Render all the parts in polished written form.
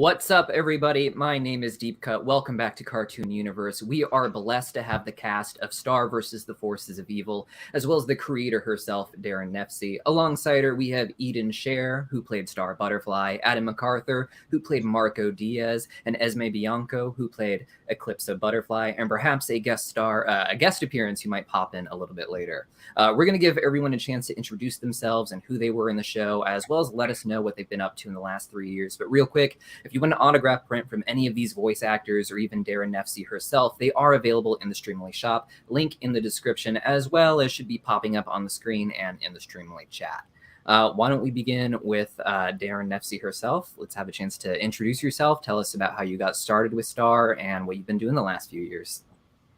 What's up, everybody? My name is Deepcut. Welcome back to Cartoon Universe. We are blessed to have the cast of Star vs. the Forces of Evil, as well as the creator herself, Daron Nefcy. Alongside her, we have Sher, who played Star Butterfly, Adam McArthur, who played Marco Diaz, and Esmé Bianco, who played Eclipsa Butterfly, and perhaps a guest appearance who might pop in a little bit later. We're going to give everyone a chance to introduce themselves and who they were in the show, as well as let us know what they've been up to in the last 3 years. But real quick, if you want an autograph print from any of these voice actors or even Daron Nefcy herself, they are available in the Streamily shop. Link in the description, as well as should be popping up on the screen and in the Streamily chat. Why don't we begin with Daron Nefcy herself? Let's have a chance to introduce yourself. Tell us about how you got started with Star and what you've been doing the last few years.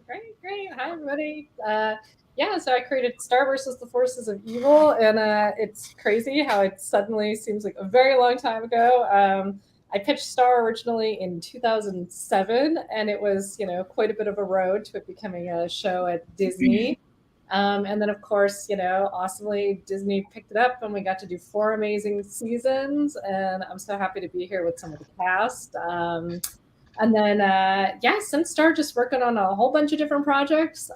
Great. Hi, everybody. So I created Star vs. the Forces of Evil, and it's crazy how it suddenly seems like a very long time ago. I pitched Star originally in 2007, and it was, quite a bit of a road to it becoming a show at Disney. And then, of course, awesomely, Disney picked it up, and we got to do 4 amazing seasons, and I'm so happy to be here with some of the cast. And then, since Star, just working on a whole bunch of different projects.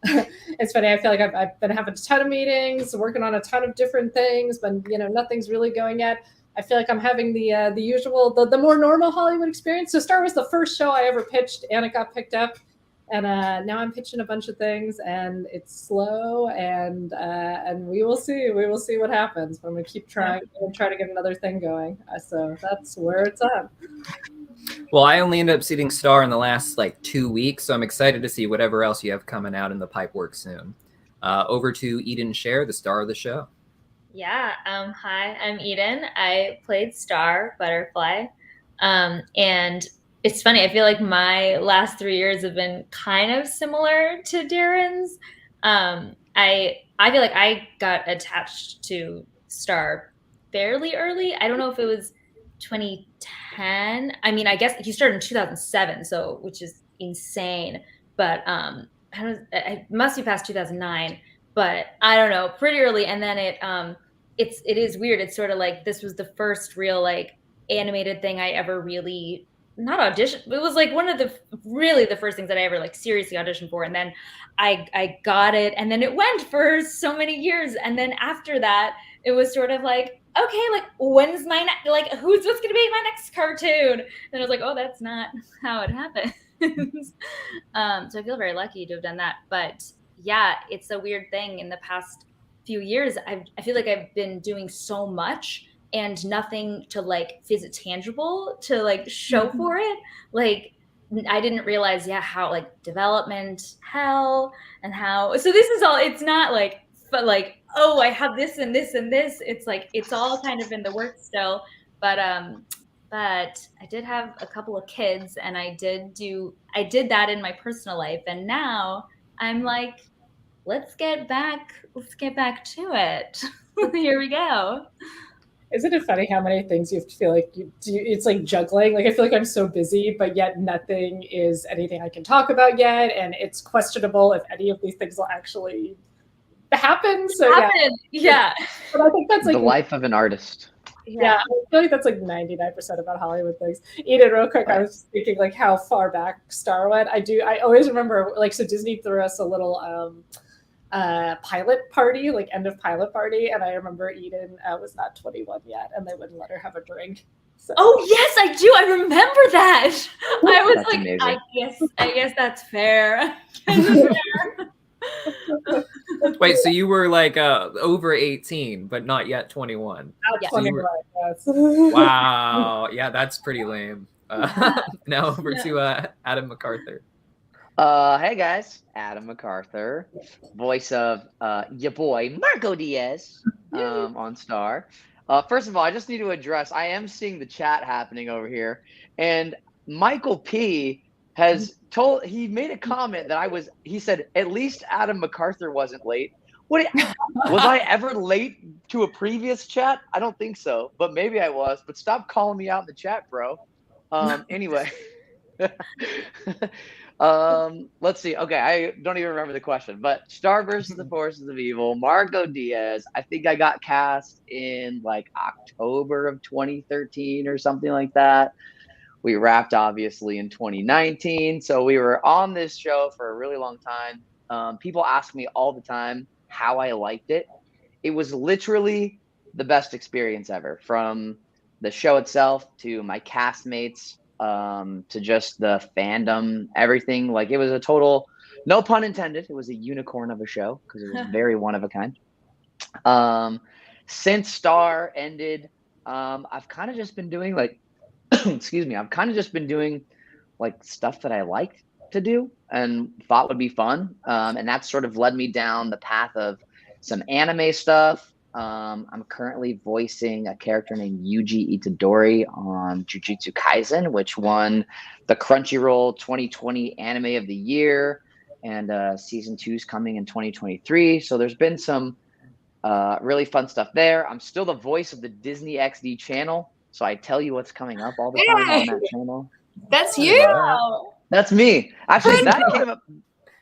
It's funny, I feel like I've been having a ton of meetings, working on a ton of different things, but, nothing's really going yet. I feel like I'm having the usual, the more normal Hollywood experience. So Star was the first show I ever pitched, and it got picked up. And now I'm pitching a bunch of things, and it's slow, and we will see. We will see what happens. But I'm going to keep trying to get another thing going. So that's where it's at. Well, I only ended up seeing Star in the last 2 weeks, so I'm excited to see whatever else you have coming out in the pipework soon. Over to Sher, the star of the show. Yeah. Hi, I'm Eden. I played Star Butterfly. And it's funny. I feel like my last 3 years have been kind of similar to Daron's. I feel like I got attached to Star fairly early. I don't know if it was 2010. I mean, I guess he started in 2007, so which is insane. But it must be past 2009. But I don't know, pretty early. And then it is weird. It's sort of like this was the first real animated thing I ever really not auditioned. It was one of the first things that I ever seriously auditioned for. And then I got it, and then it went for so many years. And then after that, it was sort of okay, when's my what's going to be my next cartoon? And I was like, oh, that's not how it happens. So I feel very lucky to have done that. But yeah, it's a weird thing. In the past few years, I feel like I've been doing so much and nothing to is it tangible to show for it. I didn't realize how development hell and how. So this is all. It's not oh, I have this and this and this. It's it's all kind of in the works still. But I did have a couple of kids, and I did that in my personal life, and now I'm let's get back to it. Here we go. Isn't it funny how many things you feel like you do? It's juggling. I feel like I'm so busy, but yet nothing is anything I can talk about yet, and it's questionable if any of these things will actually happen. So yeah. But I think that's the life of an artist. Yeah, I feel like that's 99% about Hollywood things. Eden, real quick, I was thinking how far back Star went. I always remember so Disney threw us a little pilot party, end of pilot party, and I remember Eden was not 21 yet, and they wouldn't let her have a drink. So. Oh yes, I do. I remember that. I was amazing. I guess that's fair. Wait, so you were over 18, but not yet 21. Yeah. So yes. Wow. Yeah, that's pretty lame. Now over to Adam McArthur. Hey guys, Adam McArthur, voice of your boy Marco Diaz on Star. First of all, I just need to address, I am seeing the chat happening over here, and Michael P has he made a comment that he said, at least Adam McArthur wasn't late. Was I ever late to a previous chat? I don't think so, but maybe I was. But stop calling me out in the chat, bro. Anyway. Let's see. Okay, I don't even remember the question, but Star versus the Forces of Evil, Marco Diaz. I think I got cast in like October of 2013 or something like that. We wrapped obviously in 2019, so we were on this show for a really long time. People ask me all the time how I liked it. It was literally the best experience ever, from the show itself to my castmates, to just the fandom, everything. Like, it was a total, no pun intended, it was a unicorn of a show because it was very one of a kind. Since Star ended, I've kind of just been doing like, excuse me, I've kind of just been doing like stuff that I liked to do and thought would be fun. And that sort of led me down the path of some anime stuff. I'm currently voicing a character named Yuji Itadori on Jujutsu Kaisen, which won the Crunchyroll 2020 Anime of the Year, and season 2 is coming in 2023. So there's been some really fun stuff there. I'm still the voice of the Disney XD channel, so I tell you what's coming up all the time on that channel. That's you. That's me. Actually, that came up.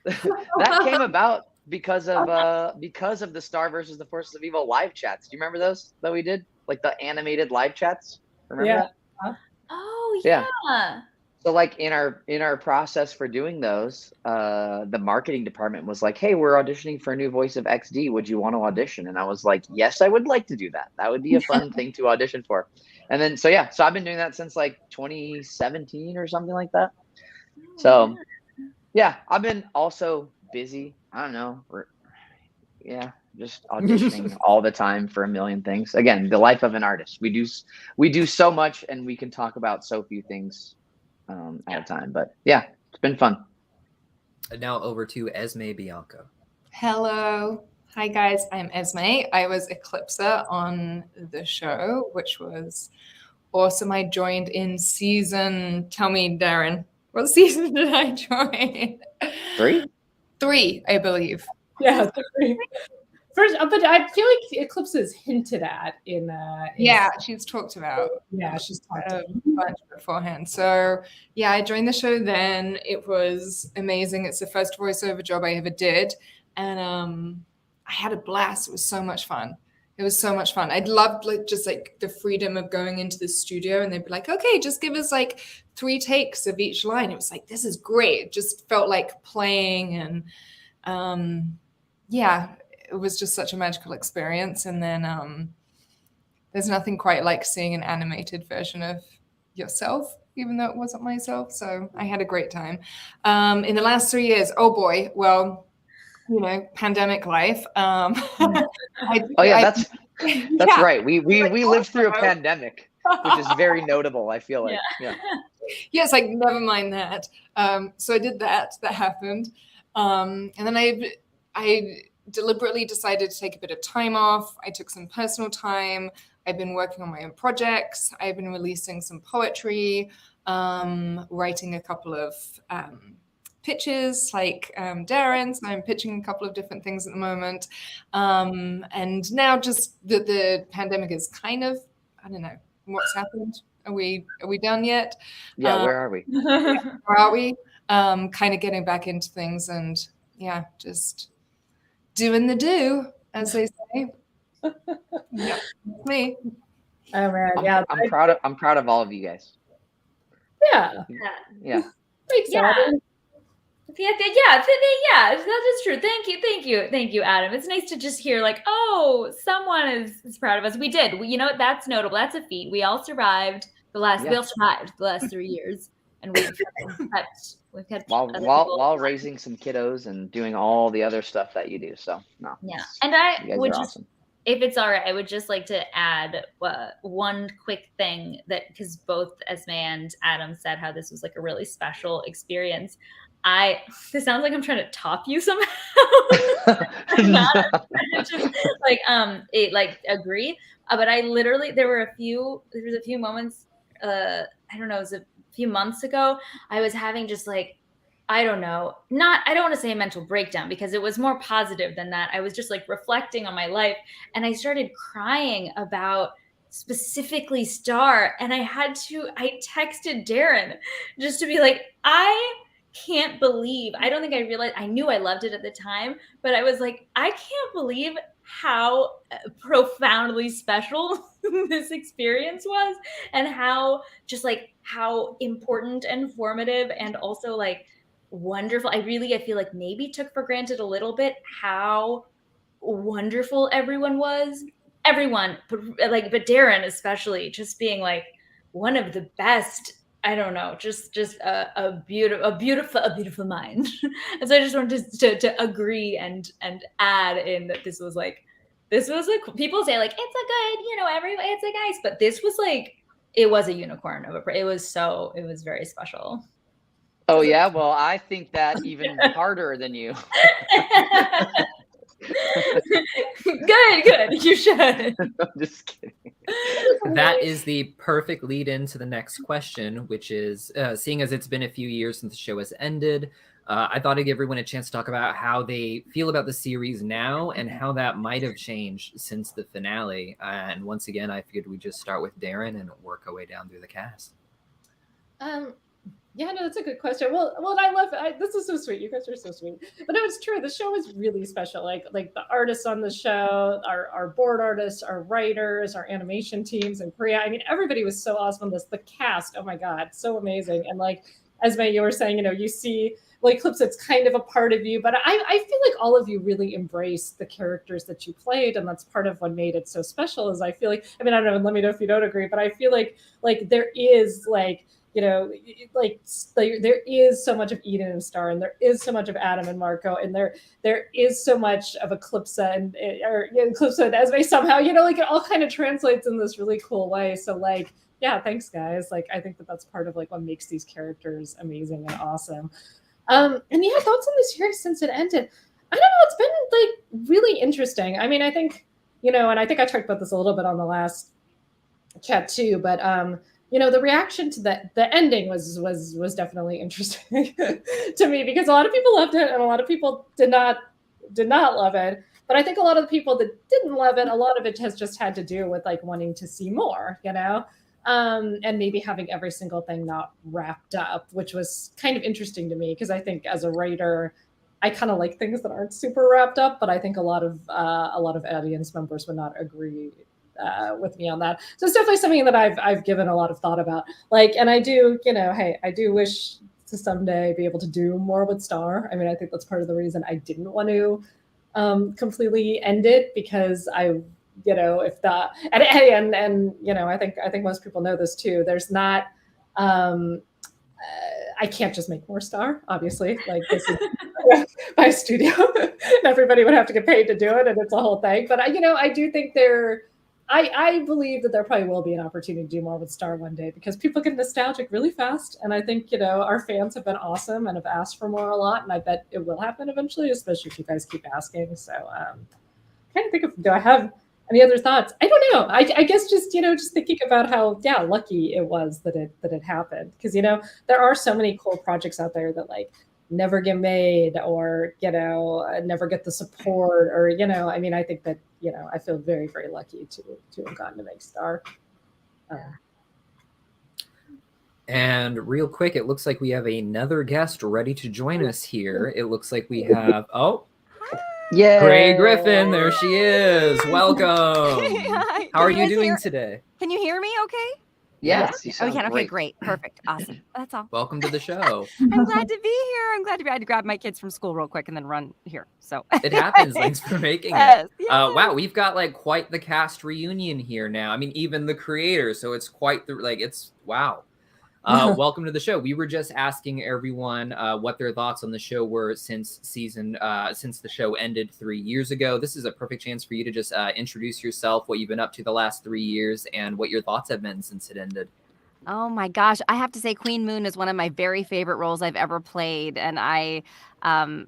That came about because of the Star versus the Forces of Evil live chats. Do you remember those that we did? Like the animated live chats? Remember that? Oh yeah. So like in our process for doing those, the marketing department was like, "Hey, we're auditioning for a new voice of XD. Would you want to audition?" And I was like, "Yes, I would like to do that. That would be a fun thing to audition for." And then so I've been doing that since like 2017 or something like that. So yeah, I've been also busy. I don't know. Just auditioning all the time for a million things. Again, the life of an artist. We do so much, and we can talk about so few things at a time. But yeah, it's been fun. And now over to Esmé Bianco. Hello. Hi, guys. I'm Esmé. I was Eclipsa on the show, which was awesome. I joined in season, tell me, Daron, what season did I join? 3, I believe. Yeah, 3. First, but I feel like Eclipsa is hinted at in she's talked about. Yeah, she's talked a bunch beforehand. So yeah, I joined the show then. It was amazing. It's the first voiceover job I ever did, and I had a blast. It was so much fun. I'd loved just the freedom of going into the studio and they'd be like, okay, just give us like 3 takes of each line. It was like, this is great. It just felt like playing, and it was just such a magical experience. And then there's nothing quite like seeing an animated version of yourself, even though it wasn't myself. So I had a great time. In the last 3 years, oh boy, well, pandemic life. That's right. We lived through a pandemic, which is very notable, I feel like. Yes, like never mind that. So I did that happened. And then I deliberately decided to take a bit of time off. I took some personal time. I've been working on my own projects. I've been releasing some poetry, writing a couple of pitches like Daron's. I'm pitching a couple of different things at the moment. And now just the pandemic is kind of, I don't know what's happened. Are we done yet? Yeah, where are we? Where are we? Kind of getting back into things and just doing the do, as they say. Yeah, me. Oh man, I'm proud of all of you guys. Yeah. Thanks, Adam. Yeah, that is true. Thank you, Adam. It's nice to just hear like, oh, someone is proud of us. We did. That's notable. That's a feat. We all survived the last 3 years, and we've kept while raising some kiddos and doing all the other stuff that you do. So no. Yeah, and I would just, awesome. If it's all right, I would just like to add one quick thing because both Esmé and Adam said how this was like a really special experience. This sounds like I'm trying to top you somehow. Not just agree. But I literally, there was a few moments, I don't know, it was a few months ago, I was having just like, I don't want to say a mental breakdown because it was more positive than that. I was just like reflecting on my life and I started crying about specifically Star. And I texted Daron just to be like, I can't believe, I don't think I realized, I knew I loved it at the time, but I was like, I can't believe how profoundly special this experience was, and how just like how important and formative and also like wonderful. I feel like maybe took for granted a little bit how wonderful everyone was. Everyone, but Daron especially, just being like one of the best. I don't know, just a beautiful mind. And so I just wanted to agree and add in that this was like people say like it's a good, it's like nice, but this was like, it was a unicorn of a, it was very special. Oh yeah, well I think that even harder than you. Good. You should. I'm just kidding. That is the perfect lead into the next question, which is, seeing as it's been a few years since the show has ended, I thought I'd give everyone a chance to talk about how they feel about the series now and how that might have changed since the finale. And once again, I figured we'd just start with Daron and work our way down through the cast. Yeah, no, that's a good question. Well, I love it. This is so sweet. You guys are so sweet. But it was true. The show is really special. Like the artists on the show, our board artists, our writers, our animation teams in Korea. I mean, everybody was so awesome on this. The cast, oh my God, so amazing. And like Esmé, you were saying, you see like Eclipsa, it's kind of a part of you. But I feel like all of you really embraced the characters that you played, and that's part of what made it so special. Is I feel like, I mean, I don't know. Let me know if you don't agree, but I feel like there is like, there is so much of Eden and Star, and there is so much of Adam and Marco, and there is so much of Eclipsa and Eclipsa and Esmé somehow, like it all kind of translates in this really cool way. So like, yeah, thanks guys. Like, I think that's part of like what makes these characters amazing and awesome. And yeah, thoughts on the series since it ended. I don't know. It's been like really interesting. I mean, I think, and I think I talked about this a little bit on the last chat too, but the reaction to the ending was definitely interesting to me, because a lot of people loved it and a lot of people did not love it. But I think a lot of the people that didn't love it, a lot of it has just had to do with like wanting to see more, and maybe having every single thing not wrapped up, which was kind of interesting to me, because I think as a writer, I kind of like things that aren't super wrapped up, but I think a lot of audience members would not agree with me on that. So it's definitely something that I've given a lot of thought about. Like, and I do, hey, I do wish to someday be able to do more with Star. I mean, I think that's part of the reason I didn't want to completely end it, because I, if the and I think most people know this too. There's not. I can't just make more Star, obviously. Like, this is my studio. Everybody would have to get paid to do it, and it's a whole thing. But I do think I believe that there probably will be an opportunity to do more with Star one day, because people get nostalgic really fast. And I think, our fans have been awesome and have asked for more a lot. And I bet it will happen eventually, especially if you guys keep asking. So trying to think of, do I have any other thoughts? I don't know. I guess just, just thinking about how, lucky it was that it happened. Because, there are so many cool projects out there that like never get made, or, never get the support, or, I mean, I think that, I feel very, very lucky to have gotten to make Star. And real quick, it looks like we have another guest ready to join us here. It looks like we have, yeah, Gray Griffin. There she is. Welcome. Hi. How are you doing today? Can you hear me okay? Yes. You Oh, sound yeah. Okay, great. great. Perfect. Awesome. That's all. Welcome to the show. I'm glad to be here. I had to grab my kids from school real quick and then run here. So It happens. Thanks for making Yes, it. yes. Wow, we've got like quite the cast reunion here now. I mean, even the creator. So it's quite it's wow. Welcome to the show. We were just asking everyone what their thoughts on the show were since the show ended 3 years ago. This is a perfect chance for you to just introduce yourself, what you've been up to the last 3 years, and what your thoughts have been since it ended. Oh my gosh. I have to say Queen Moon is one of my very favorite roles I've ever played. And I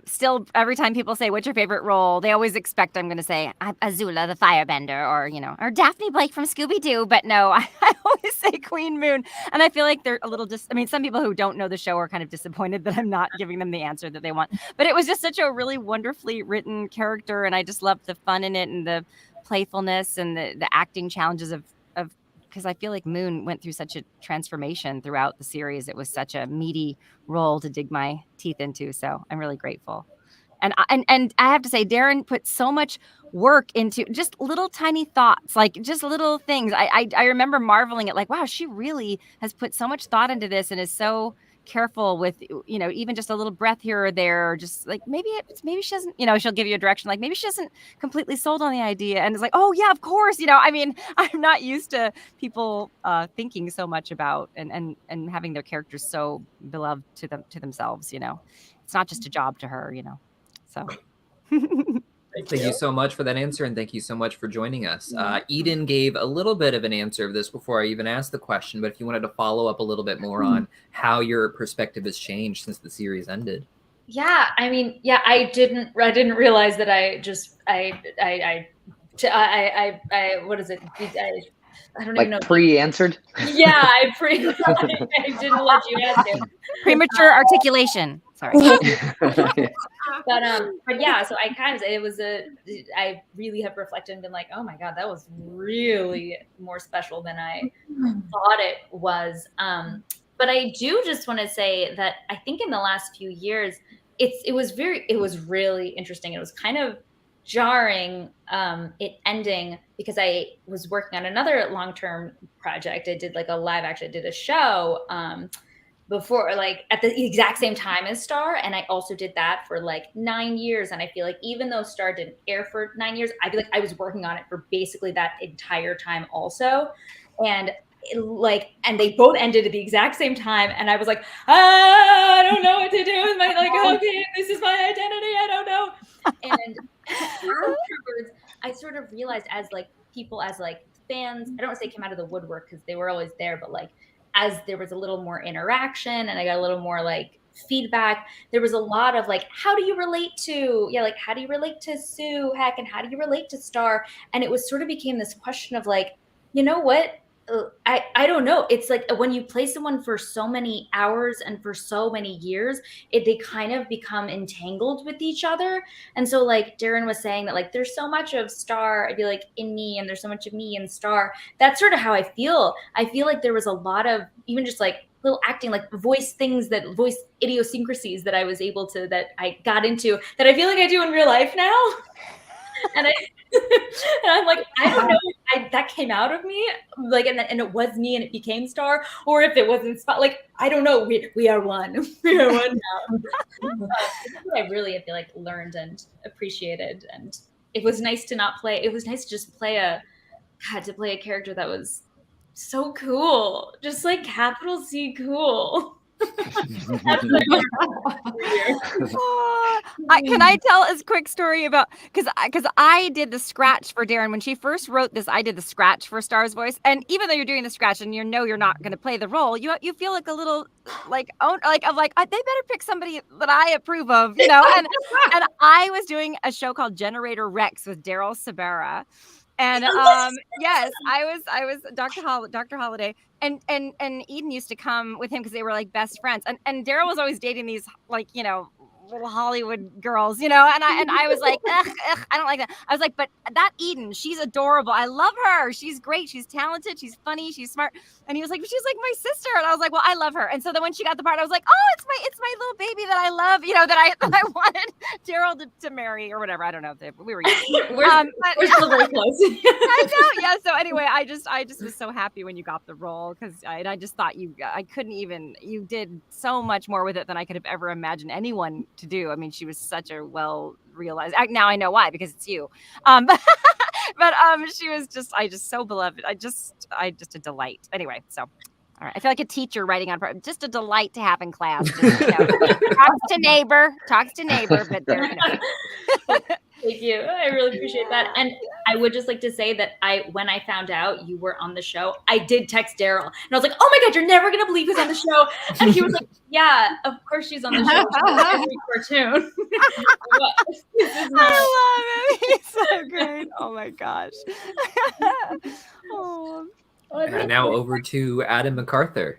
still, every time people say, what's your favorite role? They always expect I'm going to say Azula, the firebender, or Daphne Blake from Scooby-Doo. But no, I always say Queen Moon. And I feel like they're a little some people who don't know the show are kind of disappointed that I'm not giving them the answer that they want. But it was just such a really wonderfully written character. And I just loved the fun in it and the playfulness and the acting challenges of because I feel like Moon went through such a transformation throughout the series. It was such a meaty role to dig my teeth into. So I'm really grateful. And I have to say, Daron put so much work into just little tiny thoughts, like just little things. I remember marveling at like, wow, she really has put so much thought into this and is so careful with, you know, even just a little breath here or there, just like maybe she doesn't, you know, she'll give you a direction, like maybe she isn't completely sold on the idea, and it's like, oh yeah, of course, you know, I mean, I'm not used to people thinking so much about and having their characters so beloved to themselves, you know. It's not just a job to her, you know. So Thank you so much for that answer, and thank you so much for joining us. Eden gave a little bit of an answer of this before I even asked the question, but if you wanted to follow up a little bit more on how your perspective has changed since the series ended. Yeah, I mean, yeah, I didn't realize that what is it? I don't even know. Pre-answered? Yeah, I didn't let you answer. Premature articulation. Sorry. But yeah, so I really have reflected and been like, oh my God, that was really more special than I thought it was. But I do just want to say that I think in the last few years, it was really interesting. It was kind of jarring, it ending, because I was working on another long-term project. I did like a live action, I did a show, before, like at the exact same time as Star, and I also did that for like 9 years. And I feel like even though Star didn't air for 9 years, I feel like I was working on it for basically that entire time also. And they both ended at the exact same time, and I was like, I don't know what to do with my, like, okay, this is my identity, I don't know. And afterwards, I sort of realized as like people, as like fans, I don't want to say came out of the woodwork because they were always there, but like as there was a little more interaction and I got a little more like feedback, there was a lot of like, how do you relate to, how do you relate to Sue, heck, and how do you relate to Star? And it was sort of became this question of like, you know what? I don't know. It's like when you play someone for so many hours and for so many years, they kind of become entangled with each other. And so like Daron was saying that like there's so much of Star, I'd be like in me, and there's so much of me in Star. That's sort of how I feel. I feel like there was a lot of even just like little acting, like voice idiosyncrasies that I was able to, that I got into, that I feel like I do in real life now. And I'm like, I don't know if that came out of me, like, and it was me and it became Star, or if it wasn't Spot. Like, I don't know. We are one. We are one now. That's what I really feel like learned and appreciated, and it was nice to not play. It was nice to just play a character that was so cool, just like capital C cool. Can I tell a quick story about, because I did the scratch for Daron when she first wrote this. I did the scratch for Star's voice, and even though you're doing the scratch and you know you're not going to play the role, you feel like a little they better pick somebody that I approve of, you know. And I was doing a show called Generator Rex with Daryl Sabera. And yes, I was Dr. Holiday, and Eden used to come with him because they were like best friends, and Daryl was always dating these like, you know, little Hollywood girls, you know, and I was like, ugh, I don't like that. I was like, but that Eden, she's adorable. I love her. She's great. She's talented. She's funny. She's smart. And he was like, she's like my sister. And I was like, well, I love her. And so then when she got the part, I was like, oh, it's my little baby that I love, you know, that I wanted Daryl to marry or whatever. I don't know if we were young. We're still very close. I know. Yeah. So anyway, I just was so happy when you got the role, because I just thought you did so much more with it than I could have ever imagined anyone to do. I mean, she was such a well realized. Now I know why, because it's you. But she was just so beloved. Just a delight. Anyway, so all right. I feel like a teacher writing on just a delight to have in class. Just, you know, talks to neighbor, but there, you know. Thank you. I really appreciate that. And I would just like to say that when I found out you were on the show, I did text Daryl, and I was like, oh my God, you're never going to believe who's on the show. And he was like, yeah, of course she's on the show. She's every cartoon. I love it. He's so great. Oh my gosh. Oh. And now over to Adam McArthur.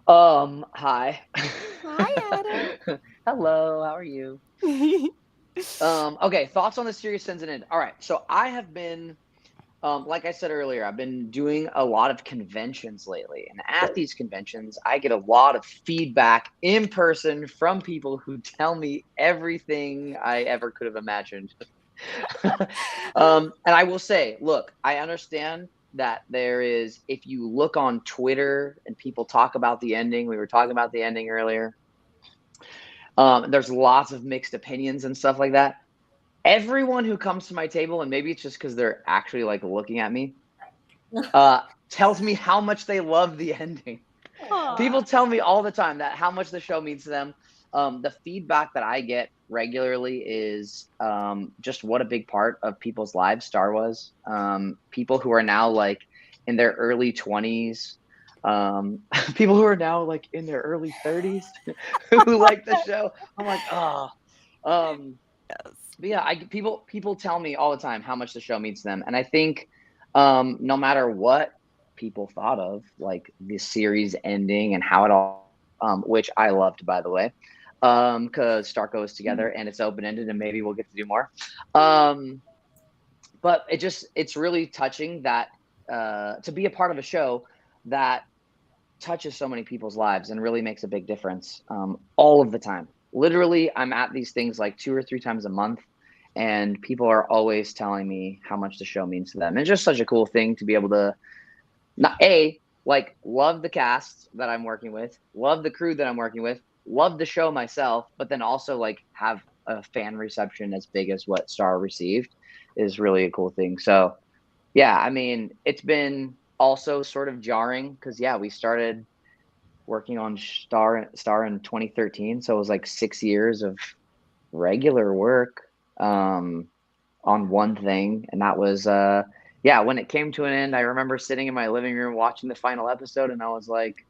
Hi. Hi, Adam. Hello, how are you? Okay, thoughts on the series since it ended. All right, so I have been like I said earlier, I've been doing a lot of conventions lately. And at these conventions, I get a lot of feedback in person from people who tell me everything I ever could have imagined. And I will say, look, I understand that there is, if you look on Twitter and people talk about the ending, we were talking about the ending earlier, there's lots of mixed opinions and stuff like that. Everyone who comes to my table, and maybe it's just because they're actually like looking at me, tells me how much they love the ending. Aw. People tell me all the time that how much the show means to them. The feedback that I get regularly is just what a big part of people's lives Star was. People who are now like in their early 20s, people who are now like in their early 30s who like the show. I'm like, oh. But yeah, people tell me all the time how much the show means to them, and I think no matter what people thought of like the series ending and how it all, which I loved, by the way, because Star goes together and it's open ended, and maybe we'll get to do more. But it's really touching that to be a part of a show that touches so many people's lives and really makes a big difference all of the time. Literally, I'm at these things like 2 or 3 times a month, and people are always telling me how much the show means to them. And it's just such a cool thing to be able to love the cast that I'm working with, love the crew that I'm working with, love the show myself, but then also like have a fan reception as big as what Star received is really a cool thing. So yeah, I mean, it's been also sort of jarring because we started working on Star in 2013, so it was like 6 years of regular work on one thing, and that was when it came to an end, I remember sitting in my living room watching the final episode, and I was like,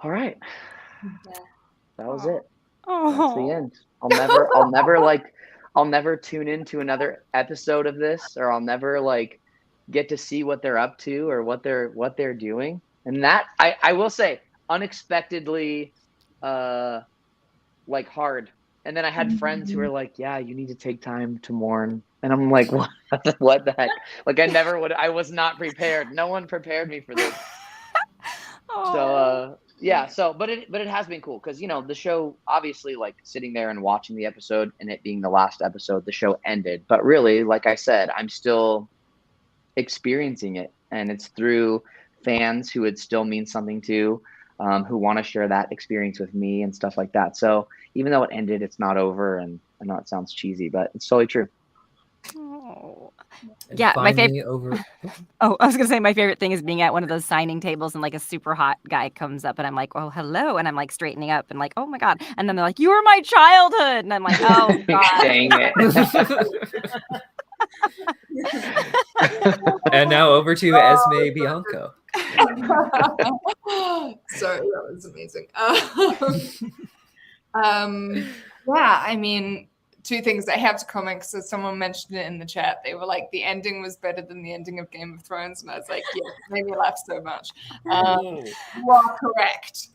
all right, that was it. That's the end. I'll never tune into another episode of this, or I'll never like get to see what they're up to or what they're doing. And that I will say unexpectedly like hard. And then I had friends who were like, yeah, you need to take time to mourn. And I'm like, what the heck? Like I was not prepared. No one prepared me for this. So but it has been cool because the show, obviously, like sitting there and watching the episode and it being the last episode, the show ended. But really, like I said, I'm still experiencing it, and it's through fans who it still means something to, who want to share that experience with me and stuff like that. So even though it ended, it's not over. And I know it sounds cheesy, but it's totally true. Oh. And Yeah, my finally favorite. Oh, I was gonna say my favorite thing is being at one of those signing tables and like a super hot guy comes up and I'm like, oh, hello, and I'm like straightening up and like, oh my god, and then they're like, you were my childhood, and I'm like, oh god. Dang it. And now over to Esmé Bianco. So that was amazing. Yeah, I mean, 2 things I have to comment because someone mentioned it in the chat. They were like, the ending was better than the ending of Game of Thrones. And I was like, yeah, it made me laugh so much. You are correct.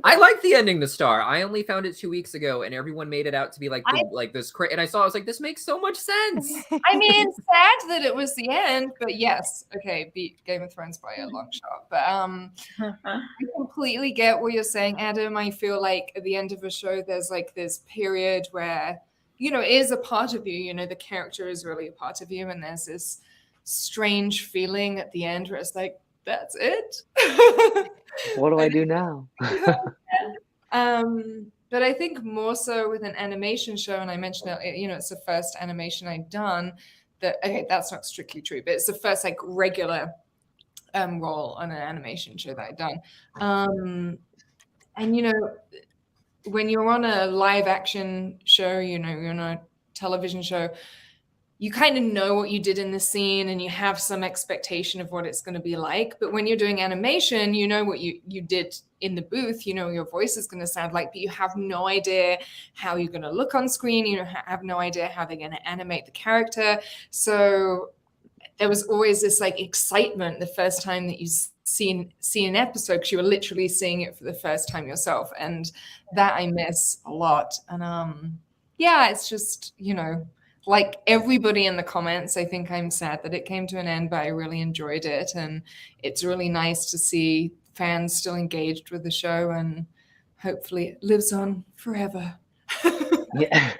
I like the ending to Star. I only found it 2 weeks ago, and everyone made it out to be like this. And I was like, this makes so much sense. I mean, sad that it was the end, but yes, okay, beat Game of Thrones by a long shot. But I completely get what you're saying, Adam. I feel like at the end of a show, there's like this period where it is a part of you. The character is really a part of you, and there's this strange feeling at the end where it's like, that's it. What do I do now? But I think more so with an animation show, and I mentioned it, it's the first animation I've done. That's not strictly true, but it's the first like regular role on an animation show that I've done. And when you're on a live action show, you're on a television show, you kind of know what you did in the scene and you have some expectation of what it's going to be like. But when you're doing animation, you know what you did in the booth, your voice is going to sound like, but you have no idea how you're going to look on screen. You have no idea how they're going to animate the character. So there was always this like excitement the first time that you see an episode, because you were literally seeing it for the first time yourself. And that I miss a lot. And it's just, like everybody in the comments, I think I'm sad that it came to an end, but I really enjoyed it. And it's really nice to see fans still engaged with the show, and hopefully it lives on forever. Yeah.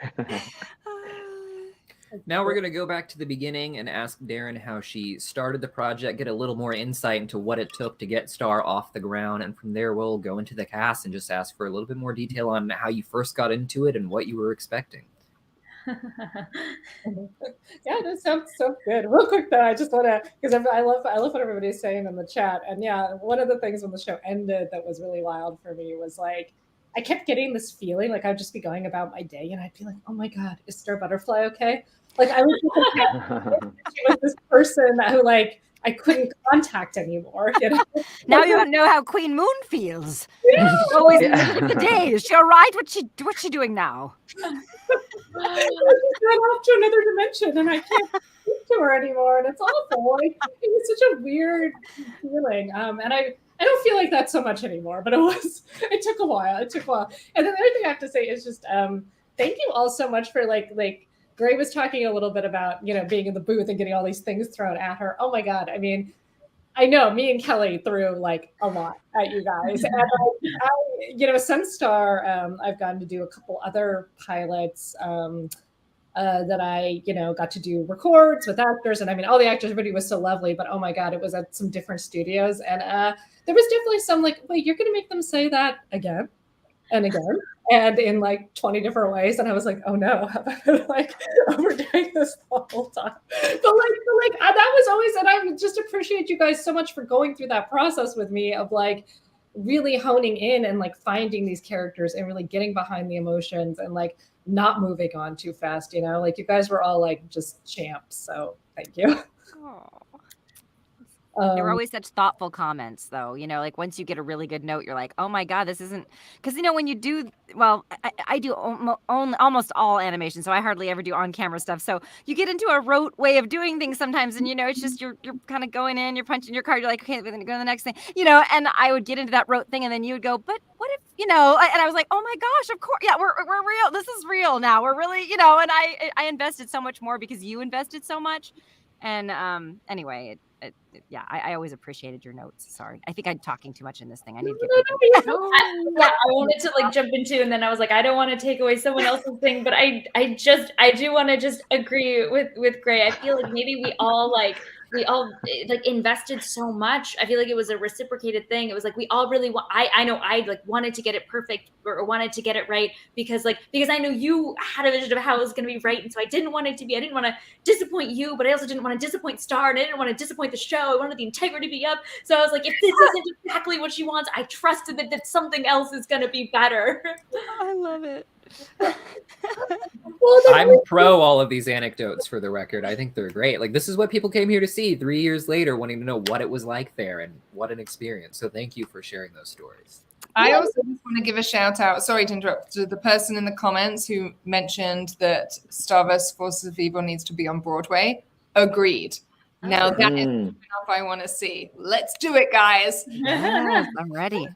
Now we're going to go back to the beginning and ask Daron how she started the project, get a little more insight into what it took to get Star off the ground. And from there, we'll go into the cast and just ask for a little bit more detail on how you first got into it and what you were expecting. Yeah, that sounds so good. Real quick though, I just want to, because I love what everybody's saying in the chat. And yeah, one of the things when the show ended that was really wild for me was like, I kept getting this feeling like I'd just be going about my day and I'd be like, oh my God, is Star Butterfly okay? Like I was she was this person who like I couldn't contact anymore. You know? Now you know how Queen Moon feels. Yeah. Always in the middle of the day. Is she all right? What's she doing now? I just went off to another dimension and I can't speak to her anymore, and it's awful. Like, it was such a weird feeling. And I don't feel like that so much anymore, but it took a while. And then the other thing I have to say is just thank you all so much for like Gray was talking a little bit about, you know, being in the booth and getting all these things thrown at her. Oh my God. I mean, I know me and Kelly threw like a lot at you guys. And I you know, since Star, I've gotten to do a couple other pilots that I, you know, got to do records with actors. And I mean, all the actors, everybody was so lovely, but oh my God, it was at some different studios. And there was definitely some like, wait, you're going to make them say that again and again and in like 20 different ways. And I was like, oh no, have I been like overdoing this the whole time? But that was always, and I just appreciate you guys so much for going through that process with me of like really honing in and like finding these characters and really getting behind the emotions and like not moving on too fast, you know, like you guys were all like just champs. So thank you. There were always such thoughtful comments, though. You know, like once you get a really good note, you're like, oh my God, this isn't, because, you know, when you do, well, I do almost all animation, so I hardly ever do on-camera stuff. So you get into a rote way of doing things sometimes, and, you know, it's just you're kind of going in, you're punching your card, you're like, okay, we're going to go to the next thing, you know, and I would get into that rote thing, and then you would go, but what if, you know, and I was like, oh my gosh, of course, yeah, we're real. This is real now. We're really, you know, and I invested so much more because you invested so much. And anyway, yeah, I always appreciated your notes. Sorry, I think I'm talking too much in this thing. I need to get. I wanted to like jump into, and then I was like, I don't want to take away someone else's thing, but I do want to just agree with Gray. I feel like maybe we all like invested so much. I feel like it was a reciprocated thing. It was like we all really I know I like wanted to get it perfect or wanted to get it right because I know you had a vision of how it was going to be right, and so I didn't want to disappoint you, but I also didn't want to disappoint Star, and I didn't want to disappoint the show. I wanted the integrity to be up. So I was like, if this isn't exactly what she wants, I trusted that something else is going to be better. I love it. I'm pro all of these anecdotes for the record. I think they're great. Like, this is what people came here to see 3 years later, wanting to know what it was like there and what an experience. So thank you for sharing those stories. I also just want to give a shout out, sorry to interrupt, to the person in the comments who mentioned that Star vs. Forces of Evil needs to be on Broadway. Agreed. Now that is enough I want to see. Let's do it, guys. Yes, I'm ready.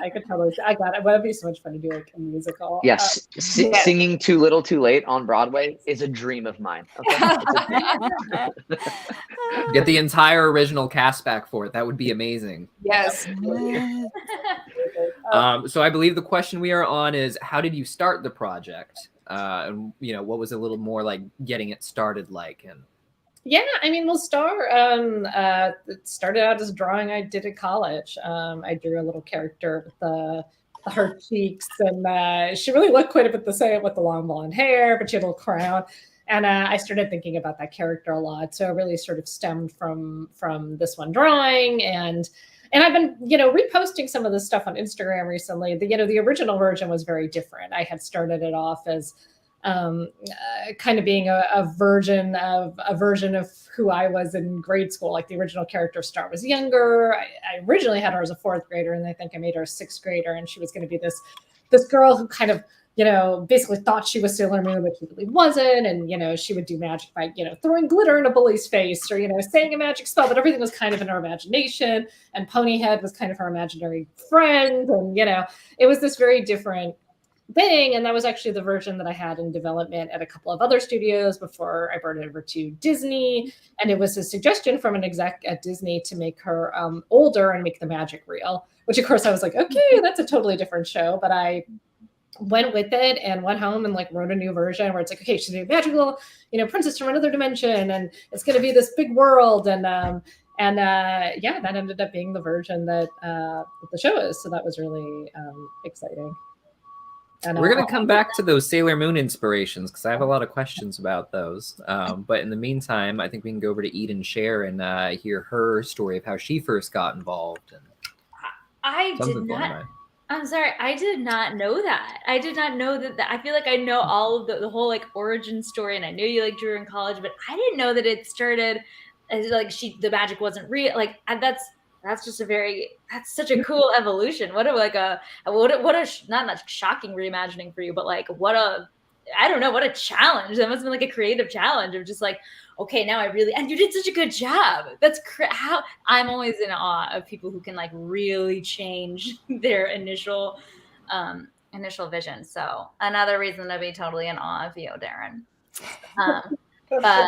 I could totally. I got it. It would be so much fun to do like a musical. Yes, singing Too Little Too Late on Broadway is a dream of mine. Okay? Get the entire original cast back for it. That would be amazing. Yes. So I believe the question we are on is, how did you start the project? And you know, what was a little more like getting it started like? And yeah, I mean, we'll start. It started out as a drawing I did at college. I drew a little character with her cheeks, and she really looked quite a bit the same with the long blonde hair, but she had a little crown. And I started thinking about that character a lot. So it really sort of stemmed from this one drawing, and I've been, you know, reposting some of this stuff on Instagram recently. The original version was very different. I had started it off as kind of being a version of who I was in grade school. Like the original character Star was younger. I originally had her as a 4th grader, and I think I made her a 6th grader, and she was going to be this girl who kind of, you know, basically thought she was Sailor Moon, but she really wasn't. And, you know, she would do magic by, you know, throwing glitter in a bully's face or, you know, saying a magic spell, but everything was kind of in her imagination. And Ponyhead was kind of her imaginary friend. And, you know, it was this very different thing. And that was actually the version that I had in development at a couple of other studios before I brought it over to Disney. And it was a suggestion from an exec at Disney to make her older and make the magic real, which of course I was like, okay, that's a totally different show. But I went with it and went home and like wrote a new version where it's like, okay, she's a magical, princess from another dimension, and it's going to be this big world. And yeah, that ended up being the version that the show is. So that was really exciting. And we're going to come back to those Sailor Moon inspirations because I have a lot of questions about those. But in the meantime, I think we can go over to Eden Sher and hear her story of how she first got involved. And I did not. I'm sorry, I did not know that. I did not know that. I feel like I know all of the whole like origin story, and I knew you like drew in college, but I didn't know that it started as like the magic wasn't real. Like that's just that's such a cool evolution. What a not shocking reimagining for you, but like what a challenge. That must have been like a creative challenge of just like, okay, now and you did such a good job. That's how I'm always in awe of people who can like really change their initial vision. So another reason to be totally in awe of you, Daron. But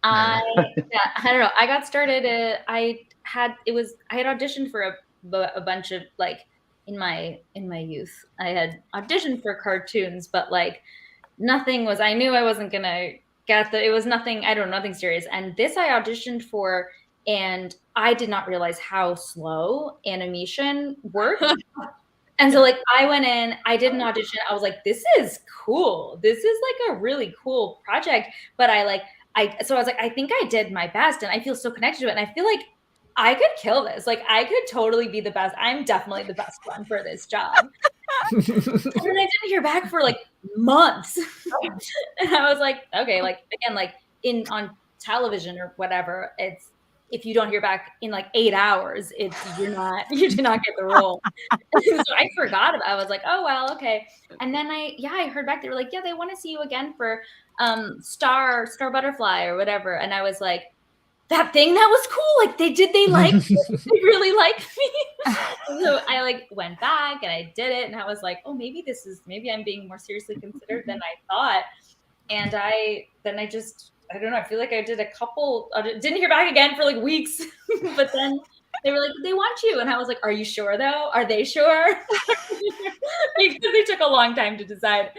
I don't know. I got started. I had auditioned for a bunch of like in my youth. I had auditioned for cartoons, but like nothing was. I knew I wasn't gonna get it was nothing. I don't know, nothing serious. And this I auditioned for, and I did not realize how slow animation worked. And so like I went in, I did an audition. I was like, this is cool. This is like a really cool project. But so I was like, I think I did my best and I feel so connected to it. And I feel like I could kill this. Like I could totally be the best. I'm definitely the best one for this job. And then I didn't hear back for like months. And I was like, okay, like again, like on television or whatever, it's if you don't hear back in like 8 hours, you do not get the role. So I forgot about it. I was like, oh well, okay. And then I heard back. They were like, yeah, they want to see you again for Star Butterfly or whatever. And I was like, that thing that was cool. Like they like they really like me. So I like went back and I did it, and I was like, oh, maybe I'm being more seriously considered than I thought. And I don't know. I feel like I did a couple. Didn't hear back again for like weeks, but then they were like, they want you, and I was like, are you sure though? Are they sure? Because they took a long time to decide.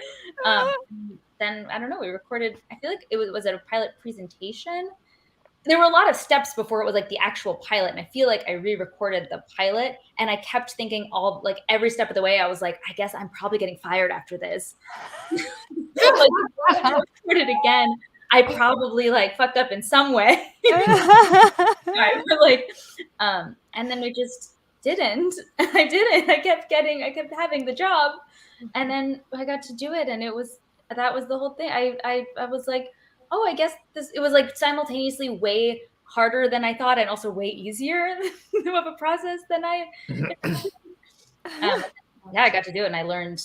Then I don't know. We recorded. I feel like it was at a pilot presentation. There were a lot of steps before it was like the actual pilot, and I feel like I re-recorded the pilot, and I kept thinking every step of the way. I was like, I guess I'm probably getting fired after this. So, like, I recorded again. I probably like fucked up in some way. And then we just didn't. I didn't. I kept having the job, and then I got to do it, and that was the whole thing. I was like, oh, I guess it was like simultaneously way harder than I thought, and also way easier of a process than I. I got to do it, and I learned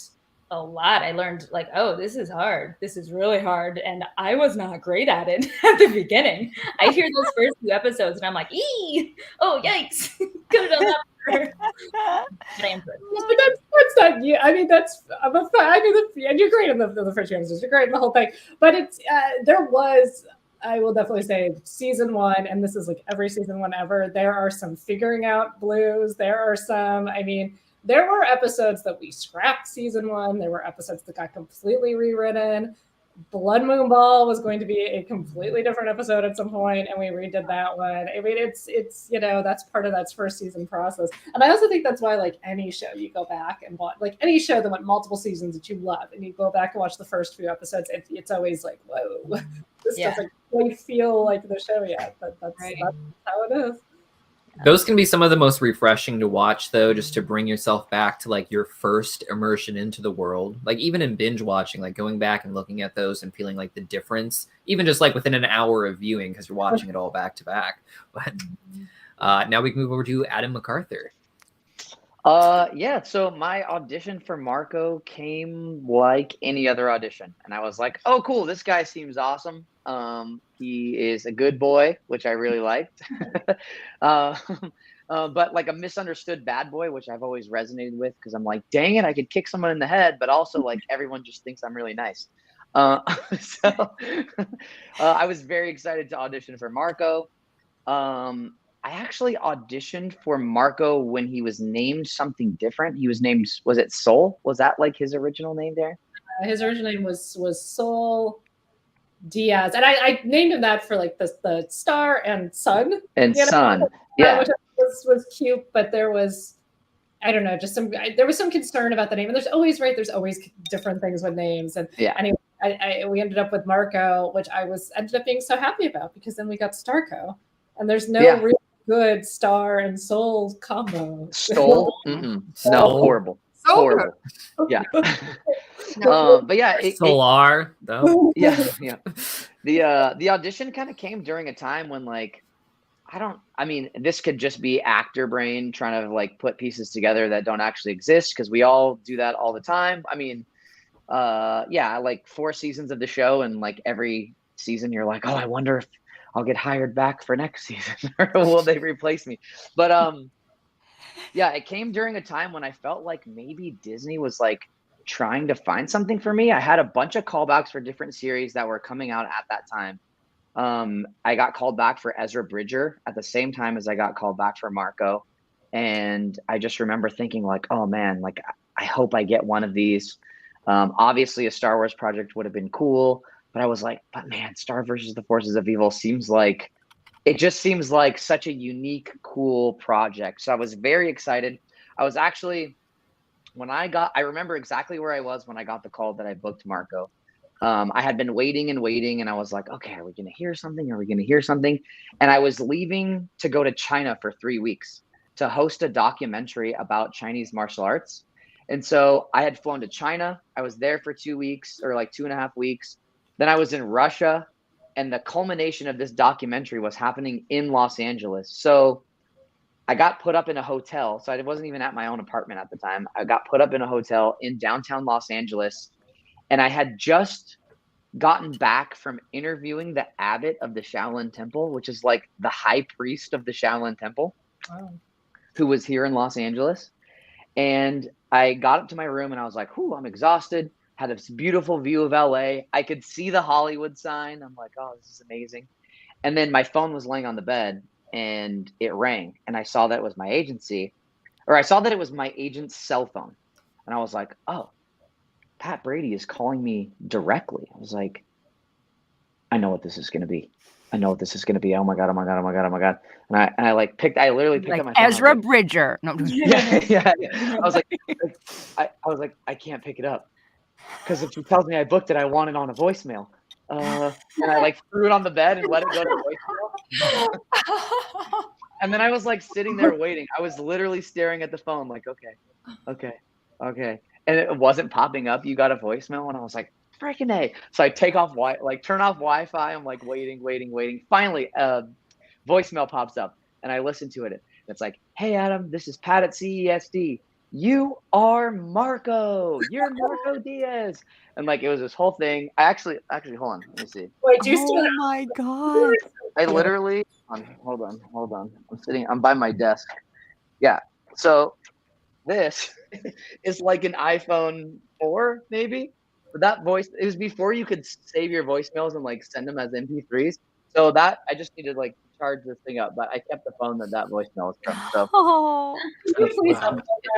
a lot. I learned like, oh, this is hard. This is really hard, and I was not great at it at the beginning. I hear those first few episodes, and I'm like, oh, yikes, could have done that better. But I enjoyed it. That's not you. I mean, and you're great in the first few episodes. You're great in the whole thing. But it's there was. I will definitely say season 1, and this is like every season 1 ever. There are some figuring out blues. There are some. I mean. There were episodes that we scrapped season 1. There were episodes that got completely rewritten. Blood Moon Ball was going to be a completely different episode at some point, and we redid that one. I mean, it's that's part of that first season process. And I also think that's why, like any show, you go back and watch, like any show that went multiple seasons that you love, and you go back and watch the first few episodes, it's always like, whoa, this doesn't quite feel like the show yet. But that's how it is. Those can be some of the most refreshing to watch, though, just to bring yourself back to like your first immersion into the world. Like even in binge watching, like going back and looking at those and feeling like the difference, even just like within an hour of viewing because you're watching it all back to back. But now we can move over to Adam McArthur. So my audition for Marco came like any other audition, and I was like, oh, cool, this guy seems awesome. He is a good boy, which I really liked. but like a misunderstood bad boy, which I've always resonated with because I'm like, dang it, I could kick someone in the head, but also like everyone just thinks I'm really nice. So I was very excited to audition for Marco. I actually auditioned for Marco when he was named something different. He was named, was it Soul? Was that like his original name there? His original name was Soul Diaz, and I named him that for like the star and sun and sun, yeah, which was cute. But there was, I don't know, just there was some concern about the name, and there's always different things with names, and yeah. Anyway, we ended up with Marco, which ended up being so happy about because then we got Starco, and there's no real good star and soul combo. Soul, no, horrible, So horrible, yeah. But yeah, Solar though. Yeah. The audition kind of came during a time when like I mean, this could just be actor brain trying to like put pieces together that don't actually exist because we all do that all the time. I mean, like 4 seasons of the show, and like every season you're like, oh, I wonder if I'll get hired back for next season or will they replace me? But yeah, it came during a time when I felt like maybe Disney was like trying to find something for me. I had a bunch of callbacks for different series that were coming out at that time. I got called back for Ezra Bridger at the same time as I got called back for Marco. And I just remember thinking like, oh man, like I hope I get one of these. Obviously a Star Wars project would have been cool, but I was like, but man, Star versus the Forces of Evil seems like such a unique, cool project. So I was very excited. I was actually, I remember exactly where I was when I got the call that I booked Marco. I had been waiting, and I was like, okay, are we going to hear something? Are we going to hear something? And I was leaving to go to China for 3 weeks to host a documentary about Chinese martial arts. And so I had flown to China. I was there for 2 weeks, or like 2.5 weeks. Then I was in Russia, and the culmination of this documentary was happening in Los Angeles. So I got put up in a hotel. So I wasn't even at my own apartment at the time. I got put up in a hotel in downtown Los Angeles. And I had just gotten back from interviewing the abbot of the Shaolin Temple, which is like the high priest of the Shaolin Temple, who was here in Los Angeles. And I got up to my room and I was like, "Ooh, I'm exhausted." Had this beautiful view of LA. I could see the Hollywood sign. I'm like, "Oh, this is amazing." And then my phone was laying on the bed and it rang. And I saw that it was my agency, or I saw that it was my agent's cell phone. And I was like, "Oh, Pat Brady is calling me directly." I was like, I know what this is going to be. Oh my God. And I literally picked up my phone. Ezra Bridger. No. Yeah. I was like, I can't pick it up because if he tells me I booked it, I want it on a voicemail. And I like threw it on the bed and let it go to voicemail. And then I was like sitting there waiting. I was literally staring at the phone like, okay. And it wasn't popping up. You got a voicemail, and I was like, freaking A. So I turn off Wi-Fi. I'm like waiting. Finally, voicemail pops up, and I listen to it. It's like, "Hey, Adam, this is Pat at CESD. You are Marco. You're Marco Diaz." And like, it was this whole thing. I actually, hold on. Let me see. Wait, do you still? Oh my God. I literally, hold on. I'm by my desk. Yeah. So this is like an iPhone 4, maybe. But that voice, it was before you could save your voicemails and like send them as MP3s. So that I just needed to like charge this thing up, but I kept the phone that voicemail was from. So it's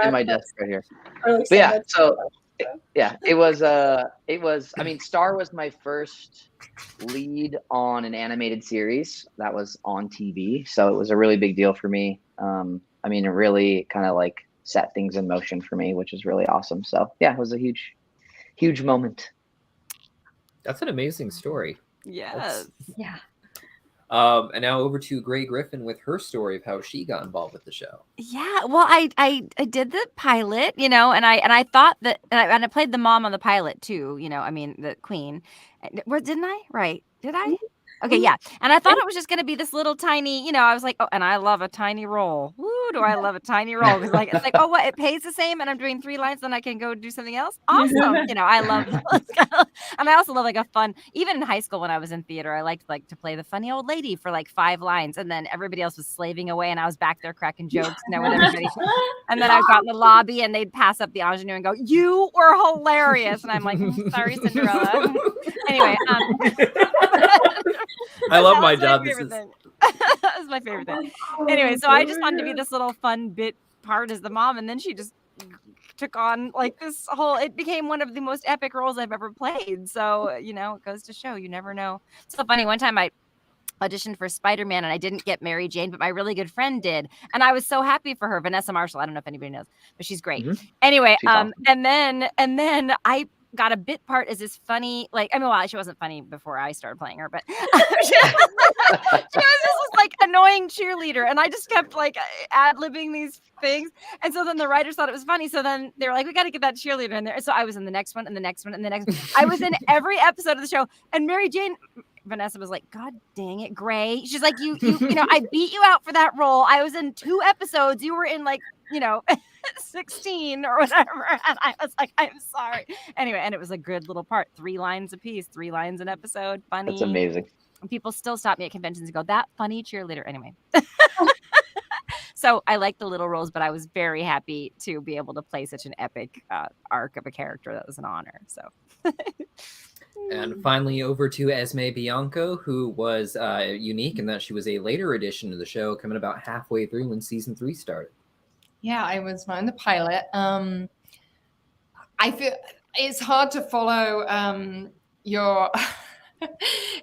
in my desk right here. But yeah, so yeah, it was. I mean, Star was my first lead on an animated series that was on TV, so it was a really big deal for me. I mean, it really kind of like set things in motion for me, which is really awesome. So yeah, it was a huge moment. That's an amazing story. Yes. Yeah. And now over to Gray Griffin with her story of how she got involved with the show. Yeah, well, I did the pilot, and I thought that, and I played the mom on the pilot too, I mean the queen. Where didn't I? Right? Did I? Okay, yeah. And I thought it was just going to be this little tiny, I was like, oh, and I love a tiny role. Woo, do I love a tiny role? Because it's like, oh, what? It pays the same and I'm doing 3 lines, then I can go do something else? Awesome. I love those. And I also love like a fun, even in high school when I was in theater, I liked like to play the funny old lady for like 5 lines. And then everybody else was slaving away and I was back there cracking jokes, with everybody. And then I got in the lobby and they'd pass up the ingenue and go, you were hilarious. And I'm like, sorry, Cinderella. Anyway, I love my job. That was my favorite thing. Anyway, so I just wanted to be this little fun bit part as the mom, and then she just took on like this whole. It became one of the most epic roles I've ever played. So it goes to show you never know. It's so funny. One time I auditioned for Spider-Man and I didn't get Mary Jane, but my really good friend did, and I was so happy for her. Vanessa Marshall. I don't know if anybody knows, but she's great. Mm-hmm. Anyway, She's awesome. and then I got a bit part as this funny, she wasn't funny before I started playing her, but she was this like annoying cheerleader, and I just kept like ad-libbing these things, and so then the writers thought it was funny, so then they were like, we got to get that cheerleader in there. So I was in the next one and the next one and the next one. I was in every episode of the show, and Mary Jane, Vanessa was like, God dang it, Gray. She's like, you I beat you out for that role. I was in 2 episodes. You were in like, 16 or whatever. And I was like, I'm sorry. Anyway, and it was a good little part. 3 lines a piece, 3 lines an episode. Funny. That's amazing. And people still stop me at conventions and go, that funny cheerleader. Anyway. So I like the little roles, but I was very happy to be able to play such an epic arc of a character. That was an honor. So. And finally over to Esmé Bianco, who was unique in that she was a later addition to the show, coming about halfway through when season 3 started. Yeah, I was on the pilot. I feel it's hard to follow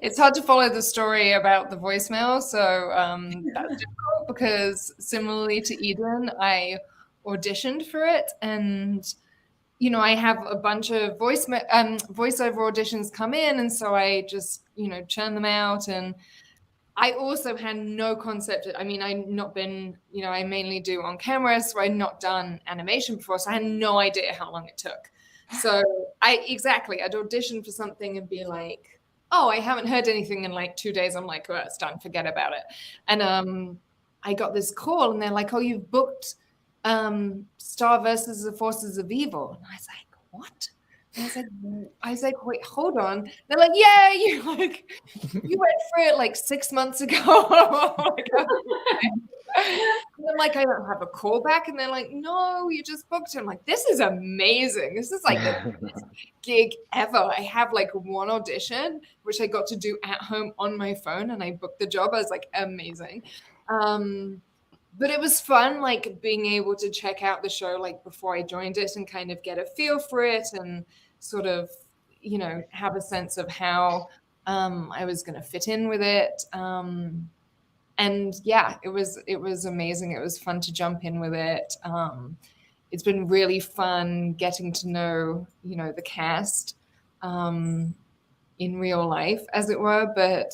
it's hard to follow the story about the voicemail. So that's difficult because similarly to Eden, I auditioned for it, and I have a bunch of voiceover auditions come in, and so I just churn them out. And I also had no concept. I mean, I've not been, I mainly do on camera, so I'd not done animation before, so I had no idea how long it took. So I'd audition for something and be like, oh, I haven't heard anything in like 2 days. I'm like, oh, it's done, forget about it. And I got this call, and they're like, oh, you've booked Star versus the Forces of Evil. And I was like, what? And I was like, wait, hold on. They're like, yeah, you went through it like 6 months ago. And I'm like, I don't have a call back. And they're like, no, you just booked it. I'm like, this is amazing. This is like the best gig ever. I have like 1 audition, which I got to do at home on my phone, and I booked the job. I was like, amazing. But it was fun, like being able to check out the show like before I joined it and kind of get a feel for it and sort of, have a sense of how I was going to fit in with it. And yeah, it was amazing. It was fun to jump in with it. It's been really fun getting to know, the cast in real life, as it were. But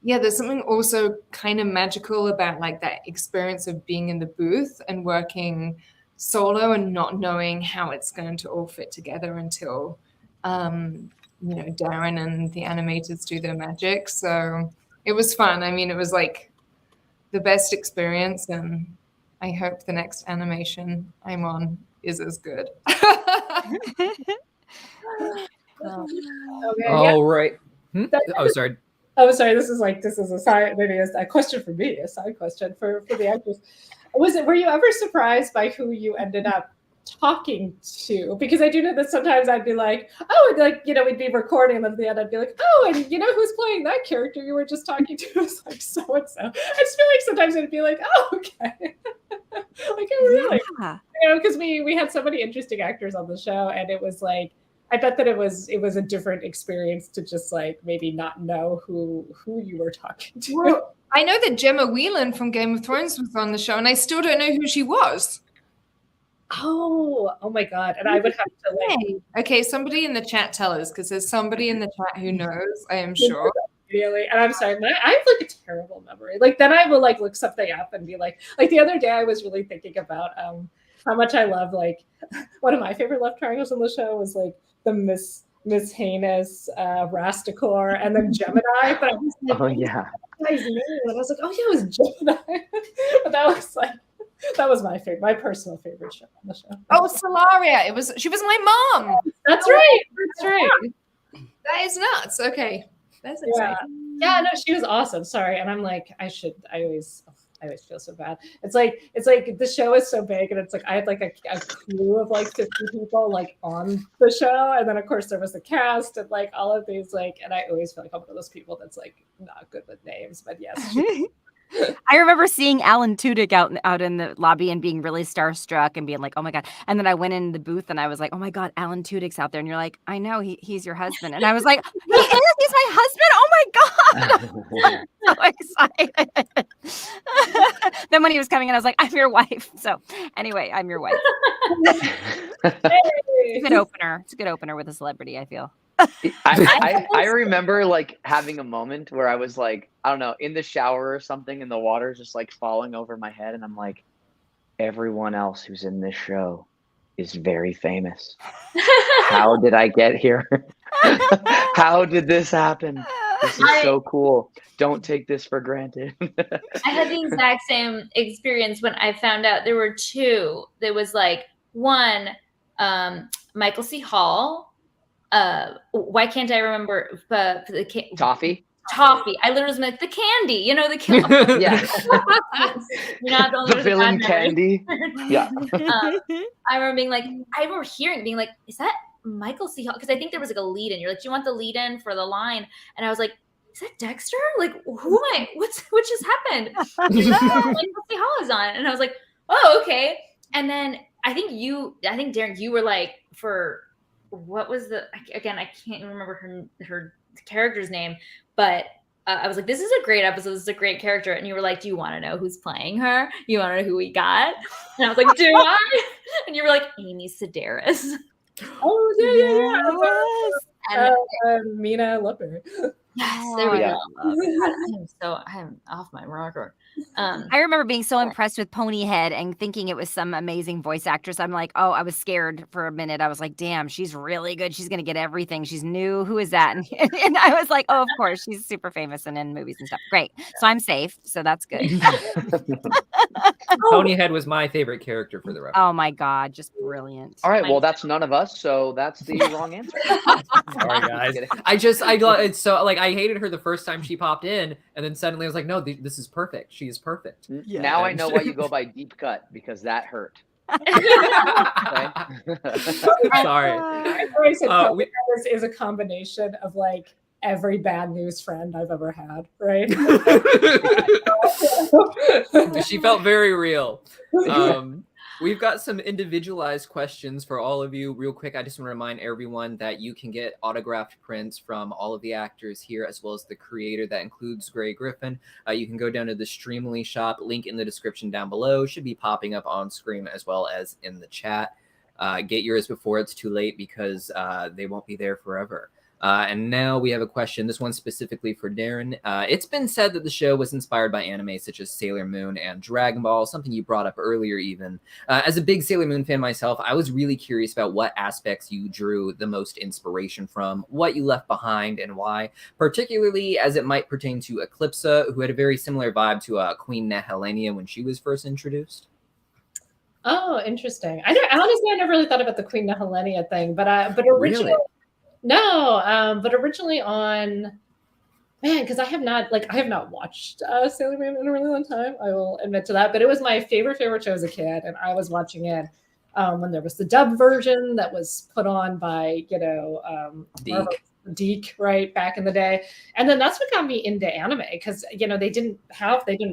yeah, there's something also kind of magical about like that experience of being in the booth and working solo and not knowing how it's going to all fit together until, Daron and the animators do their magic. So it was fun. I mean, it was like the best experience, and I hope the next animation I'm on is as good. All right. Oh, sorry. Oh, sorry. This is a side. Maybe a question for me, a side question for the actors. Were you ever surprised by who you ended up talking to? Because I do know that sometimes I'd be like, oh, like we'd be recording, and at the end I'd be like, oh, and who's playing that character you were just talking to? It's like so and so. I just feel like sometimes it'd be like, oh, okay, like oh, really, because we had so many interesting actors on the show, and it was like. I bet that it was a different experience to just like maybe not know who you were talking to. Well, I know that Gemma Whelan from Game of Thrones was on the show, and I still don't know who she was. Oh my God. And I would have to like okay, somebody in the chat tell us, because there's somebody in the chat who knows, I am sure. Really? And I'm sorry, I have like a terrible memory. Like then I will like look something up and be like the other day I was really thinking about how much I love like one of my favorite love triangles on the show was like the Miss Miss Heinous, Rastakor, and then Gemini. But I was like, Oh yeah. guy's name? And I was like, oh yeah, it was Gemini. But that was my favorite, my personal favorite show on the show. Oh, Solaria. She was my mom. That's right. That's right. That is nuts. Okay. That's exciting. Yeah, no, she was awesome. Sorry. And I'm like, I always feel so bad. It's like the show is so big, and it's like I had like a crew of like 50 people like on the show, and then of course there was the cast and like all of these like, and I always feel like I'm one of those people that's like not good with names, but yes. I remember seeing Alan Tudyk out in the lobby and being really starstruck and being like, oh my God. And then I went in the booth and I was like, oh my God, Alan Tudyk's out there. And you're like, I know, he's your husband. And I was like, he's my husband. Oh my God. I'm so excited. Then when he was coming in, I was like, I'm your wife. So anyway, I'm your wife. It's a good opener. It's a good opener with a celebrity, I feel. I remember like having a moment where I was like, I don't know, in the shower or something, and the water's just like falling over my head, and I'm like, everyone else who's in this show is very famous. How did I get here? How did this happen? This is so cool. Don't take this for granted. I had the exact same experience when I found out there were two. There was like one, Michael C. Hall. Why can't I remember the Toffee? Toffee. I literally was like, the candy, you know, the candy. Yeah. The villain candy. Yeah. I remember hearing, like, is that Michael C. Hall? Because I think there was like a lead in. You're like, do you want the lead in for the line? And I was like, is that Dexter? Like, who am I? What just happened? Michael C. Hall is on. And I was like, oh, okay. And then I think Darren, you were like, for what was again, I can't even remember her character's name, but I was like, this is a great episode. This is a great character. And you were like, do you want to know who's playing her? You want to know who we got? And I was like, do I? And you were like, Amy Sedaris. Oh, yeah. And Mina Leopard. Yes, there we go. I'm off my rocker. I remember being so impressed with Ponyhead and thinking it was some amazing voice actress. I'm like, oh, I was scared for a minute. I was like, damn, she's really good. She's going to get everything. She's new. Who is that? And I was like, oh, of course. She's super famous and in movies and stuff. Great. So I'm safe. So that's good. Ponyhead was my favorite character for the record. Oh my God. Just brilliant. All right. Well, that's none of us. So that's the wrong answer. Sorry, guys. It's so like, I hated her the first time she popped in. And then suddenly I was like, no, this is perfect. She is perfect. Yeah. Now I know why you go by Deep Cut, because that hurt. Sorry. This is a combination of like every bad news friend I've ever had, right? She felt very real. We've got some individualized questions for all of you. Real quick, I just want to remind everyone that you can get autographed prints from all of the actors here, as well as the creator. That includes Gray Griffin. You can go down to the Streamily shop. Link in the description down below. Should be popping up on screen as well as in the chat. Get yours before it's too late, because they won't be there forever. And now we have a question, this one specifically for Darren. It's been said that the show was inspired by anime such as Sailor Moon and Dragon Ball, something you brought up earlier even. As a big Sailor Moon fan myself, I was really curious about what aspects you drew the most inspiration from, what you left behind, and why, particularly as it might pertain to Eclipsa, who had a very similar vibe to Queen Nehelenia when she was first introduced. Oh, interesting. I never really thought about the Queen Nehelenia thing, but originally... Really? No, but originally on, because I have not watched Sailor Moon in a really long time. I will admit to that, but it was my favorite show as a kid, and I was watching it when there was the dub version that was put on by Deke, right, back in the day, and then that's what got me into anime, because they didn't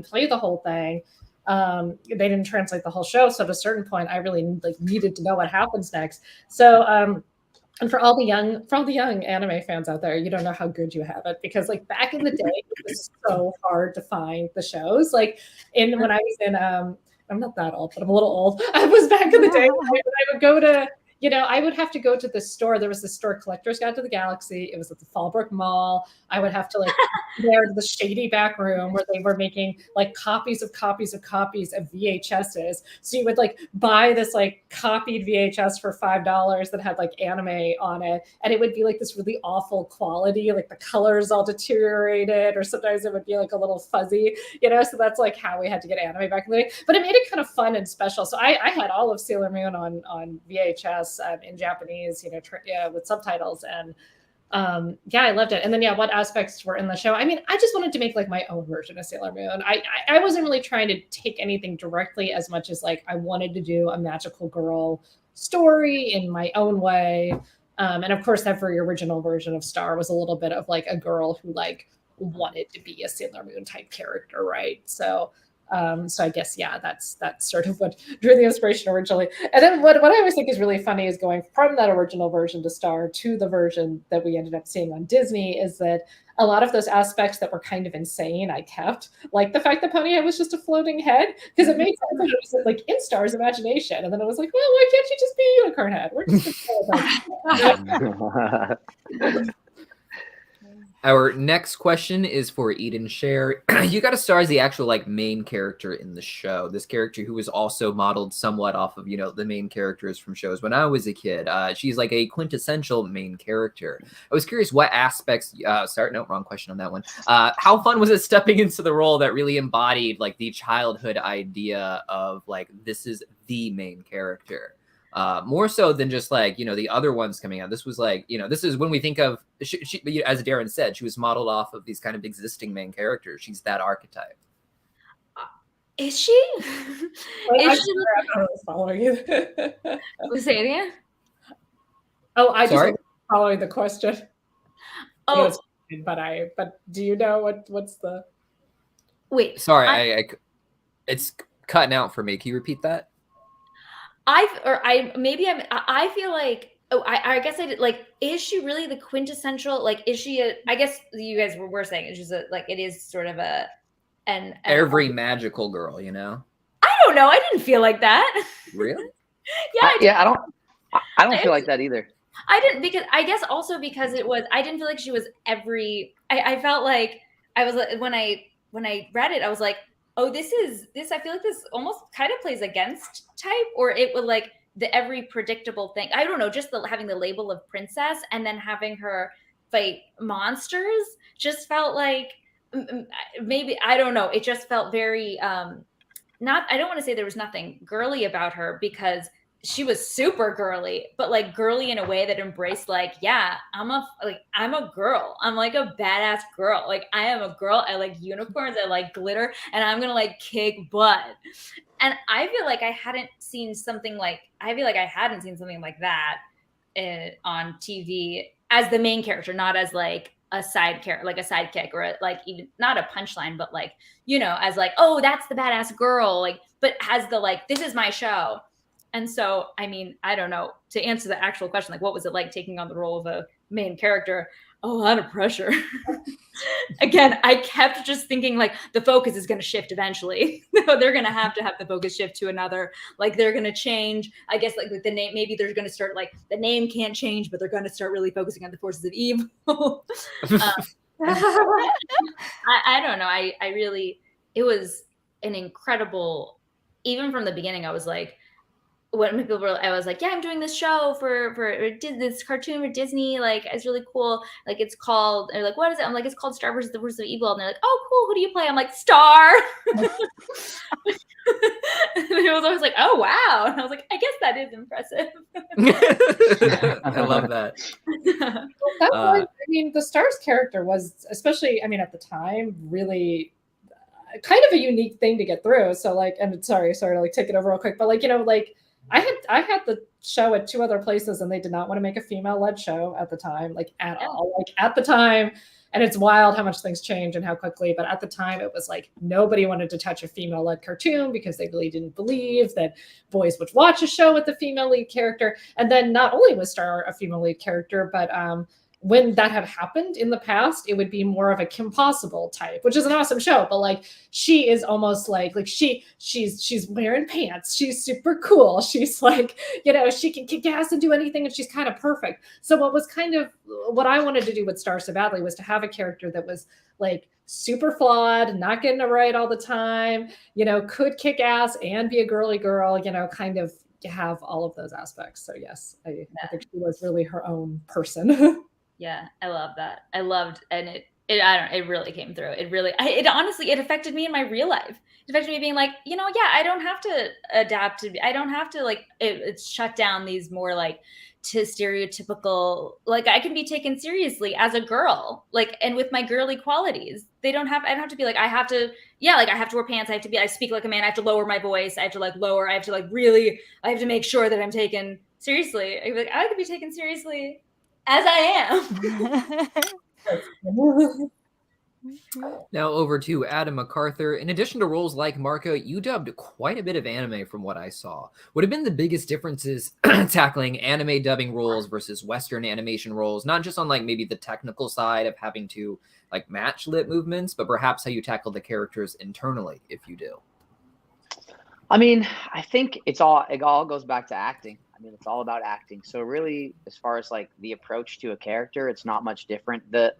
play the whole thing. They didn't translate the whole show, so at a certain point, I really needed to know what happens next. So. And for all the young anime fans out there, you don't know how good you have it, because back in the day, it was so hard to find the shows. When I was in, I'm not that old, but I'm a little old. I was back in the day when I would go to I would have to go to the store. There was this store, Collector's Guide to the Galaxy. It was at the Fallbrook Mall. I would have to like there to the shady back room where they were making like copies of VHSs. So you would like buy this like copied VHS for $5 that had like anime on it, and it would be like this really awful quality, like the colors all deteriorated, or sometimes it would be like a little fuzzy, So that's like how we had to get anime back in the day. But it made it kind of fun and special. So I had all of Sailor Moon on VHS in Japanese, with subtitles, and I loved it. And then what aspects were in the show? I mean, I just wanted to make like my own version of Sailor Moon. I wasn't really trying to take anything directly as much as like I wanted to do a magical girl story in my own way. And of course, every original version of Star was a little bit of like a girl who like wanted to be a Sailor Moon type character, right? So I guess that's sort of what drew the inspiration originally. And then what I always think is really funny is going from that original version to Star to the version that we ended up seeing on Disney, is that a lot of those aspects that were kind of insane I kept, like the fact that Ponyhead was just a floating head, because it made sense that it was like in Star's imagination, and then it was like, well, why can't you just be a unicorn head? We're just Our next question is for Eden Sher. You got to star as the actual like main character in the show. This character who was also modeled somewhat off of, the main characters from shows when I was a kid. She's like a quintessential main character. I was curious what aspects, wrong question on that one. How fun was it stepping into the role that really embodied like the childhood idea of like, this is the main character? More so than just like, the other ones coming out. This was like, this is when we think of, she, as Daron said, she was modeled off of these kind of existing main characters. She's that archetype. Is she? Is she? I was following you. Say it again? Oh, I just was following the question. Oh, but do you know what's the? Wait. Sorry, it's cutting out for me. Can you repeat that? I feel like, I guess I did, like, is she really the quintessential, like, is she I guess you guys were saying it's just it is sort of every magical girl, I don't know. I didn't feel like that. Really? Yeah. I don't feel like that either. I didn't, because I guess also because I didn't feel like she was I felt like I was, when I read it, I was like, oh, this I feel like this almost kind of plays against type, or it would like the every predictable thing. I don't know, just having the label of princess and then having her fight monsters just felt like, maybe, I don't know. It just felt very, I don't want to say there was nothing girly about her, because she was super girly, but like girly in a way that embraced like, yeah, I'm a girl. I'm like a badass girl. Like I am a girl. I like unicorns. I like glitter, and I'm going to like kick butt. And I feel like I hadn't seen something like that on TV as the main character, not as like a side character, like a sidekick, or like even not a punchline, but like, as like, oh, that's the badass girl. Like, but has the like, this is my show. And so, I mean, I don't know, to answer the actual question, like, what was it like taking on the role of a main character? Oh, a lot of pressure. Again, I kept just thinking like the focus is going to shift eventually. They're going to have the focus shift to another, like they're going to change. I guess like with the name, maybe they're going to start like the name can't change, but they're going to start really focusing on the forces of evil. I don't know. I really, it was an incredible, even from the beginning, I was like, when people were, I was like, yeah, I'm doing this show for this cartoon for Disney. Like, it's really cool. Like, it's called, they're like, what is it? I'm like, it's called Star versus the Forces of Evil. And they're like, oh, cool. Who do you play? I'm like, Star. And it was always like, oh, wow. And I was like, I guess that is impressive. I love that. That's why, I mean, the Star's character was, especially, I mean, at the time, really kind of a unique thing to get through. So like, and sorry to like take it over real quick, but like, like, I had the show at 2 other places, and they did not want to make a female-led show at the time, like at all. Like at the time, and it's wild how much things change and how quickly, but at the time it was like nobody wanted to touch a female-led cartoon because they really didn't believe that boys would watch a show with a female lead character. And then not only was Star a female lead character, but when that had happened in the past, it would be more of a Kim Possible type, which is an awesome show. But like, she is almost like she's wearing pants. She's super cool. She's like, you know, she can kick ass and do anything, and she's kind of perfect. So what I wanted to do with Star so badly was to have a character that was like super flawed, not getting it right all the time, you know, could kick ass and be a girly girl, you know, kind of have all of those aspects. So yes, I think she was really her own person. Yeah, I love that. I loved, and it really came through. It honestly, it affected me in my real life. It affected me being like, you know, yeah, I don't have to adapt to, I don't have to like, it's shut down these more like to stereotypical, like I can be taken seriously as a girl, like, and with my girly qualities. I don't have to be like, I have to wear pants. I speak like a man. I have to lower my voice. I have to make sure that I'm taken seriously. I could be taken seriously as I am. Now over to Adam McArthur. In addition to roles like Marco, you dubbed quite a bit of anime from what I saw. What have been the biggest differences tackling anime dubbing roles versus Western animation roles? Not just on like maybe the technical side of having to like match lip movements, but perhaps how you tackle the characters internally, if you do. I mean, I think it all goes back to acting. I mean, it's all about acting. So really, as far as like the approach to a character, it's not much different. The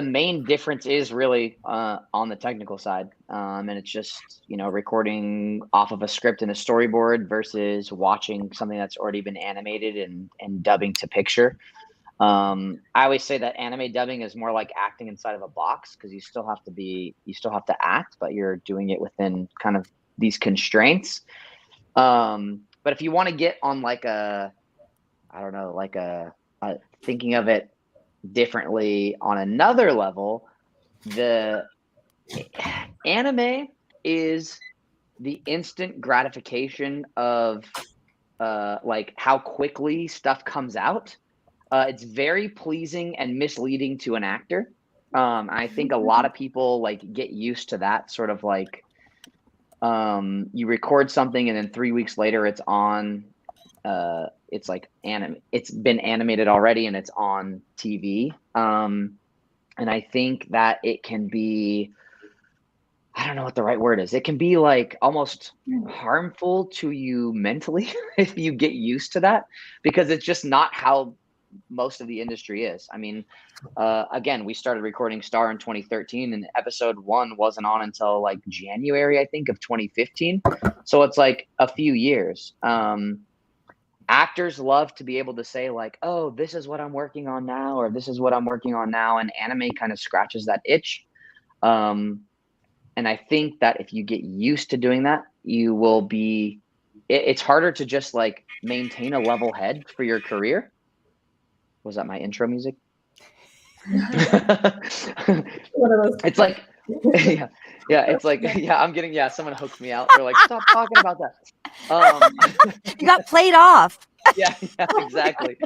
main difference is really on the technical side, and it's just, you know, recording off of a script and a storyboard versus watching something that's already been animated and dubbing to picture. I always say that anime dubbing is more like acting inside of a box, because you still have to act, but you're doing it within kind of these constraints. But if you want to get on like thinking of it differently on another level, the anime is the instant gratification of like how quickly stuff comes out. It's very pleasing and misleading to an actor. I think a lot of people like get used to that sort of like, you record something and then 3 weeks later it's on, it's like it's been animated already and it's on TV. And I think that it can be, I don't know what the right word is. It can be like almost harmful to you mentally if you get used to that, because it's just not how most of the industry is. I mean, again, we started recording Star in 2013 and episode 1 wasn't on until like January, I think, of 2015. So it's like a few years. Actors love to be able to say like, oh, this is what I'm working on now, or this is what I'm working on now. And anime kind of scratches that itch. And I think that if you get used to doing that, you will be, it's harder to just like maintain a level head for your career. Was that my intro music? It's like, yeah, it's like, yeah, I'm getting, someone hooked me out. They're like, stop talking about that. You got played off. Yeah, exactly.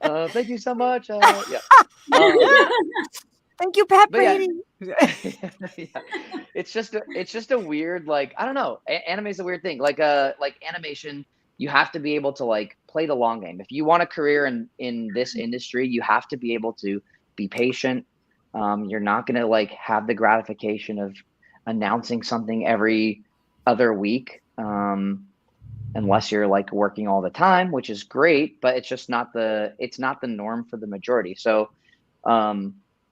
Thank you so much. Thank you, Pat Brady. It's just a weird, like, I don't know. Anime is a weird thing. Like animation, you have to be able to like play the long game. If you want a career in this industry, you have to be able to be patient. You're not going to like have the gratification of announcing something every other week, unless you're like working all the time, which is great, but it's just not the norm for the majority. So,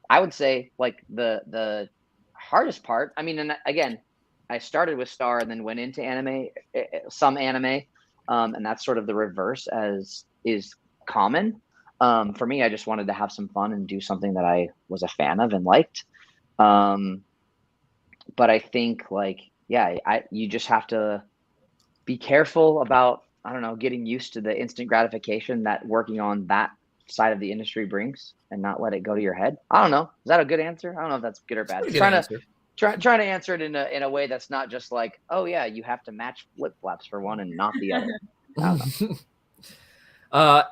I would say like the hardest part, I mean, and again, I started with Star and then went into anime, some anime. And that's sort of the reverse as is common. For me, I just wanted to have some fun and do something that I was a fan of and liked. But I think like, you just have to be careful about, I don't know, getting used to the instant gratification that working on that side of the industry brings and not let it go to your head. I don't know. Is that a good answer? I don't know if that's good or bad. Trying to answer it in a way that's not just like, oh yeah, you have to match flip flaps for one and not the other. I don't know.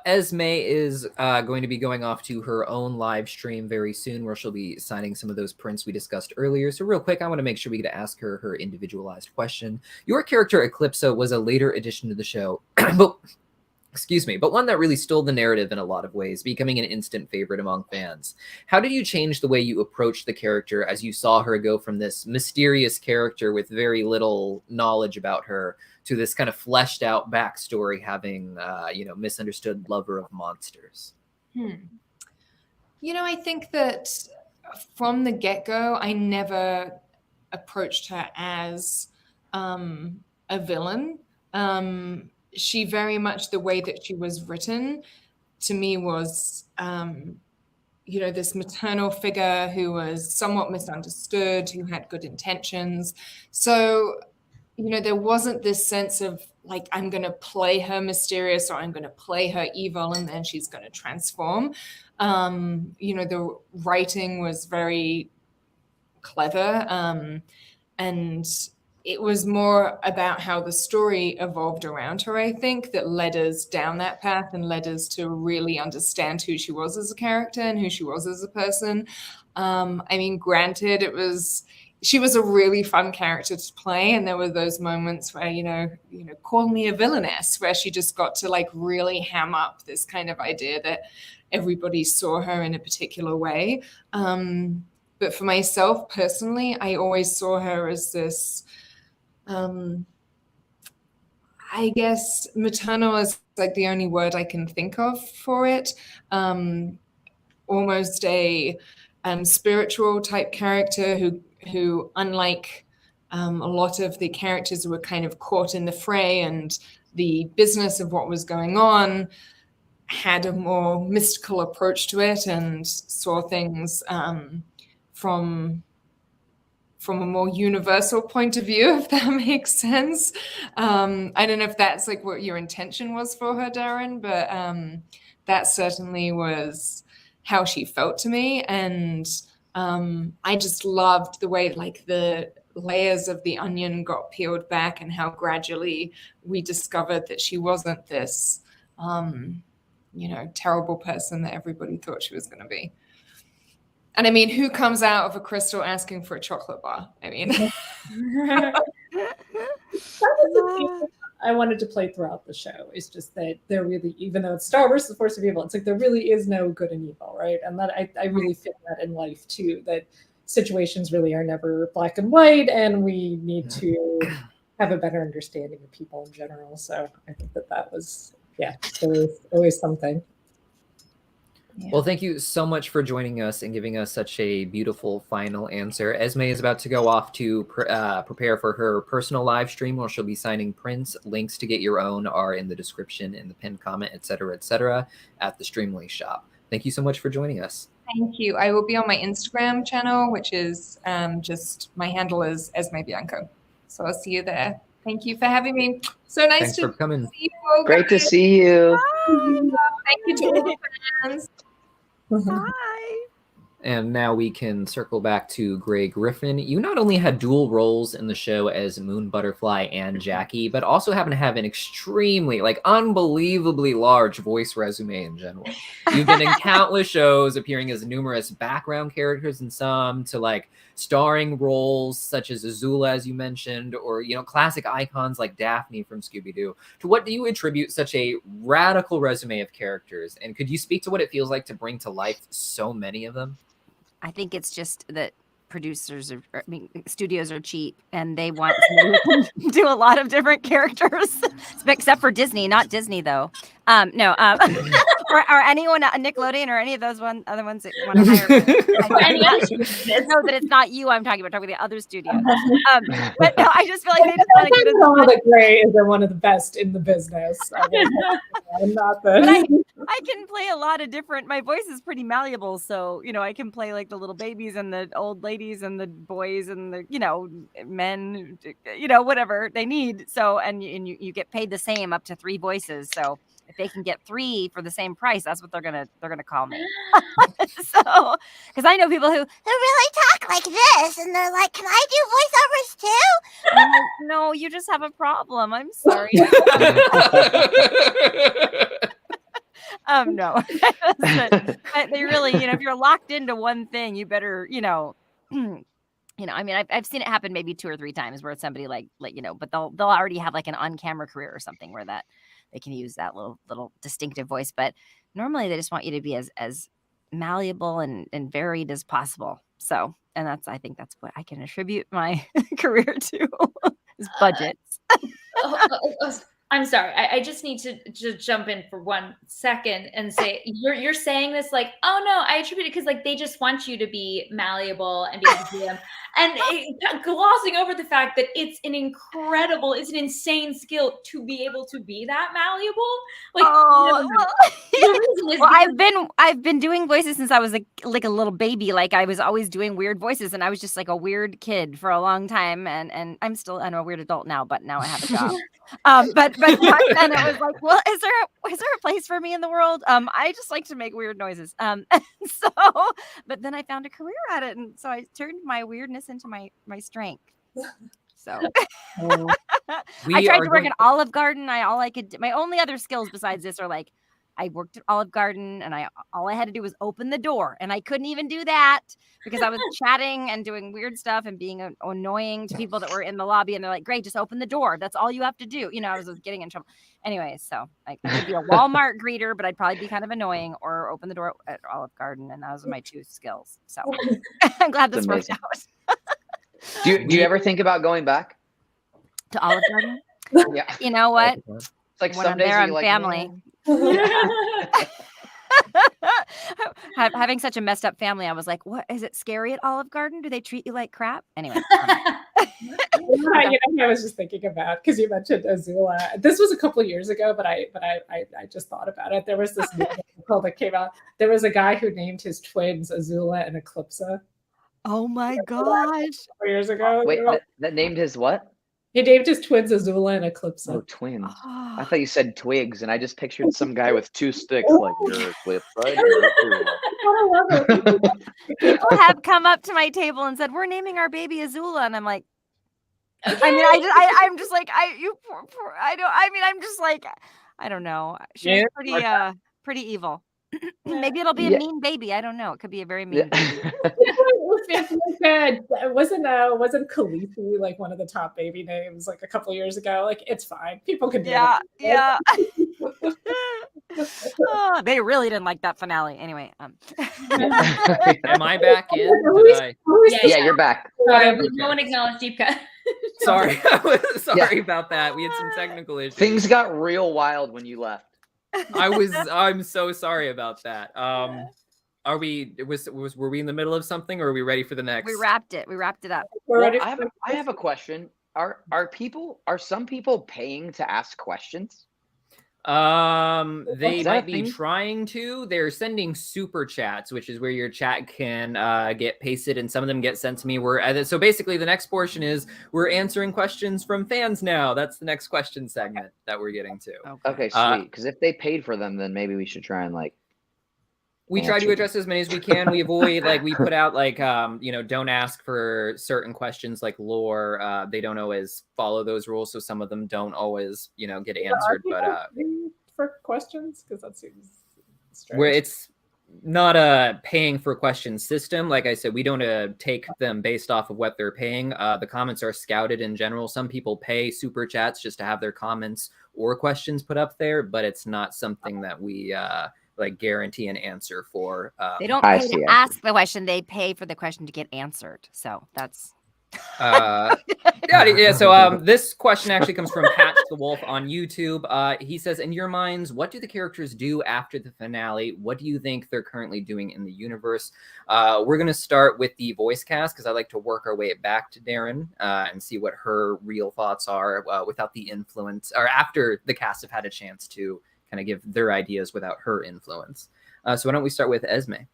Esmé is going to be going off to her own live stream very soon, where she'll be signing some of those prints we discussed earlier. So real quick, I want to make sure we get to ask her individualized question. Your character Eclipsa was a later addition to the show, but excuse me, but one that really stole the narrative in a lot of ways, becoming an instant favorite among fans. How did you change the way you approached the character as you saw her go from this mysterious character with very little knowledge about her to this kind of fleshed out backstory, having, misunderstood lover of monsters? I think that from the get-go, I never approached her as a villain. She very much, the way that she was written to me was, this maternal figure who was somewhat misunderstood, who had good intentions. So, there wasn't this sense of like, I'm going to play her mysterious or I'm going to play her evil and then she's going to transform. The writing was very clever. And it was more about how the story evolved around her, I think, that led us down that path and led us to really understand who she was as a character and who she was as a person. Granted, she was a really fun character to play, and there were those moments where, call me a villainess, where she just got to like really ham up this kind of idea that everybody saw her in a particular way. But for myself personally, I always saw her as this, I guess maternal is like the only word I can think of for it. Almost a spiritual type character who unlike a lot of the characters who were kind of caught in the fray and the business of what was going on, had a more mystical approach to it and saw things from a more universal point of view, if that makes sense. I don't know if that's like what your intention was for her, Daron, but that certainly was how she felt to me. And I just loved the way like the layers of the onion got peeled back and how gradually we discovered that she wasn't this, terrible person that everybody thought she was going to be. And who comes out of a crystal asking for a chocolate bar? That was the thing I wanted to play throughout the show. It's just that there really, even though it's Star versus the Force of Evil, it's like there really is no good and evil, right? And that I really feel that in life too, that situations really are never black and white, and we need to have a better understanding of people in general. So I think that was, always something. Yeah. Well, thank you so much for joining us and giving us such a beautiful final answer. Esmé is about to go off to prepare for her personal live stream where she'll be signing prints. Links to get your own are in the description, in the pinned comment, etc., at the Streamily shop. Thank you so much for joining us. Thank you. I will be on my Instagram channel, which is just my handle is Esmé Bianco. So I'll see you there. Thank you for having me. So nice Thanks for coming. See you all. Great to see you. Thank you to all the fans. Bye. And now we can circle back to Gray Griffin. You not only had dual roles in the show as Moon Butterfly and Jackie, but also happen to have an extremely, unbelievably large voice resume in general. You've been in countless shows, appearing as numerous background characters in some, to starring roles such as Azula, as you mentioned, or classic icons like Daphne from Scooby-Doo. To what do you attribute such a radical resume of characters? And could you speak to what it feels like to bring to life so many of them? I think it's just that studios are cheap and they want to do a lot of different characters, except for Disney, not Disney though. Or anyone, Nickelodeon or any of those other ones that want to hire. No, that it's not you I'm talking about. I'm talking about the other studios. But no, I just feel like they just want to get us. That Gray is one of the best in the business. I'm not the. I can play a lot of different. My voice is pretty malleable, so I can play like the little babies and the old ladies and the boys and the men, whatever they need. So and you get paid the same up to 3 voices. So if they can get 3 for the same price, that's what they're gonna call me. So because I know people who really talk like this, and they're like, "Can I do voiceovers too?" And I'm like, "No, you just have a problem. I'm sorry." No. But they really, if you're locked into one thing, you better, I've seen it happen maybe 2 or 3 times where it's somebody but they'll already have like an on-camera career or something where they can use that little distinctive voice. But normally they just want you to be as malleable and varied as possible. So, and I think that's what I can attribute my career to is budgets. I'm sorry. I just need to just jump in for 1 second and say you're saying this like, oh no, I attribute it because like they just want you to be malleable and be able to do them, and glossing over the fact that it's an insane skill to be able to be that malleable. Like, the reason is I've been doing voices since I was like a little baby. Like I was always doing weird voices, and I was just like a weird kid for a long time, and I'm a weird adult now, but now I have a job. But back then it was like, well, is there a place for me in the world? I just like to make weird noises. But then I found a career at it, and so I turned my weirdness into my strength. So I tried to work at Olive Garden. My only other skills besides this are like, I worked at Olive Garden, and all I had to do was open the door, and I couldn't even do that because I was chatting and doing weird stuff and being annoying to people that were in the lobby, and they're like, "Great, just open the door. That's all you have to do." I was getting in trouble. Anyway, so I could be a Walmart greeter, but I'd probably be kind of annoying, or open the door at Olive Garden, and those are my two skills. So I'm glad this worked out. Do you ever think about going back to Olive Garden? Yeah. You know what? It's like when some I'm days there, you're I'm like, family. Having such a messed up family, I was like, what is it scary at Olive Garden? Do they treat you like crap? Anyway. I was just thinking about, because you mentioned Azula. This was a couple of years ago, but I just thought about it. There was this article that came out. There was a guy who named his twins Azula and Eclipsa. Oh my gosh. 4 years ago. Wait, that named his what? He named his twins Azula and Eclipsa. Oh, twins. I thought you said twigs, and I just pictured some guy with 2 sticks, like, you're Eclipse, right? People have come up to my table and said, we're naming our baby Azula, and I'm like, okay. I mean, I'm just like, I'm just like, I don't know. She's pretty evil. Maybe it'll be a mean baby. I don't know. It could be a very mean baby. Wasn't Khaleesi like one of the top baby names like a couple years ago? Like, it's fine. People can do it. Yeah. Oh, they really didn't like that finale. Anyway, Am I back in? Yeah, you're back. No one acknowledged Deepcut. Sorry. Sorry about that. We had some technical issues. Things got real wild when you left. I'm so sorry about that. Were we in the middle of something, or are we ready for the next? We wrapped it up. Well, I have a question. Are some people paying to ask questions? They might be trying to. They're sending super chats, which is where your chat can get pasted, and some of them get sent to me. So basically, the next portion is we're answering questions from fans now. That's the next question segment that we're getting to. Okay, sweet. Because if they paid for them, then maybe we should try and we try to address as many as we can. We avoid we put out don't ask for certain questions like lore. They don't always follow those rules, so some of them don't always get answered. But for questions, because that seems strange. Where it's not a paying for questions system. Like I said, we don't take them based off of what they're paying. The comments are scouted in general. Some people pay super chats just to have their comments or questions put up there, but it's not something that we guarantee an answer for. They don't pay to ask the question; they pay for the question to get answered. So that's. So this question actually comes from Patch the Wolf on YouTube. He says, in your minds, what do the characters do after the finale? What do you think they're currently doing in the universe? We're going to start with the voice cast, because I like to work our way back to Daron and see what her real thoughts are without the influence, or after the cast have had a chance to kind of give their ideas without her influence. So why don't we start with Esmé?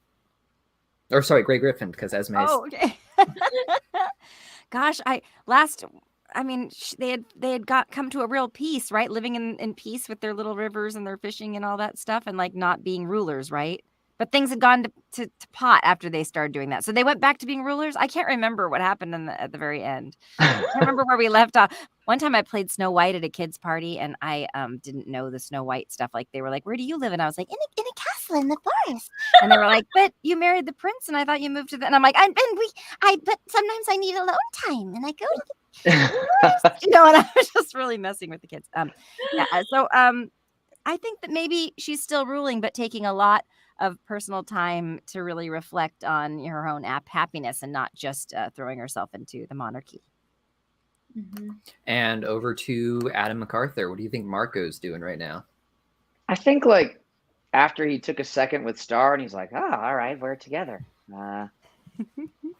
Or sorry, Gray Griffin, because Esmé is... Oh, okay. Gosh, they had come to a real peace, right? Living in peace with their little rivers and their fishing and all that stuff, and not being rulers, right? But things had gone to pot after they started doing that. So they went back to being rulers. I can't remember what happened at the very end. I can't remember where we left off. One time I played Snow White at a kid's party, and I didn't know the Snow White stuff. Like, they were like, where do you live? And I was like, in a castle in the forest. And they were like, but you married the prince, and I thought you moved to the... And I'm like, but sometimes I need alone time, and I go to the forest. And I was just really messing with the kids. I think that maybe she's still ruling, but taking a lot of personal time to really reflect on her own happiness and not just throwing herself into the monarchy. Mm-hmm. And over to Adam McArthur. What do you think Marco's doing right now? I think like after he took a second with Star and he's like, oh, all right, we're together.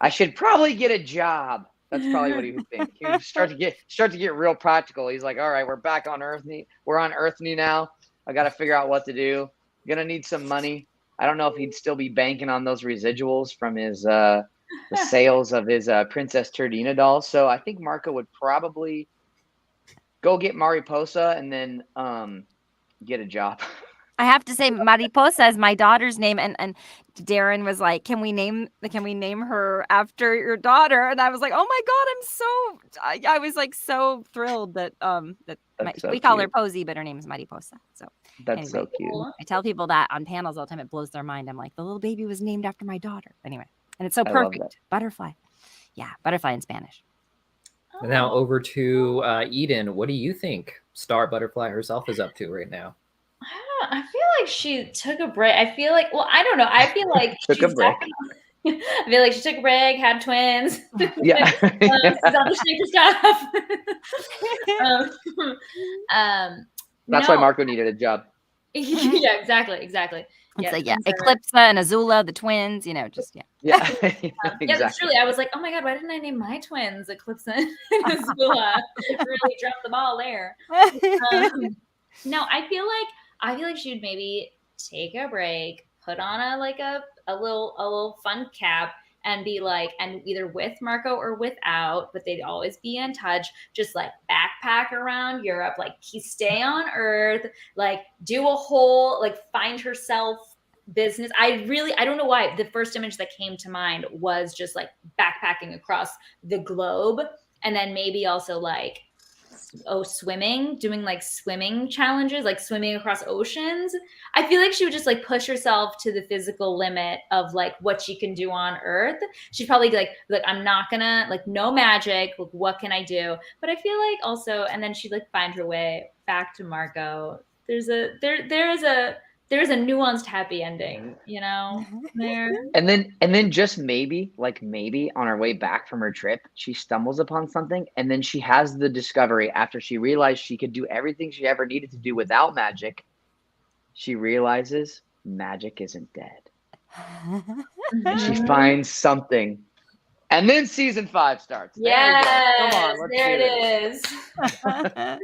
I should probably get a job. That's probably what he would think. He would start to get real practical. He's like, all right, we're back on Earth. We're on Earth now. I got to figure out what to do. Gonna need some money. I don't know if he'd still be banking on those residuals from his the sales of his Princess Turdina doll. So I think Marco would probably go get Mariposa and then get a job. I have to say, Mariposa is my daughter's name, and Daron was like, "Can we name her after your daughter?" And I was like, "Oh my god, I was like so thrilled that we call her Posy, but her name is Mariposa." So that's so cute. I tell people that on panels all the time. It blows their mind. I'm like, the little baby was named after my daughter. Anyway, and it's so perfect. Butterfly, yeah, butterfly in Spanish. Oh. Now over to Eden. What do you think Star Butterfly herself is up to right now? I feel like she took a break. I feel like, well, I don't know. I feel like took a break. I feel like she took a break, had twins. Yeah. She's all the shaker stuff. That's why Marco needed a job. Yeah, exactly. It's like, Eclipsa and Azula, the twins, just, yeah. Yeah. Exactly. Yeah, that's truly. I was like, oh my God, why didn't I name my twins Eclipsa and Azula? Really dropped the ball there. No, I feel like she would maybe take a break, put on a little fun cap, and be like, and either with Marco or without, but they'd always be in touch, just like backpack around Europe, like stay on Earth, like do a whole, like find herself business. I don't know why the first image that came to mind was just like backpacking across the globe, and then maybe also like swimming, doing like swimming challenges, like swimming across oceans. I feel like she would just like push herself to the physical limit of like what she can do on Earth. She'd probably be like I'm not gonna, like, no magic, like what can I do? But I feel like also, and then she'd like find her way back to Marco. There's a nuanced happy ending, there. And then just maybe on her way back from her trip, she stumbles upon something, and then she has the discovery after she realized she could do everything she ever needed to do without magic. She realizes magic isn't dead. And she finds something. And then season 5 starts. Yeah, come on, there it is. I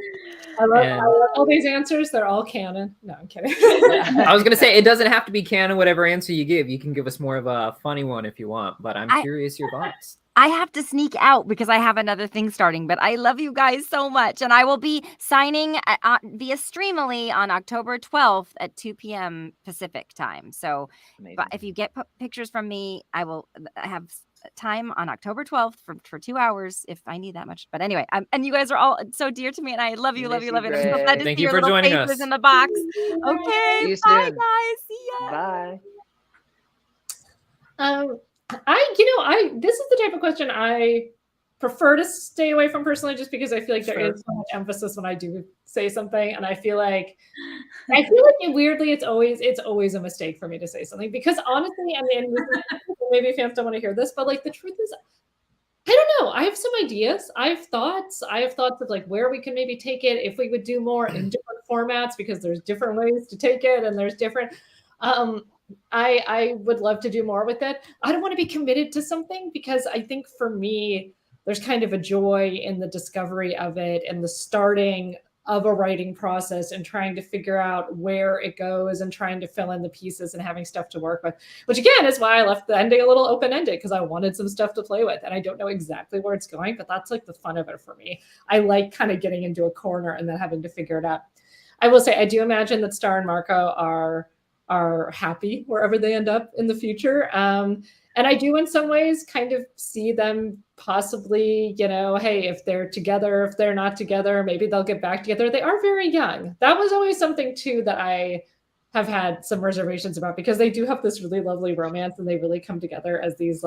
love all these answers. They're all canon. No, I'm kidding. I was going to say, it doesn't have to be canon, whatever answer you give. You can give us more of a funny one if you want, but I'm curious your thoughts. I have to sneak out because I have another thing starting, but I love you guys so much. And I will be signing via Streamily on October 12th at 2 p.m. Pacific time. So if you get pictures from me, I will have time on October 12th for 2 hours if I need that much. But anyway, and you guys are all so dear to me, and I love you. And I'm so glad to see your little faces in the box. Okay, bye guys. See ya. Bye. This is the type of question I prefer to stay away from personally, just because I feel like there is so much emphasis when I do say something, and I feel like weirdly it's always a mistake for me to say something, because honestly, I mean, maybe fans don't want to hear this, but like the truth is, I don't know. I have some ideas. I have thoughts of like where we can maybe take it if we would do more in different formats, because there's different ways to take it, and there's different. I would love to do more with it. I don't want to be committed to something, because I think for me, there's kind of a joy in the discovery of it and the starting of a writing process and trying to figure out where it goes and trying to fill in the pieces and having stuff to work with, which again is why I left the ending a little open-ended, because I wanted some stuff to play with, and I don't know exactly where it's going, but that's like the fun of it for me. I like kind of getting into a corner and then having to figure it out. I will say, I do imagine that Star and Marco are happy wherever they end up in the future. And I do in some ways kind of see them possibly, hey, if they're together, if they're not together, maybe they'll get back together. They are very young. That was always something too that I have had some reservations about, because they do have this really lovely romance, and they really come together as these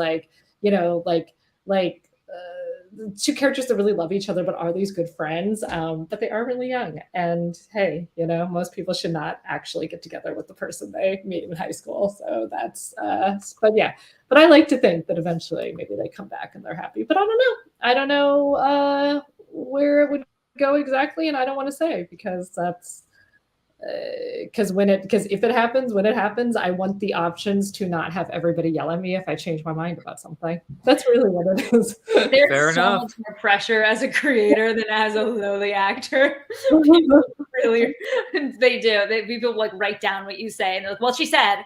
two characters that really love each other, but are these good friends, but they are really young. And hey, you know, most people should not actually get together with the person they meet in high school. So that's, but yeah, but I like to think that eventually maybe they come back and they're happy, but I don't know. I don't know where it would go exactly. And I don't want to say because that's, because if it happens, when it happens, I want the options to not have everybody yell at me if I change my mind about something. That's really what it is. There's Fair so enough. much more pressure as a creator than as a lowly actor. Really, they do. People like write down what you say and they're like, well, she said.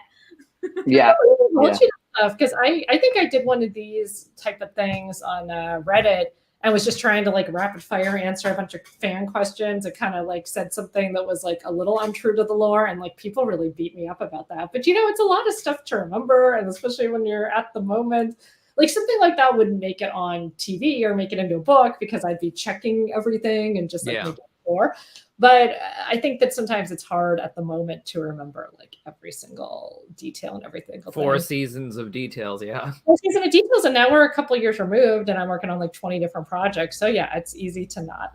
Yeah. Because I think I did one of these type of things on Reddit. I was just trying to like rapid fire answer a bunch of fan questions. It kind of like said something that was like a little untrue to the lore, and like people really beat me up about that. But you know, it's a lot of stuff to remember, and especially when you're at the moment, like something like that would make it on TV or make it into a book because I'd be checking everything and just like making sure. But I think that sometimes it's hard at the moment to remember like every single detail and everything. 4 seasons of details, 4 seasons of details, and now we're a couple of years removed, and I'm working on like 20 different projects. So yeah, it's easy to not.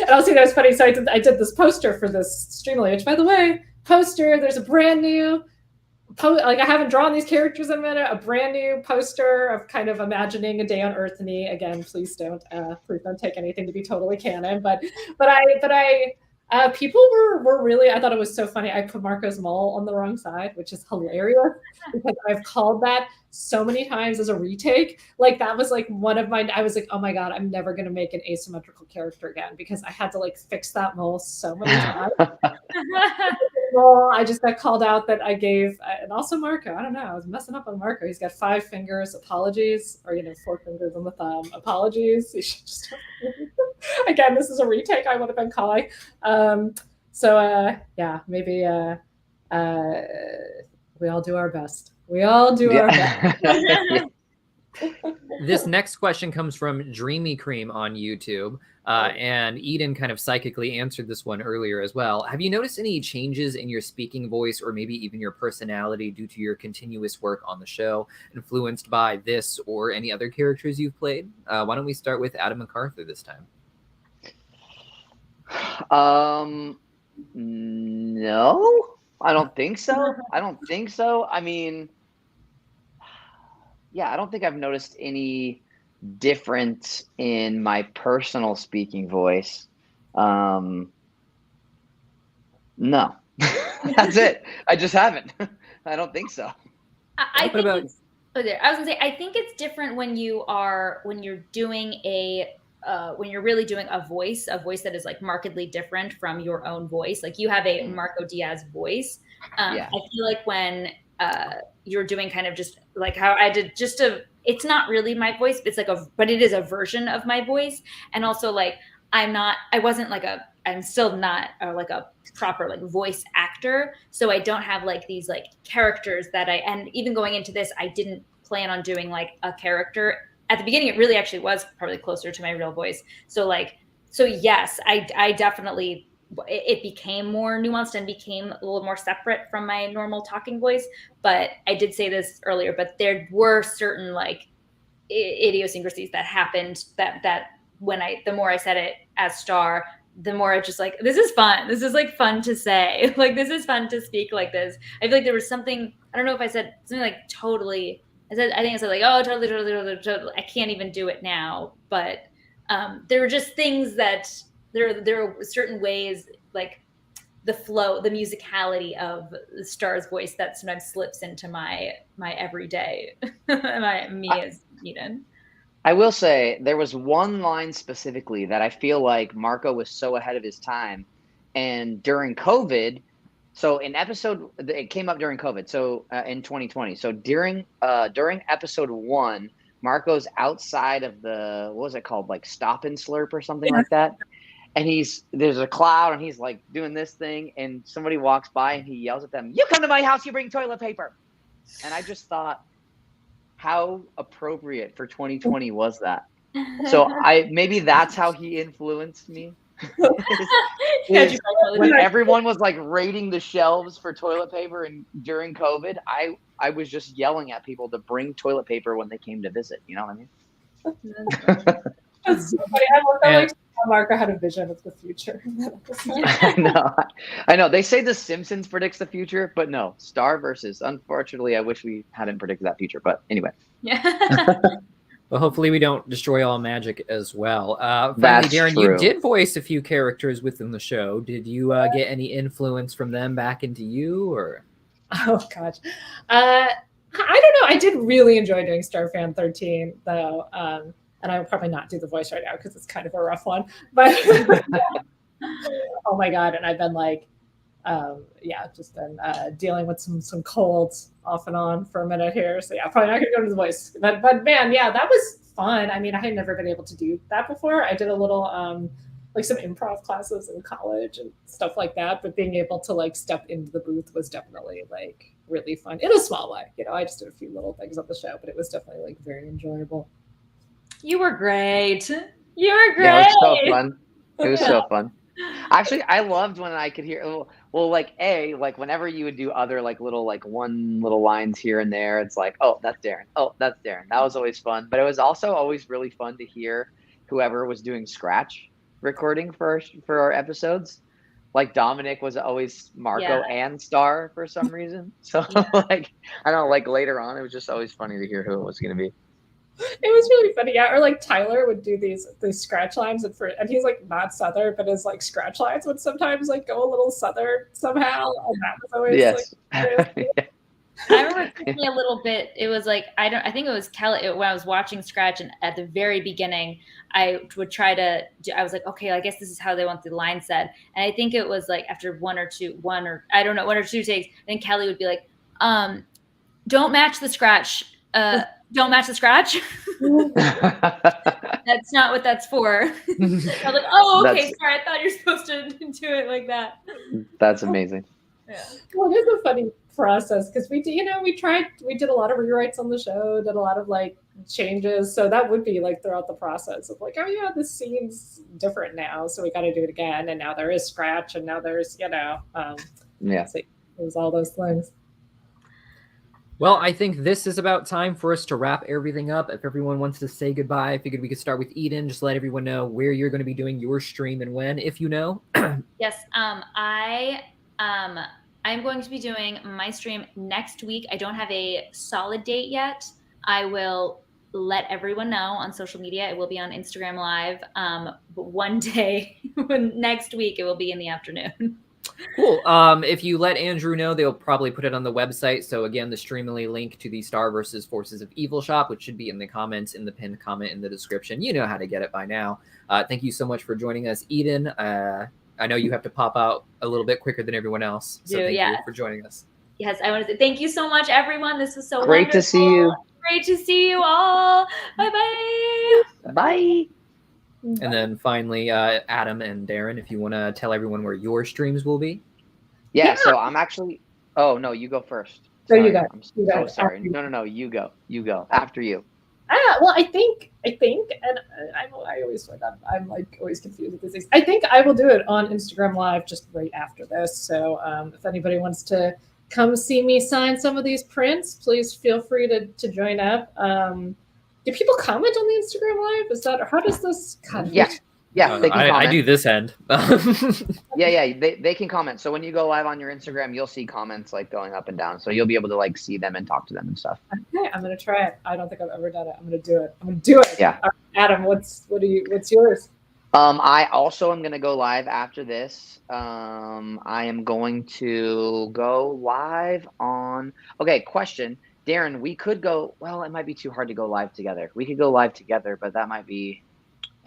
And I'll see that was funny. So I did this poster for this Streamily, which by the way, poster. There's a brand new. Like I haven't drawn these characters in a minute. A brand new poster of kind of imagining a day on Earth. Me again. Please don't take anything to be totally canon. But people were really, I thought it was so funny. I put Marco's mole on the wrong side, which is hilarious because I've called that so many times as a retake. Like that was like one of my, I was like, oh my God, I'm never going to make an asymmetrical character again because I had to like fix that mole so many times. Well, I just got called out that I gave, and also Marco, I don't know, I was messing up on Marco. He's got 5 fingers, apologies, or 4 fingers on the thumb, apologies. You should just, again, this is a retake I would have been calling. Yeah, maybe we all do our best. We all do our best. This next question comes from Dreamy Cream on YouTube. And Eden kind of psychically answered this one earlier as well. Have you noticed any changes in your speaking voice or maybe even your personality due to your continuous work on the show, influenced by this or any other characters you've played? Why don't we start with Adam McArthur this time? No, I don't think so. I mean, yeah, I don't think I've noticed any difference in my personal speaking voice. No, that's it. I just haven't. I don't think so. I was gonna say, I think it's different when you're really doing a voice that is like markedly different from your own voice. Like you have a Marco Diaz voice. I feel like when you're doing kind of just like how I did it's not really my voice, but it is a version of my voice. And also like, I'm still not like a proper like voice actor. So I don't have like these like characters and even going into this, I didn't plan on doing like a character. At the beginning, it really actually was probably closer to my real voice. So yes, I definitely, it became more nuanced and became a little more separate from my normal talking voice. But I did say this earlier, but there were certain like idiosyncrasies that happened that when the more I said it as Star, the more I just like, this is fun. This is like fun to say. Like, this is fun to speak like this. I feel like there was something, I don't know if I said something like totally, I think I said like, oh, totally. I can't even do it now. But there were just things that there are certain ways, like the flow, the musicality of the Star's voice that sometimes slips into my everyday, me as Eden. I will say there was one line specifically that I feel like Marco was so ahead of his time. And during COVID, so it came up during COVID, so in 2020. So during episode 1, Marco's outside of the, what was it called? Like Stop and Slurp or something like that. And there's a cloud and he's like doing this thing and somebody walks by and he yells at them, "You come to my house, you bring toilet paper." And I just thought, how appropriate for 2020 was that? So maybe that's how he influenced me. When everyone was like raiding the shelves for toilet paper and during COVID, I was just yelling at people to bring toilet paper when they came to visit. You know what I mean? That's so funny. I love that. Like Marco had a vision of the future. I know. They say The Simpsons predicts the future, but no, Star versus. Unfortunately, I wish we hadn't predicted that future. But anyway. Yeah. Well, hopefully we don't destroy all magic as well. Finally, That's Darren, true. you did voice a few characters within the show. Did you get any influence from them back into you, or? Oh gosh, I don't know. I did really enjoy doing Starfan 13 though, and I will probably not do the voice right now because it's kind of a rough one. But oh my god, and I've been like, just been dealing with some colds off and on for a minute here. So yeah, probably not gonna go to the voice. But man, yeah, that was fun. I mean, I had never been able to do that before. I did a little like some improv classes in college and stuff like that. But being able to like step into the booth was definitely like really fun in a small way. You know, I just did a few little things on the show, but it was definitely like very enjoyable. You were great. You were great. Yeah, it was so fun. It was so fun. Actually, I loved when I could hear, like whenever you would do other like little lines here and there, it's like, oh, that's Darren. Oh, that's Darren. That was always fun. But it was also always really fun to hear whoever was doing scratch recording for our episodes. Like Dominic was always Marco and Star for some reason. So like, I don't know, like later on, it was just always funny to hear who it was going to be. It was really funny, yeah. Or like Tyler would do these scratch lines, and he's like not Southern, but his like scratch lines would sometimes like go a little Southern somehow, and that was always like. I remember thinking a little bit. It was like I think it was Kelly when I was watching Scratch, and at the very beginning, I would try to. I was like, okay, I guess this is how they want the line said, and I think it was like after one or two takes, then Kelly would be like, "Don't match the scratch. Don't match the scratch." That's not what that's for. I was like, oh, okay, sorry. I thought you're supposed to do it like that. That's amazing. Yeah. Well, it is a funny process because we did a lot of rewrites on the show, did a lot of like changes. So that would be like throughout the process of like, oh yeah, this scene's different now, so we got to do it again. And now there is scratch, and now there's so it was all those things. Well, I think this is about time for us to wrap everything up. If everyone wants to say goodbye, I figured we could start with Eden. Just let everyone know where you're going to be doing your stream and when, if you know. Yes, I'm going to be doing my stream next week. I don't have a solid date yet. I will let everyone know on social media. It will be on Instagram Live. But one day, next week, it will be in the afternoon. Cool. If you let Andrew know, they'll probably put it on the website. So again, the Streamily link to the Star versus Forces of Evil shop, which should be in the comments, in the pinned comment in the description. You know how to get it by now. Thank you so much for joining us, Eden. I know you have to pop out a little bit quicker than everyone else. So thank you for joining us. Yes, I want to say thank you so much, everyone. This was so great wonderful. To see you. Great to see you all. Bye-bye. Bye. And then finally, Adam and Darren, if you want to tell everyone where your streams will be. Yeah, so I'm actually... Oh, no, you go first. Sorry. No, you go. I'm so sorry. No, you go. You go. After you. Well, I think, and I always feel like I'm like always confused with these things. I think I will do it on Instagram Live just right after this. So if anybody wants to come see me sign some of these prints, please feel free to join up. Do people comment on the Instagram Live? Is that, or how does this kind of... Yeah, they can comment. I do this end. yeah, they can comment. So when you go live on your Instagram, you'll see comments like going up and down. So you'll be able to like see them and talk to them and stuff. Okay, I'm gonna try it. I don't think I've ever done it. I'm gonna do it. Yeah. Adam, what's yours? I also am gonna go live after this. I am going to go live on. Okay, question. Darren, we could go, well, it might be too hard to go live together. We could go live together, but that might be...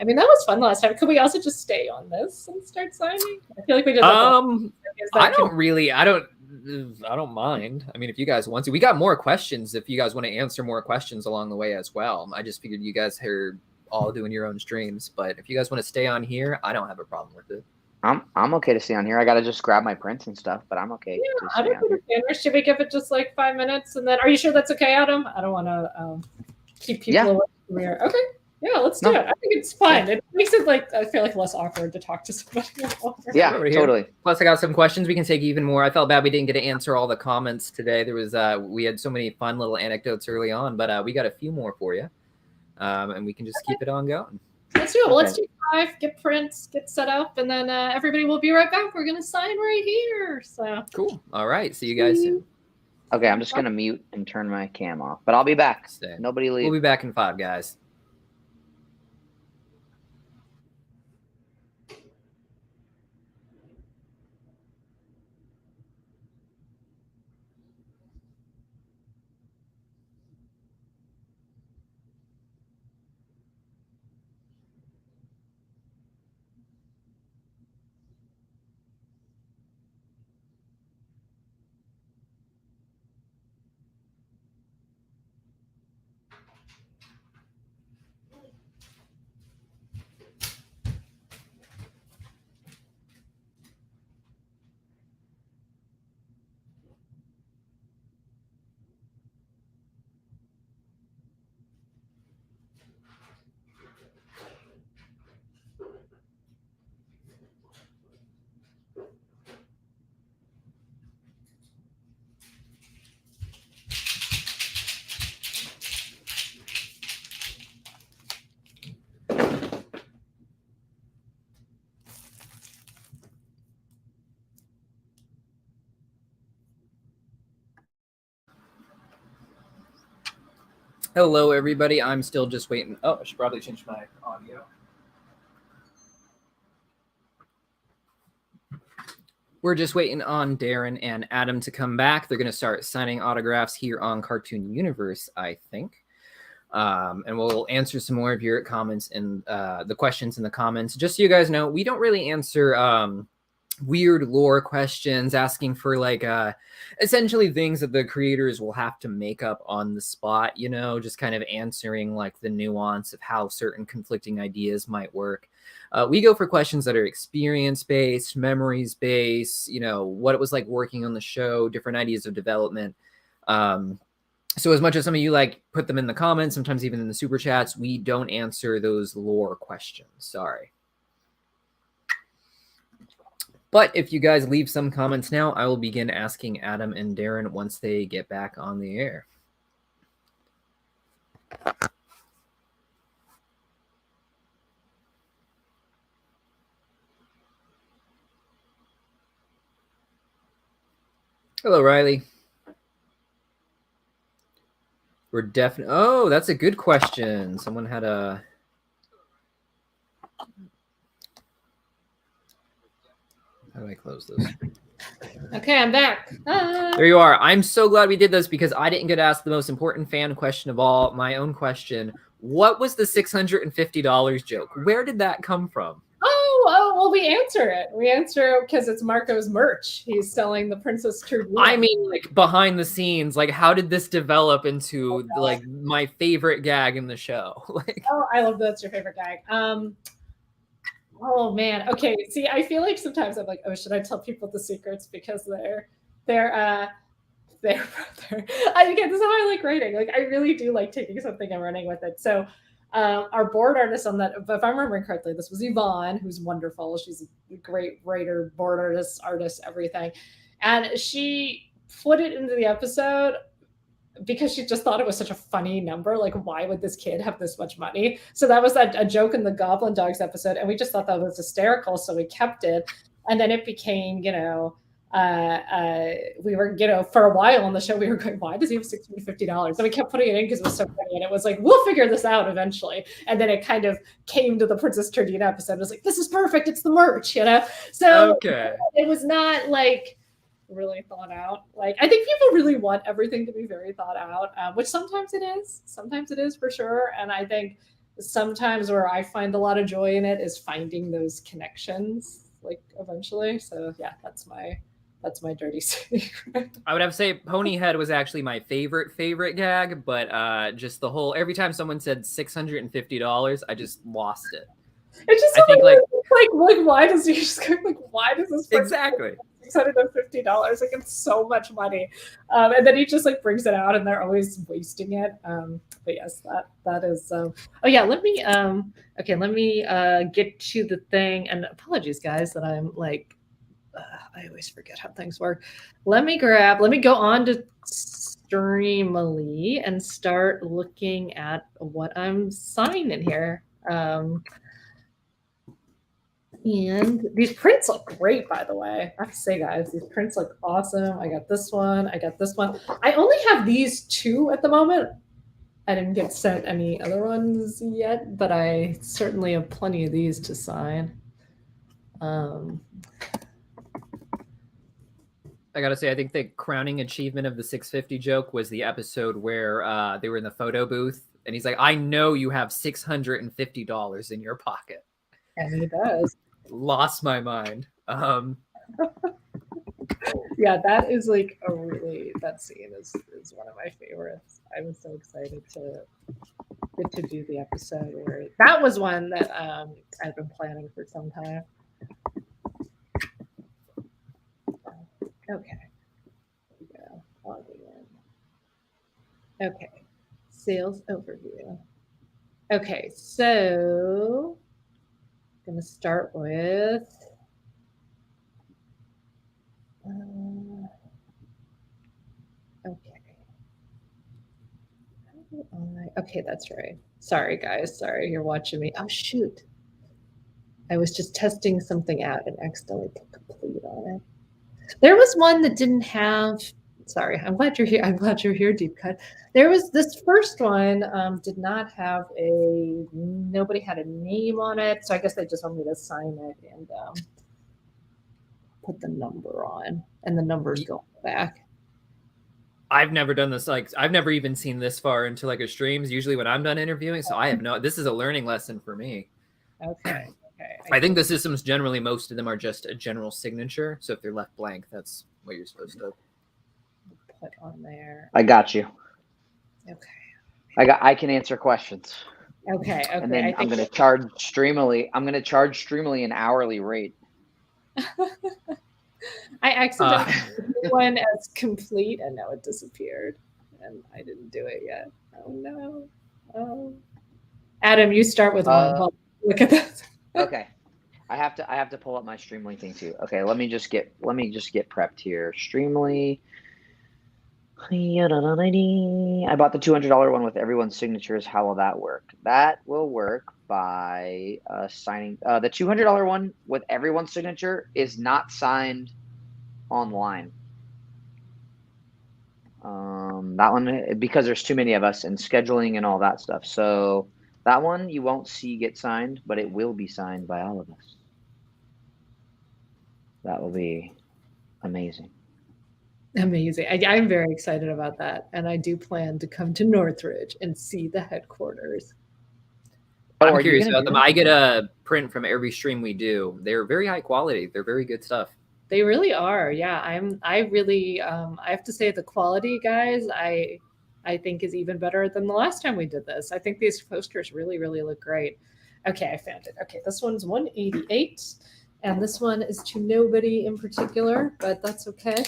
I mean, that was fun last time. Could we also just stay on this and start signing? I feel like we did. I don't mind. I mean, if you guys want to, we got more questions. If you guys want to answer more questions along the way as well, I just figured you guys are all doing your own streams. But if you guys want to stay on here, I don't have a problem with it. I'm okay to stay on here. I gotta just grab my prints and stuff, but I'm okay. Yeah, I don't understand. Should we give it just like 5 minutes and then? Are you sure that's okay, Adam? I don't want to keep people away from here. Okay. Yeah, let's do it. I think it's fun. It makes it like, I feel like less awkward to talk to somebody. Yeah, totally. Plus, I got some questions. We can take even more. I felt bad we didn't get to answer all the comments today. There was we had so many fun little anecdotes early on, but we got a few more for you, and we can just keep it on going. Let's do it. Well, let's Okay. do 5, get prints, get set up, and then everybody will be right back. We're going to sign right here. So Cool. All right. See you guys soon. Okay, I'm just gonna mute and turn my cam off, but I'll be back. Stay. Nobody leave. We'll be back in 5, guys. Hello, everybody. I'm still just waiting. Oh, I should probably change my audio. We're just waiting on Daron and Adam to come back. They're going to start signing autographs here on Cartoon Universe, I think. And we'll answer some more of your comments and the questions in the comments. Just so you guys know, we don't really answer weird lore questions asking for like essentially things that the creators will have to make up on the spot, you know, just kind of answering like the nuance of how certain conflicting ideas might work. We go for questions that are experience based, memories based, you know, what it was like working on the show, different ideas of development. So as much as some of you like put them in the comments, sometimes even in the super chats, we don't answer those lore questions. Sorry. But if you guys leave some comments now, I will begin asking Adam and Daron once they get back on the air. Hello, Riley. We're definitely... Oh, that's a good question. Someone had a... How do I close this? okay, I'm back. There you are. I'm so glad we did this because I didn't get asked the most important fan question of all, my own question. What was the $650 joke? Where did that come from? Oh, well, we answer it. We answer because it's Marco's merch. He's selling the Princess True. I mean, like behind the scenes, like how did this develop into like my favorite gag in the show? Like, oh, I love that's your favorite gag. Oh man. Okay. See, I feel like sometimes I'm like, oh, should I tell people the secrets because they're brother. Again, this is how I like writing. Like, I really do like taking something and running with it. So, our board artist on that, if I'm remembering correctly, this was Yvonne, who's wonderful. She's a great writer, board artist, everything, and she put it into the episode because she just thought it was such a funny number. Like, why would this kid have this much money? So that was a joke in the Goblin Dogs episode. And we just thought that was hysterical. So we kept it. And then it became, we were, for a while on the show, we were going, why does he have $650? And we kept putting it in because it was so funny. And it was like, we'll figure this out eventually. And then it kind of came to the Princess Turdina episode. It was like, this is perfect. It's the merch, So okay. It was not like really thought out. Like, I think people really want everything to be very thought out, which sometimes it is. Sometimes it is for sure. And I think sometimes where I find a lot of joy in it is finding those connections, like eventually. So yeah, that's my dirty secret. I would have to say Ponyhead was actually my favorite gag, but just the whole, every time someone said $650, I just lost it. It's just I think like why does he just like, why does this exactly $650? Like, it's so much money. And then he just like brings it out and they're always wasting it. But yes, that is oh yeah, let me get to the thing, and apologies guys that I'm like I always forget how things work. Let me go on to Streamily and start looking at what I'm signing here. And these prints look great, by the way. I have to say, guys, these prints look awesome. I got this one. I got this one. I only have these two at the moment. I didn't get sent any other ones yet, but I certainly have plenty of these to sign. I gotta say, I think the crowning achievement of the 650 joke was the episode where they were in the photo booth, and he's like, "I know you have $650 in your pocket." And he does. Lost my mind. Yeah, that is like that scene is one of my favorites. I was so excited to get to do the episode where that was one that I've been planning for some time. Okay. Yeah, logging in. Okay. Sales overview. Okay, so I'm gonna start with okay, that's right. Sorry, guys. Sorry, you're watching me. Oh, shoot. I was just testing something out and accidentally put complete on it. There was one that didn't have. Sorry, I'm glad you're here. I'm glad you're here, Deepcut. There was this first one did not have nobody had a name on it, so I guess they just want me to sign it and put the number on, and the numbers go back. I've never done this. Like, I've never even seen this far into like a streams. Usually when I'm done interviewing, so I have no. This is a learning lesson for me. Okay. I think the systems generally, most of them are just a general signature. So if they're left blank, that's what you're supposed to put on there. I got you. Okay. I can answer questions. Okay. And then I'm going to charge Streamily. I'm going to charge Streamily an hourly rate. I accidentally did one as complete, and now it disappeared, and I didn't do it yet. Oh no! Oh, Adam, you start with one. Look at this. Okay, I have to pull up my Streamily thing too. Okay, let me just get prepped here. Streamily. I bought the $200 one with everyone's signatures. How will that work? That will work by signing. The $200 one with everyone's signature is not signed online. That one, because there's too many of us and scheduling and all that stuff. So that one you won't see get signed, but it will be signed by all of us. That will be amazing. Amazing. I'm very excited about that. And I do plan to come to Northridge and see the headquarters. I'm curious about them. I get a print from every stream we do. They're very high quality. They're very good stuff. They really are. Yeah. I really, I have to say the quality, guys, I think is even better than the last time we did this. I think these posters really, really look great. Okay. I found it. Okay. This one's 188 and this one is to nobody in particular, but that's okay.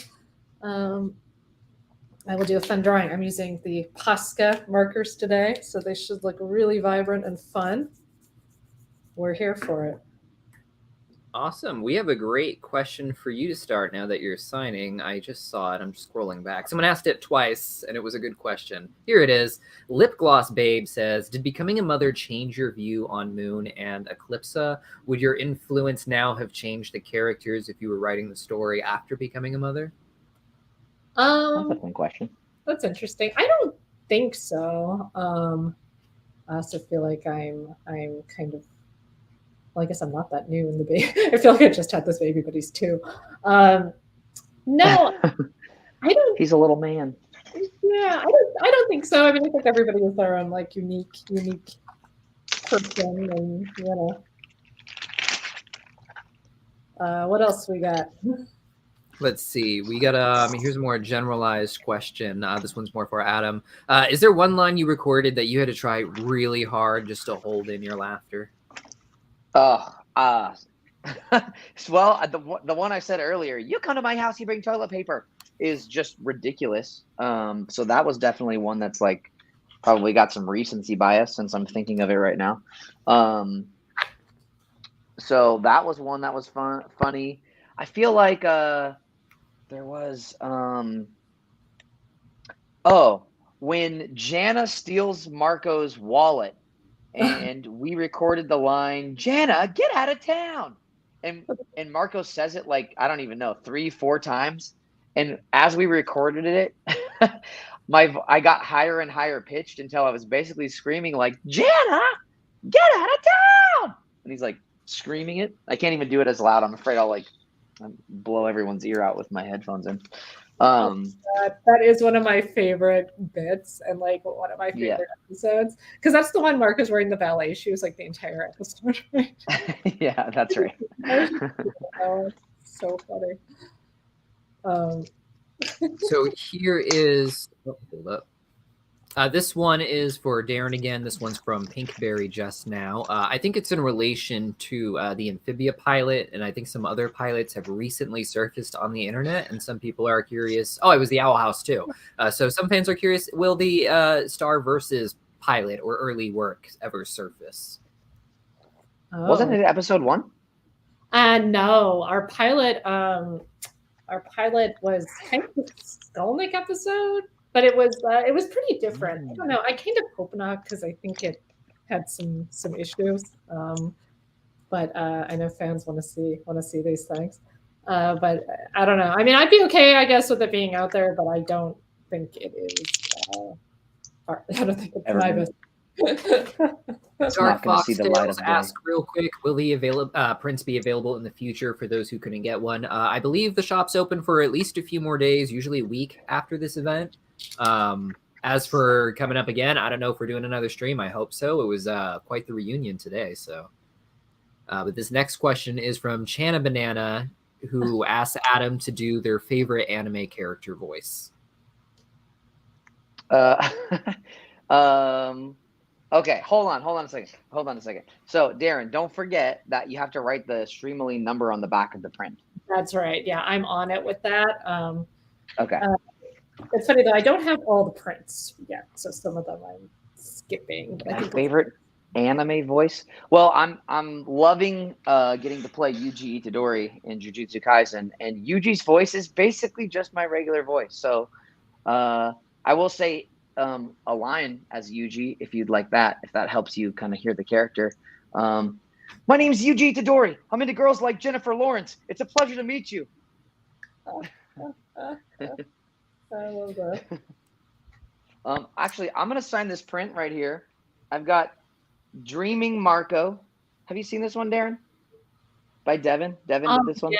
I will do a fun drawing. I'm using the Posca markers today, so they should look really vibrant and fun. We're here for it. Awesome. We have a great question for you to start now that you're signing. I just saw it. I'm just scrolling back. Someone asked it twice, and it was a good question. Here it is. Lip Gloss Babe says, did becoming a mother change your view on Moon and Eclipsa? Would your influence now have changed the characters if you were writing the story after becoming a mother? That's a fun question. That's interesting. I don't think so. I also feel like I'm kind of, well, I guess I'm not that new in the baby. I feel like I just had this baby, but he's 2. No, I don't. He's a little man. Yeah, I don't think so. I mean, I think everybody has their own like unique person, and you know. What else we got? Let's see. We got here's a more generalized question. This one's more for Adam. Is there one line you recorded that you had to try really hard just to hold in your laughter? Well, the one I said earlier, you come to my house, you bring toilet paper, is just ridiculous. So that was definitely one that's like probably got some recency bias since I'm thinking of it right now. So that was one that was funny. I feel like there was when Jana steals Marco's wallet and we recorded the line, "Jana, get out of town." And Marco says it like, I don't even know, 3-4 times. And as we recorded it, I got higher and higher pitched until I was basically screaming like, "Jana, get out of town!" And he's like screaming it. I can't even do it as loud. I'm afraid I'll blow everyone's ear out with my headphones in. That is one of my favorite bits and like one of my favorite episodes, because that's the one Mark is wearing the ballet shoes like the entire episode. Right? Yeah, that's right. Oh, so funny. So here is, hold up. This one is for Daron again. This one's from Pinkberry just now. I think it's in relation to the Amphibia pilot, and I think some other pilots have recently surfaced on the internet, and some people are curious. Oh, it was the Owl House too. So some fans are curious, will the Star versus pilot or early work ever surface? Wasn't it episode 1? No, our pilot was kind of a Skolnick episode. But it was pretty different. I don't know. I kind of hope not, because I think it had some issues. But I know fans want to see these things. But I don't know. I mean, I'd be okay, I guess, with it being out there, but I don't think it is. I don't think it's my best. Dark Fox Tales ask real quick, will the prints be available in the future for those who couldn't get one? I believe the shop's open for at least a few more days, usually a week after this event. As for coming up again, I don't know if we're doing another stream. I hope so. It was quite the reunion today. So, but this next question is from Chana Banana, who asked Adam to do their favorite anime character voice. Okay, hold on a second. So, Daron, don't forget that you have to write the Streamily number on the back of the print. That's right. Yeah, I'm on it with that. Okay. It's funny though, I don't have all the prints yet, so some of them I'm skipping. My favorite anime voice? Well, I'm loving getting to play Yuji Itadori in Jujutsu Kaisen, and Yuji's voice is basically just my regular voice. So I will say a line as Yuji, if you'd like that, if that helps you kind of hear the character. My name's Yuji Itadori. I'm into girls like Jennifer Lawrence. It's a pleasure to meet you. I love that. Actually, I'm going to sign this print right here. I've got Dreaming Marco. Have you seen this one, Daron? By Devin? Devin did this one?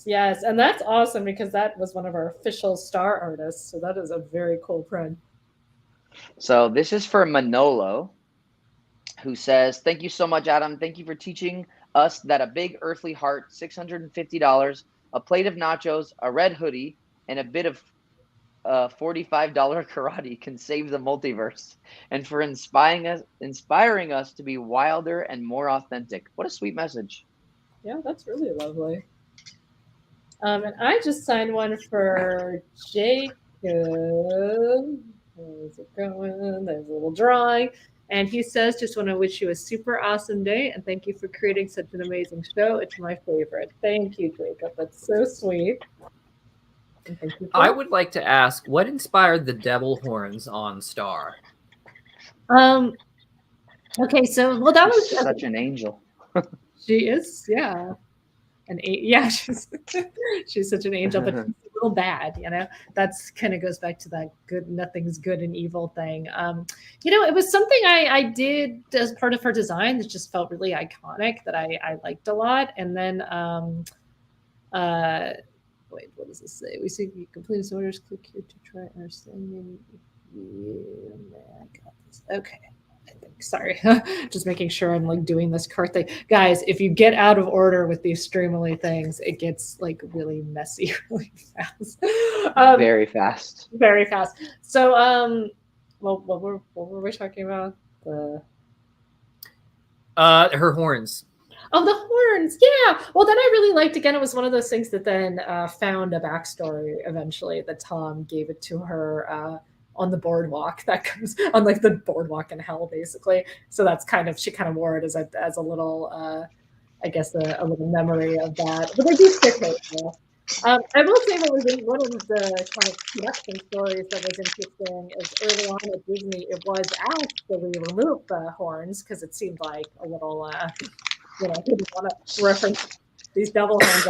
Yes. And that's awesome, because that was one of our official Star artists. So that is a very cool print. So this is for Manolo, who says, "Thank you so much, Adam. Thank you for teaching us that a big earthly heart, $650, a plate of nachos, a red hoodie, and a bit of $45 karate can save the multiverse, and for inspiring us to be wilder and more authentic." What a sweet message. Yeah, that's really lovely. And I just signed one for Jacob. Where's it going? There's a little drawing. And he says, "Just want to wish you a super awesome day, and thank you for creating such an amazing show. It's my favorite." Thank you, Jacob. That's so sweet. I would like to ask, what inspired the devil horns on Star? Okay, so that was such an angel. She is, yeah. She's such an angel, but she's a little bad, you know. That's kind of goes back to that good, nothing's good and evil thing. It was something I did as part of her design that just felt really iconic, that I liked a lot. And then wait, what does this say? We see you complete this orders. Click here to try understanding. Yeah, I got this. Okay. I think. Sorry. Just making sure I'm like doing this correct thing. Guys, if you get out of order with these Streamily things, it gets like really messy really fast. Very fast. Very fast. So what were we talking about? Her horns. Oh, the horns. Yeah. Well, then I really liked, again, it was one of those things that then found a backstory eventually, that Tom gave it to her on the boardwalk that comes on like the boardwalk in hell, basically. So that's she kind of wore it as a little, I guess, a little memory of that. But they do stick right now. I will say that one of the kind of production stories that was interesting is early on at Disney, it was asked that we remove the horns because it seemed like a little, didn't want to reference these devil horns.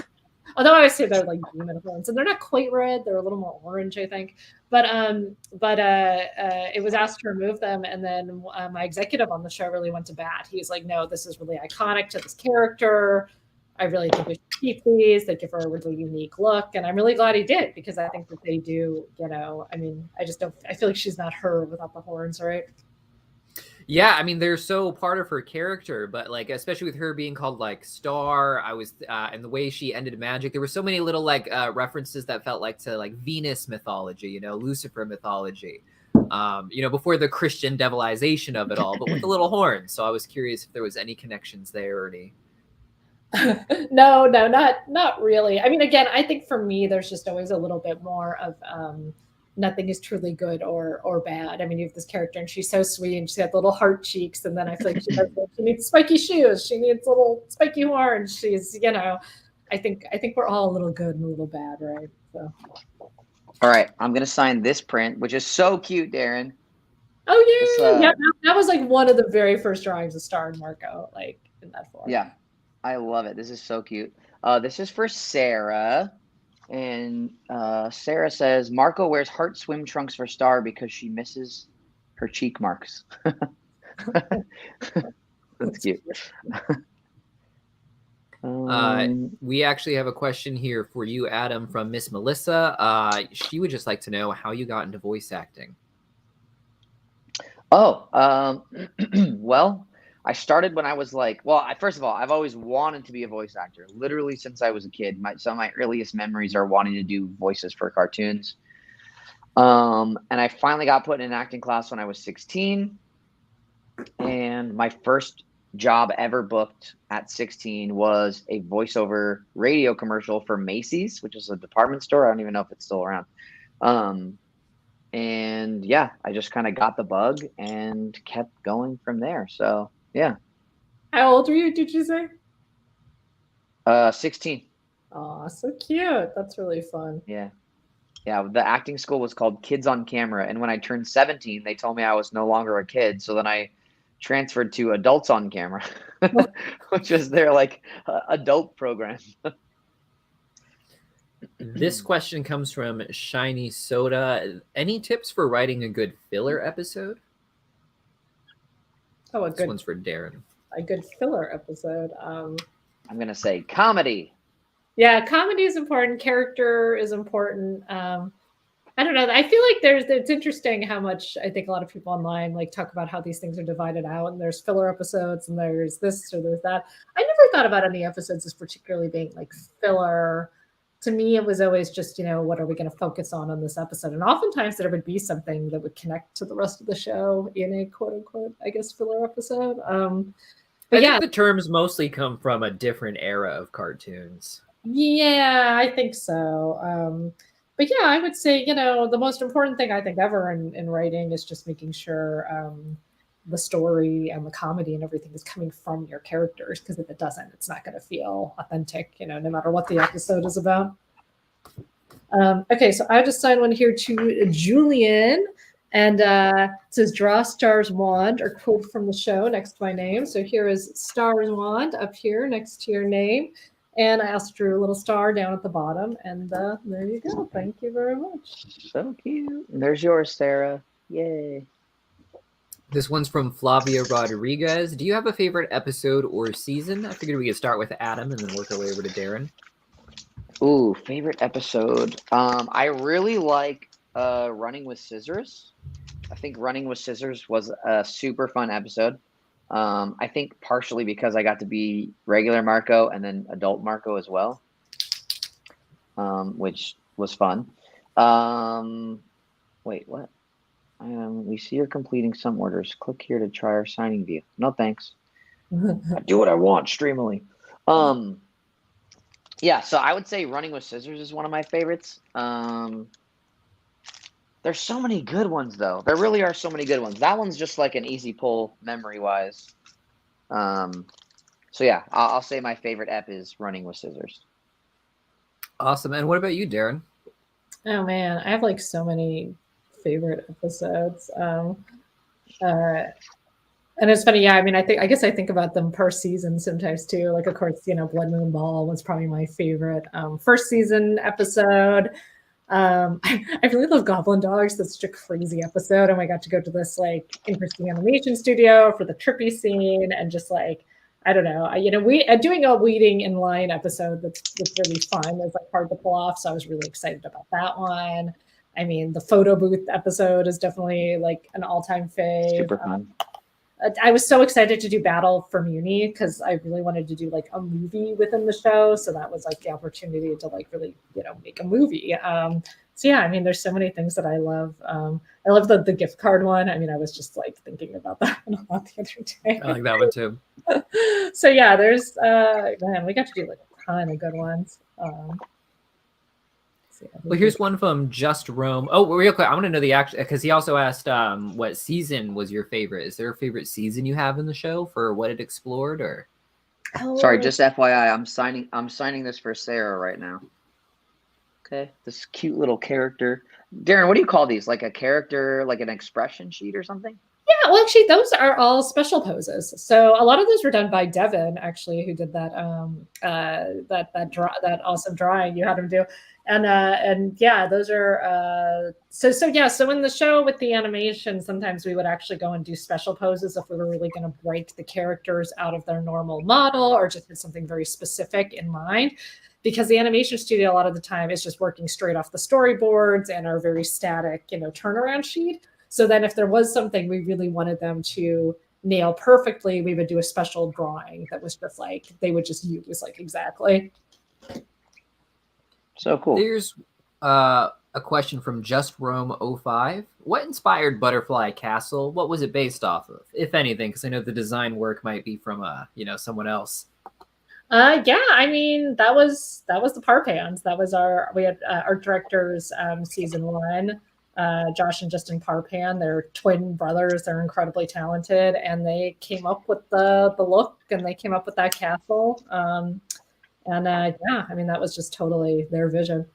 Although I would say they're like demon horns, and they're not quite red; they're a little more orange, I think. But it was asked to remove them, and then my executive on the show really went to bat. He was like, "No, this is really iconic to this character. I really think we should keep these. They give her a really unique look." And I'm really glad he did, because I think that they do, I mean, I feel like she's not her without the horns, right? Yeah, I mean, they're so part of her character, but like, especially with her being called like Star, and the way she ended magic, there were so many little like references that felt like to like Venus mythology, Lucifer mythology, before the Christian devilization of it all, but with the little horns. So I was curious if there was any connections there or any. No, not really. I mean, again, I think for me, there's just always a little bit more of nothing is truly good or bad. I mean, you have this character and she's so sweet and she had little heart cheeks, and then I feel like she needs spiky shoes, she needs little spiky horns. She's, I think we're all a little good and a little bad, right? So. All right, I'm gonna sign this print, which is so cute, Daron. Oh yeah, yeah. That was like one of the very first drawings of Star and Marco, like in that form. Yeah, I love it. This is so cute. This is for Sarah. And Sarah says, Marco wears heart swim trunks for Star because she misses her cheek marks. That's cute. We actually have a question here for you, Adam, from Miss Melissa. She would just like to know how you got into voice acting. Well, I started when I was like, first of all, I've always wanted to be a voice actor, literally since I was a kid. Some of my earliest memories are wanting to do voices for cartoons. And I finally got put in an acting class when I was 16. And my first job ever booked at 16 was a voiceover radio commercial for Macy's, which is a department store. I don't even know if it's still around. And yeah, I just kind of got the bug and kept going from there. So yeah. How old were you, did you say? 16. Oh, so cute. That's really fun. Yeah. Yeah. The acting school was called Kids on Camera. And when I turned 17, they told me I was no longer a kid. So then I transferred to Adults on Camera, which is their like adult program. This question comes from Shiny Soda. Any tips for writing a good filler episode? Oh, this one's for Daron. A good filler episode. I'm gonna say comedy. Yeah, comedy is important. Character is important. I don't know. I feel like it's interesting how much I think a lot of people online like talk about how these things are divided out, and there's filler episodes and there's this or there's that. I never thought about any episodes as particularly being like filler. To me, it was always just, what are we going to focus on this episode? And oftentimes there would be something that would connect to the rest of the show in a quote unquote, I guess, filler episode. But I think the terms mostly come from a different era of cartoons. Yeah, I think so. But yeah, I would say, the most important thing I think ever in writing is just making sure the story and the comedy and everything is coming from your characters, because if it doesn't, it's not going to feel authentic, no matter what the episode is about. Okay, so I just signed one here to Julian, and it says draw Star's wand or quote from the show next to my name. So here is Star's wand up here next to your name. And I also drew a little star down at the bottom, and there you go. Thank you very much. So cute. There's yours, Sarah. Yay. This one's from Flavia Rodriguez. Do you have a favorite episode or season? I figured we could start with Adam and then work our way over to Daron. Ooh, favorite episode. I really like Running with Scissors. I think Running with Scissors was a super fun episode. I think partially because I got to be regular Marco and then adult Marco as well, which was fun. Wait, what? We see you're completing some orders. Click here to try our signing view. No, thanks. I do what I want, Streamily. Yeah, so I would say Running with Scissors is one of my favorites. There's so many good ones, though. There really are so many good ones. That one's just like an easy pull memory-wise. So yeah, I'll say my favorite ep is Running with Scissors. Awesome. And what about you, Darren? Oh man, I have like so many favorite episodes. And it's funny, yeah. I mean, I guess I think about them per season sometimes too. Like, of course, Blood Moon Ball was probably my favorite first season episode. I really love Goblin Dogs. That's such a crazy episode, and I got to go to this like interesting animation studio for the trippy scene, and just like I don't know, we doing a waiting in line episode that's really fun. It's like hard to pull off, so I was really excited about that one. I mean, the photo booth episode is definitely like an all-time fave. Super fun. I was so excited to do Battle for Muni because I really wanted to do like a movie within the show. So that was like the opportunity to like really, make a movie. So yeah, I mean, there's so many things that I love. I love the gift card one. I mean, I was just like thinking about that one a lot the other day. I like that one too. So yeah, there's man, we got to do like a ton of good ones. Well, here's one from Just Rome. Oh, real quick, I want to know the actual, because he also asked what season was your favorite. Is there a favorite season you have in the show for what it explored, or? Sorry, just FYI, I'm signing this for Sarah right now. Okay, this cute little character. Darren, what do you call these? Like a character, like an expression sheet or something? Yeah, well, actually, those are all special poses. So a lot of those were done by Devin, actually, who did that that awesome drawing you had him do. And yeah, those are so in the show with the animation, sometimes we would actually go and do special poses if we were really going to break the characters out of their normal model or just had something very specific in mind. Because the animation studio a lot of the time is just working straight off the storyboards and our very static, turnaround sheet. So then if there was something we really wanted them to nail perfectly, we would do a special drawing that was just like, they would just use like exactly. So cool. There's a question from Just Rome 05. What inspired Butterfly Castle? What was it based off of, if anything? Because I know the design work might be from someone else. Yeah, I mean that was the Parpans. That was we had art directors season 1, Josh and Justin Parpan. They're twin brothers. They're incredibly talented, and they came up with the look, and they came up with that castle. Yeah, I mean that was just totally their vision.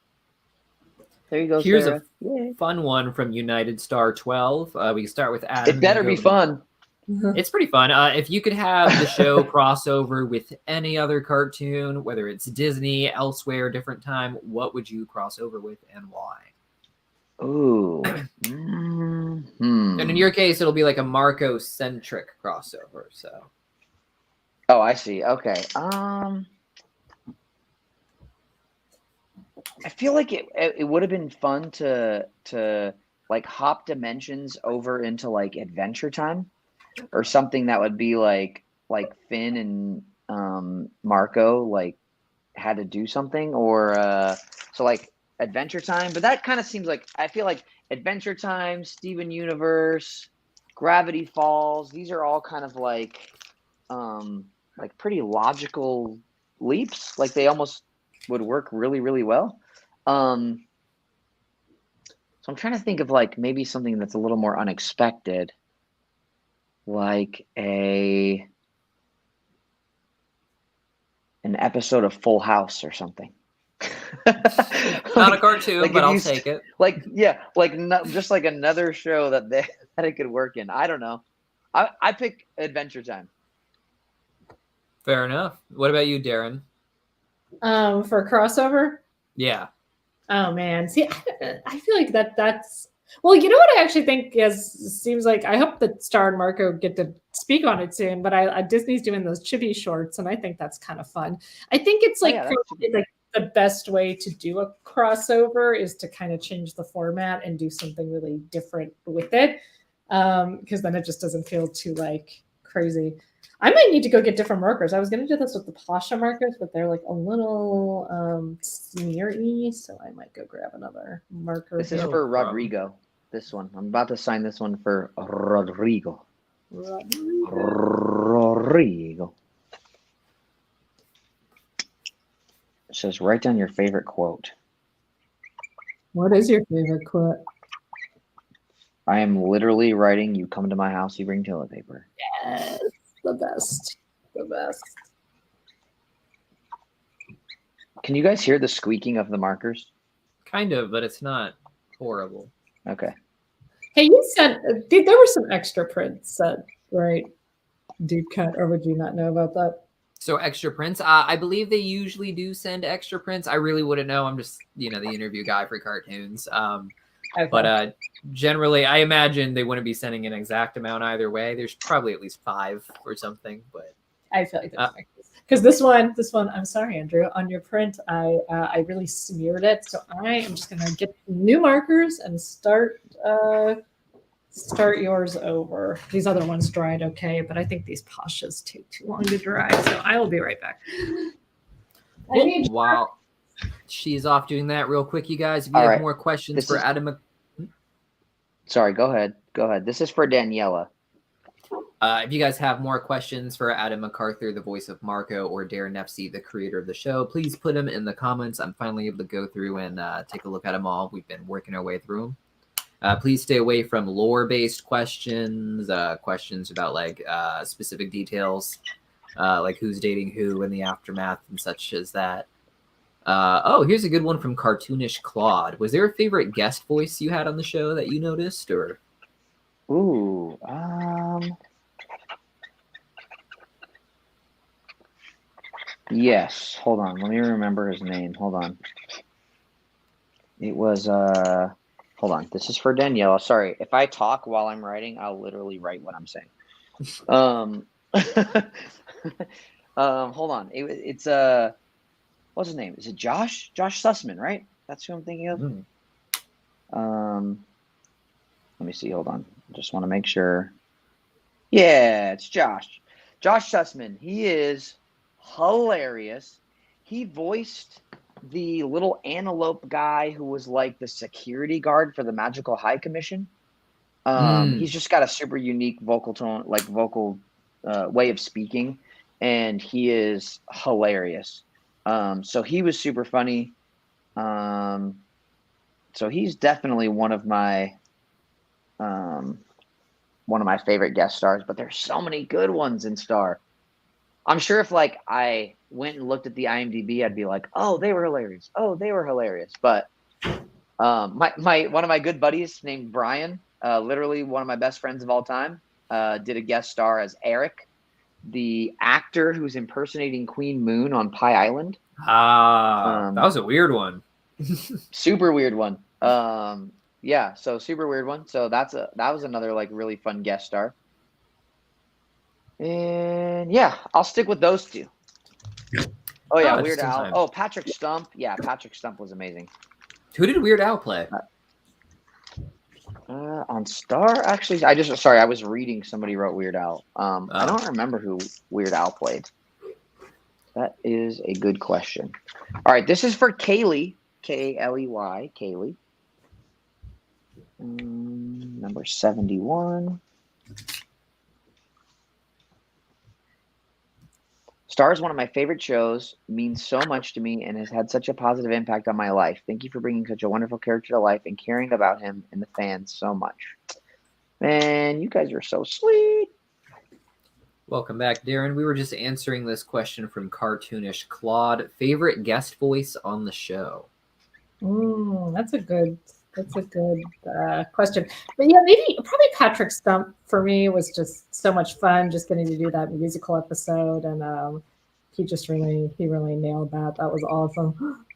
There you go. Here's Sarah. a fun one from United Star 12. We can start with Adam. It better be fun. It's pretty fun. If you could have the show crossover with any other cartoon, whether it's Disney, elsewhere, different time, what would you cross over with and why? Ooh. And in your case, it'll be like a Marco-centric crossover. So. Oh, I see. Okay. I feel like it would have been fun to like hop dimensions over into like Adventure Time. Or something that would be like Finn and Marco like had to do something, or so like Adventure Time. But that kind of seems like, I feel like Adventure Time, Steven Universe, Gravity Falls. These are all kind of like pretty logical leaps. Like they almost would work really, really well. So I'm trying to think of like maybe something that's a little more unexpected. Like an episode of Full House or something. Not a cartoon, like but I'll take it. Just like another show that it could work in. I don't know. I pick Adventure Time. Fair enough. What about you, Darren? For a crossover? Yeah. Oh man, see, I feel like that's. Well, you know what I actually think seems like, I hope that Star and Marco get to speak on it soon, but Disney's doing those chibi shorts, and I think that's kind of fun. I think it's like, like the best way to do a crossover is to kind of change the format and do something really different with it, because then it just doesn't feel too like crazy. I might need to go get different markers. I was going to do this with the Pasha markers, but they're like a little smear-y, so I might go grab another marker. This is for Rodrigo. This one. I'm about to sign this one for Rodrigo. Rodrigo. It says, write down your favorite quote. What is your favorite quote? I am literally writing, you come to my house, you bring toilet paper. Yes. The best. Can you guys hear the squeaking of the markers? Kind of, but it's not horrible. Okay. Hey, you sent there were some extra prints sent, right? Deep cut, or would you not know about that? So extra prints, I believe they usually do send extra prints. I really wouldn't know. I'm just, the interview guy for cartoons. Okay. But generally, I imagine they wouldn't be sending an exact amount either way. There's probably at least 5 or something. But I feel like that's because this one, I'm sorry, Andrew, on your print, I really smeared it. So I am just gonna get new markers and start yours over. These other ones dried okay, but I think these pashas take too long to dry. So I will be right back. While she's off doing that, real quick, you guys, if you All have right. more questions This for is- Adam, Sorry, go ahead. This is for Daniela. if you guys have more questions for Adam McArthur, the voice of Marco, or Daron Nefcy, the creator of the show, please put them in the comments. I'm finally able to go through and take a look at them all. We've been working our way through them. Please stay away from lore-based questions, questions about like specific details, like who's dating who and the aftermath and such as that. Oh, here's a good one from Cartoonish Claude. Was there a favorite guest voice you had on the show that you noticed, or? Ooh, yes. Hold on. Let me remember his name. Hold on. It was hold on. This is for Daniela. Sorry. If I talk while I'm writing, I'll literally write what I'm saying. Hold on. It's what's his name? Is it Josh? Josh Sussman, right? That's who I'm thinking of. Let me see. Hold on. Just want to make sure. Yeah, it's Josh. Josh Sussman. He is hilarious. He voiced the little antelope guy who was like the security guard for the Magical High Commission. He's just got a super unique vocal tone, like vocal way of speaking, and he is hilarious. So he was super funny. So he's definitely one of my favorite guest stars, but there's so many good ones in Star. I'm sure if like I went and looked at the IMDb, I'd be like, oh, they were hilarious. Oh, they were hilarious. But my one of my good buddies named Brian, literally one of my best friends of all time, did a guest star as Eric, the actor who's impersonating Queen Moon on Pie Island. That was a weird one. Super weird one. Yeah, so super weird one. So that was another like really fun guest star. And yeah, I'll stick with those two. Oh yeah, Weird just in Al. time. Oh, Patrick Stump. Yeah, Patrick Stump was amazing. Who did Weird Al play? On Star, actually, I was reading. Somebody wrote Weird Al. I don't remember who Weird Al played. That is a good question. All right, this is for Kaylee. K-A-L-E-Y. Kaylee. Number 71. Star is one of my favorite shows, means so much to me, and has had such a positive impact on my life. Thank you for bringing such a wonderful character to life and caring about him and the fans so much. Man, you guys are so sweet. Welcome back, Daron. We were just answering this question from Cartoonish Claude. Favorite guest voice on the show? That's a good question. But yeah, probably Patrick Stump for me was just so much fun, just getting to do that musical episode, and he really nailed that. That was awesome.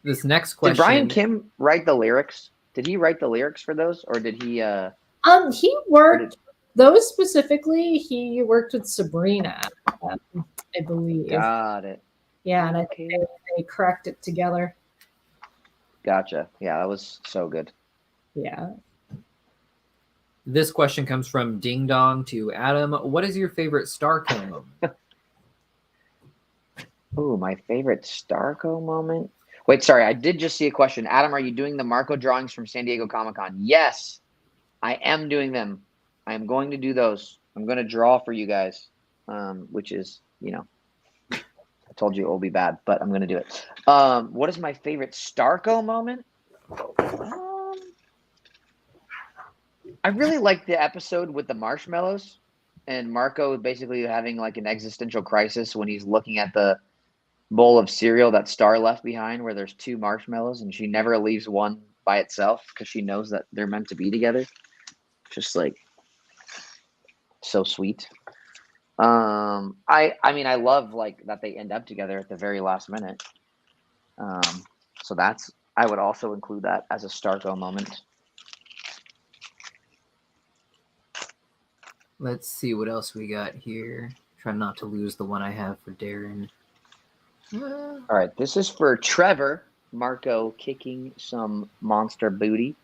This next question. Did Brian Kim write the lyrics? Did he write the lyrics for those, or did he? He worked those specifically. He worked with Sabrina, I believe. Got it. Yeah, and I think they cracked it together. Gotcha. Yeah, that was so good. Yeah. This question comes from Ding Dong to Adam. What is your favorite Starco moment? Ooh, my favorite Starco moment. Wait, sorry, I did just see a question. Adam, are you doing the Marco drawings from San Diego Comic-Con? Yes, I am doing them. I am going to do those. I'm going to draw for you guys, which is, I told you it will be bad, but I'm going to do it. What is my favorite Starco moment? I really like the episode with the marshmallows and Marco basically having like an existential crisis when he's looking at the bowl of cereal that Star left behind where there's 2 marshmallows and she never leaves one by itself because she knows that they're meant to be together. Just like so sweet. I mean, I love like that they end up together at the very last minute. So that's, I would also include that as a Starco moment. Let's see what else we got here. Try not to lose the one I have for Daron. All right, this is for Trevor. Marco kicking some monster booty.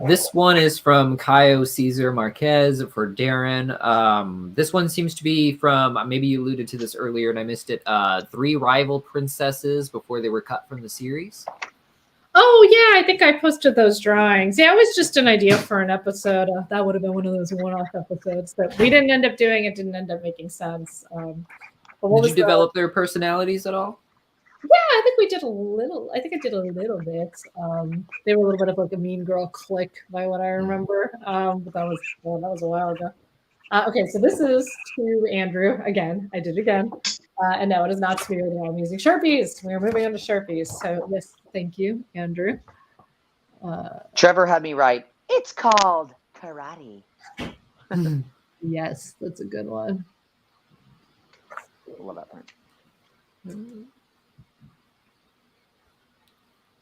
This one is from Caio Cesar Marquez for Daron. This one seems to be from, maybe you alluded to this earlier and I missed it, 3 rival princesses before they were cut from the series. Oh, yeah, I think I posted those drawings. Yeah, it was just an idea for an episode. That would have been one of those one-off episodes that we didn't end up doing. It didn't end up making sense. Did you develop their personalities at all? Yeah, I think we did a little. I think I did a little bit. They were a little bit of like a mean girl clique by what I remember. But that was a while ago. Okay, so this is to Andrew again. I did it again. And no, it is not smeared. I'm using Sharpies. We're moving on to Sharpies. So yes, thank you, Andrew. Trevor had me right. It's called karate. Yes, that's a good one. Love that part.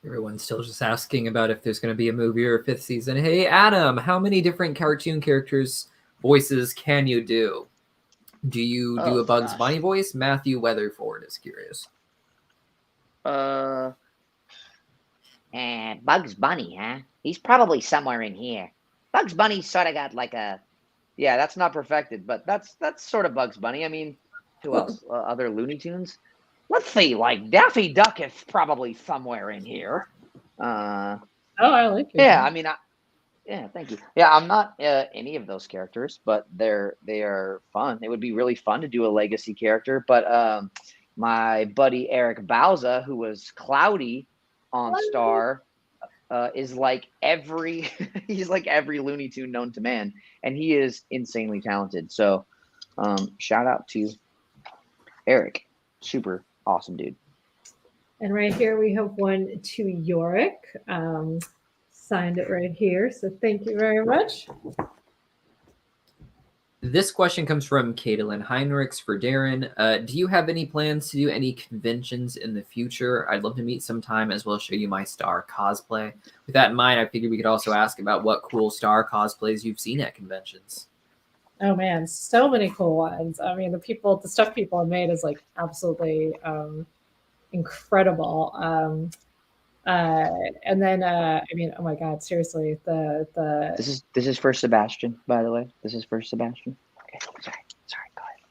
Everyone's still just asking about if there's going to be a movie or a 5th season. Hey, Adam, how many different cartoon characters' voices can you do? Do you do a Bugs Bunny voice? Matthew Weatherford is curious. Bugs Bunny, huh? He's probably somewhere in here. Bugs Bunny sort of got like a... Yeah, that's not perfected, but that's sort of Bugs Bunny. I mean, who else? Other Looney Tunes? Let's see, like Daffy Duck is probably somewhere in here. I like it. Yeah, I mean, yeah, thank you. Yeah, I'm not any of those characters, but they are fun. It would be really fun to do a legacy character. But my buddy Eric Bauza, who was Cloudy on Star, is like he's like every Looney Tune known to man, and he is insanely talented. So shout out to Eric, super awesome dude. And right here we have one to Yorick. Signed it right here. So thank you very much. This question comes from Caitlin Heinrichs for Daron. Do you have any plans to do any conventions in the future? I'd love to meet sometime as well as show you my Star cosplay. With that in mind, I figured we could also ask about what cool Star cosplays you've seen at conventions. Oh man, so many cool ones. I mean, the stuff people have made is like absolutely incredible. And then I mean, oh my God, seriously, This is for Sebastian, by the way. This is for Sebastian. Okay, sorry, go ahead.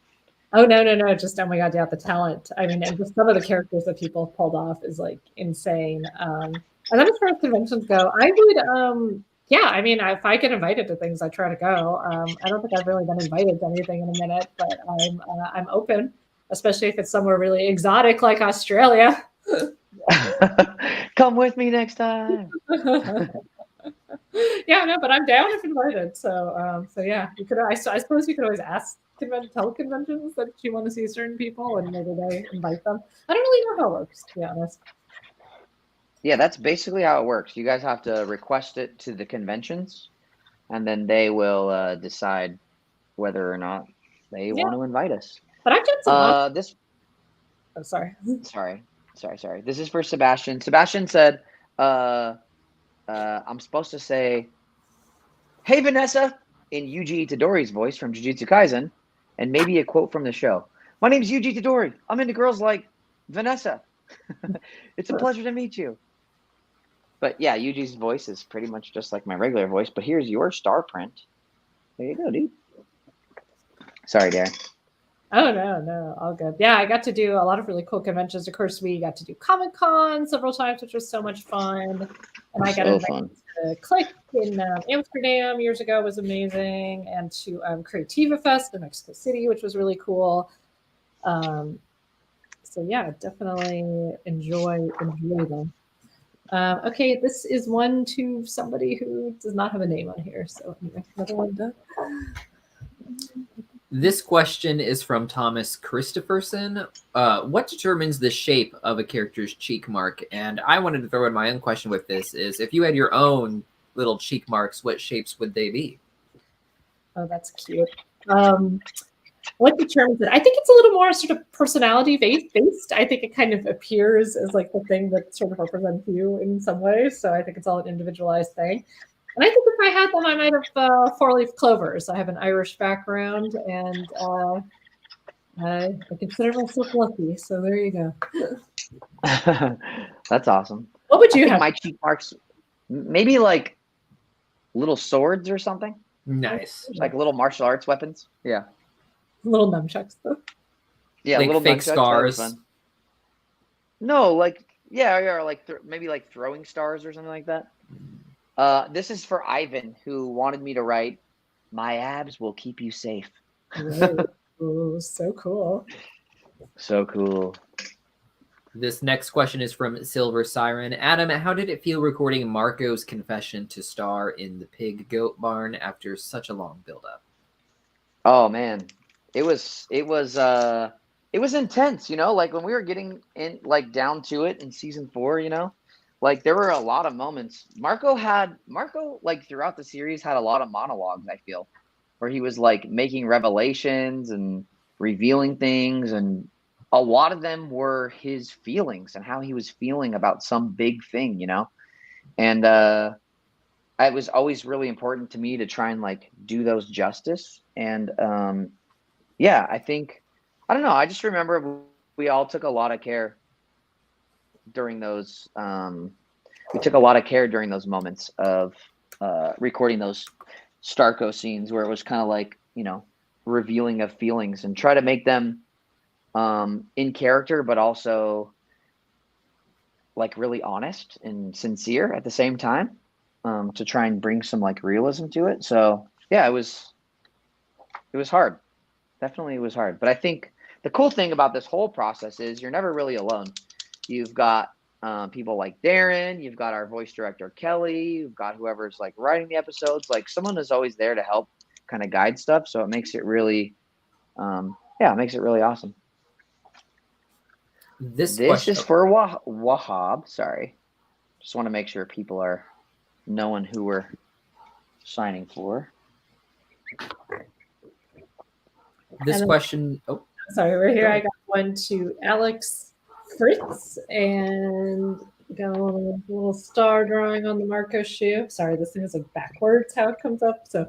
Oh no, just oh my God, yeah, the talent. I mean, and just some of the characters that people have pulled off is like insane. And then as far as conventions go, I would yeah, I mean, if I get invited to things, I try to go. I don't think I've really been invited to anything in a minute, but I'm open, especially if it's somewhere really exotic like Australia. Come with me next time. Yeah, no, but I'm down if invited. So yeah, you could. I suppose you could always ask tell conventions that you want to see certain people, and maybe they invite them. I don't really know how it works, to be honest. Yeah, that's basically how it works. You guys have to request it to the conventions, and then they will decide whether or not they want to invite us. But I've done some. This. Oh, sorry. Sorry. This is for Sebastian. Sebastian said, I'm supposed to say, "Hey, Vanessa," in Yuji Itadori's voice from Jujutsu Kaisen, and maybe a quote from the show. "My name's Yuji Itadori. I'm into girls like Vanessa. It's a pleasure to meet you." But yeah, Yuji's voice is pretty much just like my regular voice, but here's your star print. There you go, dude. Sorry, Darren. Oh, no, all good. Yeah, I got to do a lot of really cool conventions. Of course, we got to do Comic-Con several times, which was so much fun. And I got invited to Click in Amsterdam years ago, was amazing. And to Creativa Fest in Mexico City, which was really cool. So yeah, definitely enjoy them. Okay, this is one to somebody who does not have a name on here. So anyway, another one done. This question is from Thomas Christopherson. What determines the shape of a character's cheek mark? And I wanted to throw in my own question with this is if you had your own little cheek marks, what shapes would they be? Oh, that's cute. What determines it? I think it's a little more sort of personality based. I think it kind of appears as like the thing that sort of represents you in some ways. So I think it's all an individualized thing. And I think if I had them, I might have four-leaf clovers. I have an Irish background, and I consider myself lucky. So there you go. That's awesome. What would you I think have? my cheek marks, maybe like little swords or something, Nice. like little martial arts weapons. Yeah. Little nunchucks, though. Yeah, Like little fake nunchucks, that'd be scars. fun. No, like yeah, like maybe like throwing stars or something like that. This is for Ivan, who wanted me to write, "My abs will keep you safe." Ooh, so cool. So cool. This next question is from Silver Siren. Adam, how did it feel recording Marco's confession to star in the pig goat barn after such a long build-up? Oh man, it was intense. Like when we were getting in, like down to it in season 4. Like there were a lot of moments. Marco like throughout the series had a lot of monologues, I feel, where he was like making revelations and revealing things, and a lot of them were his feelings and how he was feeling about some big thing, And it was always really important to me to try and like do those justice. And yeah, I don't know. I just remember we all took a lot of care during those moments of recording those Starco scenes where it was kind of like, revealing of feelings, and try to make them in character, but also like really honest and sincere at the same time, to try and bring some like realism to it. So yeah, it was hard. Definitely it was hard. But I think the cool thing about this whole process is you're never really alone. You've got people like Daron, you've got our voice director Kelly, you've got whoever's like writing the episodes. Like someone is always there to help kind of guide stuff. So it makes it really, awesome. This is for Wahab. Sorry, just want to make sure people are knowing who we're signing for. This question. Oh, sorry, we're here. I got one to Alex Fritz, and got a little star drawing on the Marco shoe. Sorry, this thing is like backwards how it comes up. So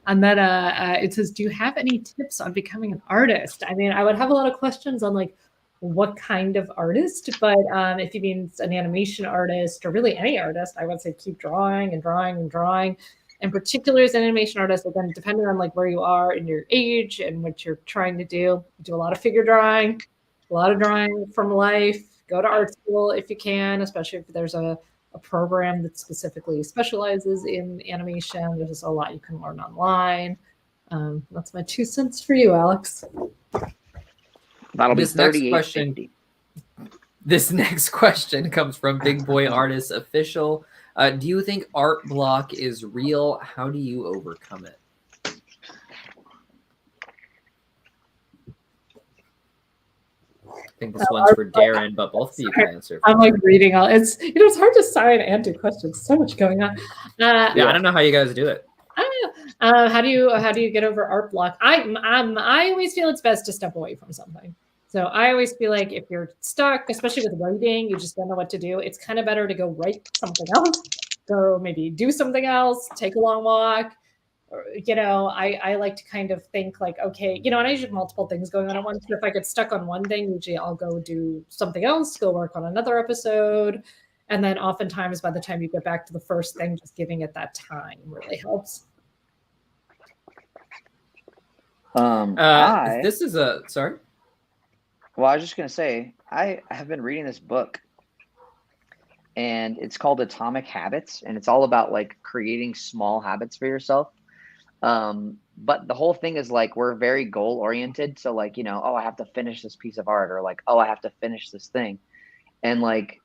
on that, it says, do you have any tips on becoming an artist? I mean, I would have a lot of questions on like what kind of artist, but if you mean an animation artist or really any artist, I would say keep drawing and drawing and drawing. In particular, as an animation artist, again, depending on like where you are in your age and what you're trying to do a lot of figure drawing, a lot of drawing from life. Go to art school if you can, especially if there's a program that specifically specializes in animation. There's a lot you can learn online. That's my 2 cents for you, Alex. That'll be this next question. $38.50. This next question comes from Big Boy Artist Official. Do you think art block is real? How do you overcome it? I think this one's for Daron, but both of you can answer. I'm like reading all. It's it's hard to sign and do questions. So much going on. Yeah, I don't know how you guys do it. I don't know. How do you get over art block? I always feel it's best to step away from something. So I always feel like if you're stuck, especially with writing, you just don't know what to do. It's kind of better to go write something else. Go maybe do something else. Take a long walk. Or, I like to kind of think like, okay, and I usually have multiple things going on at once. But if I get stuck on one thing, usually I'll go do something else, go work on another episode. And then oftentimes by the time you get back to the first thing, just giving it that time really helps. This is a, sorry? Well, I was just going to say, I have been reading this book, and it's called Atomic Habits, and it's all about like creating small habits for yourself. But the whole thing is like, we're very goal oriented. So like, I have to finish this piece of art, or like, I have to finish this thing. And like,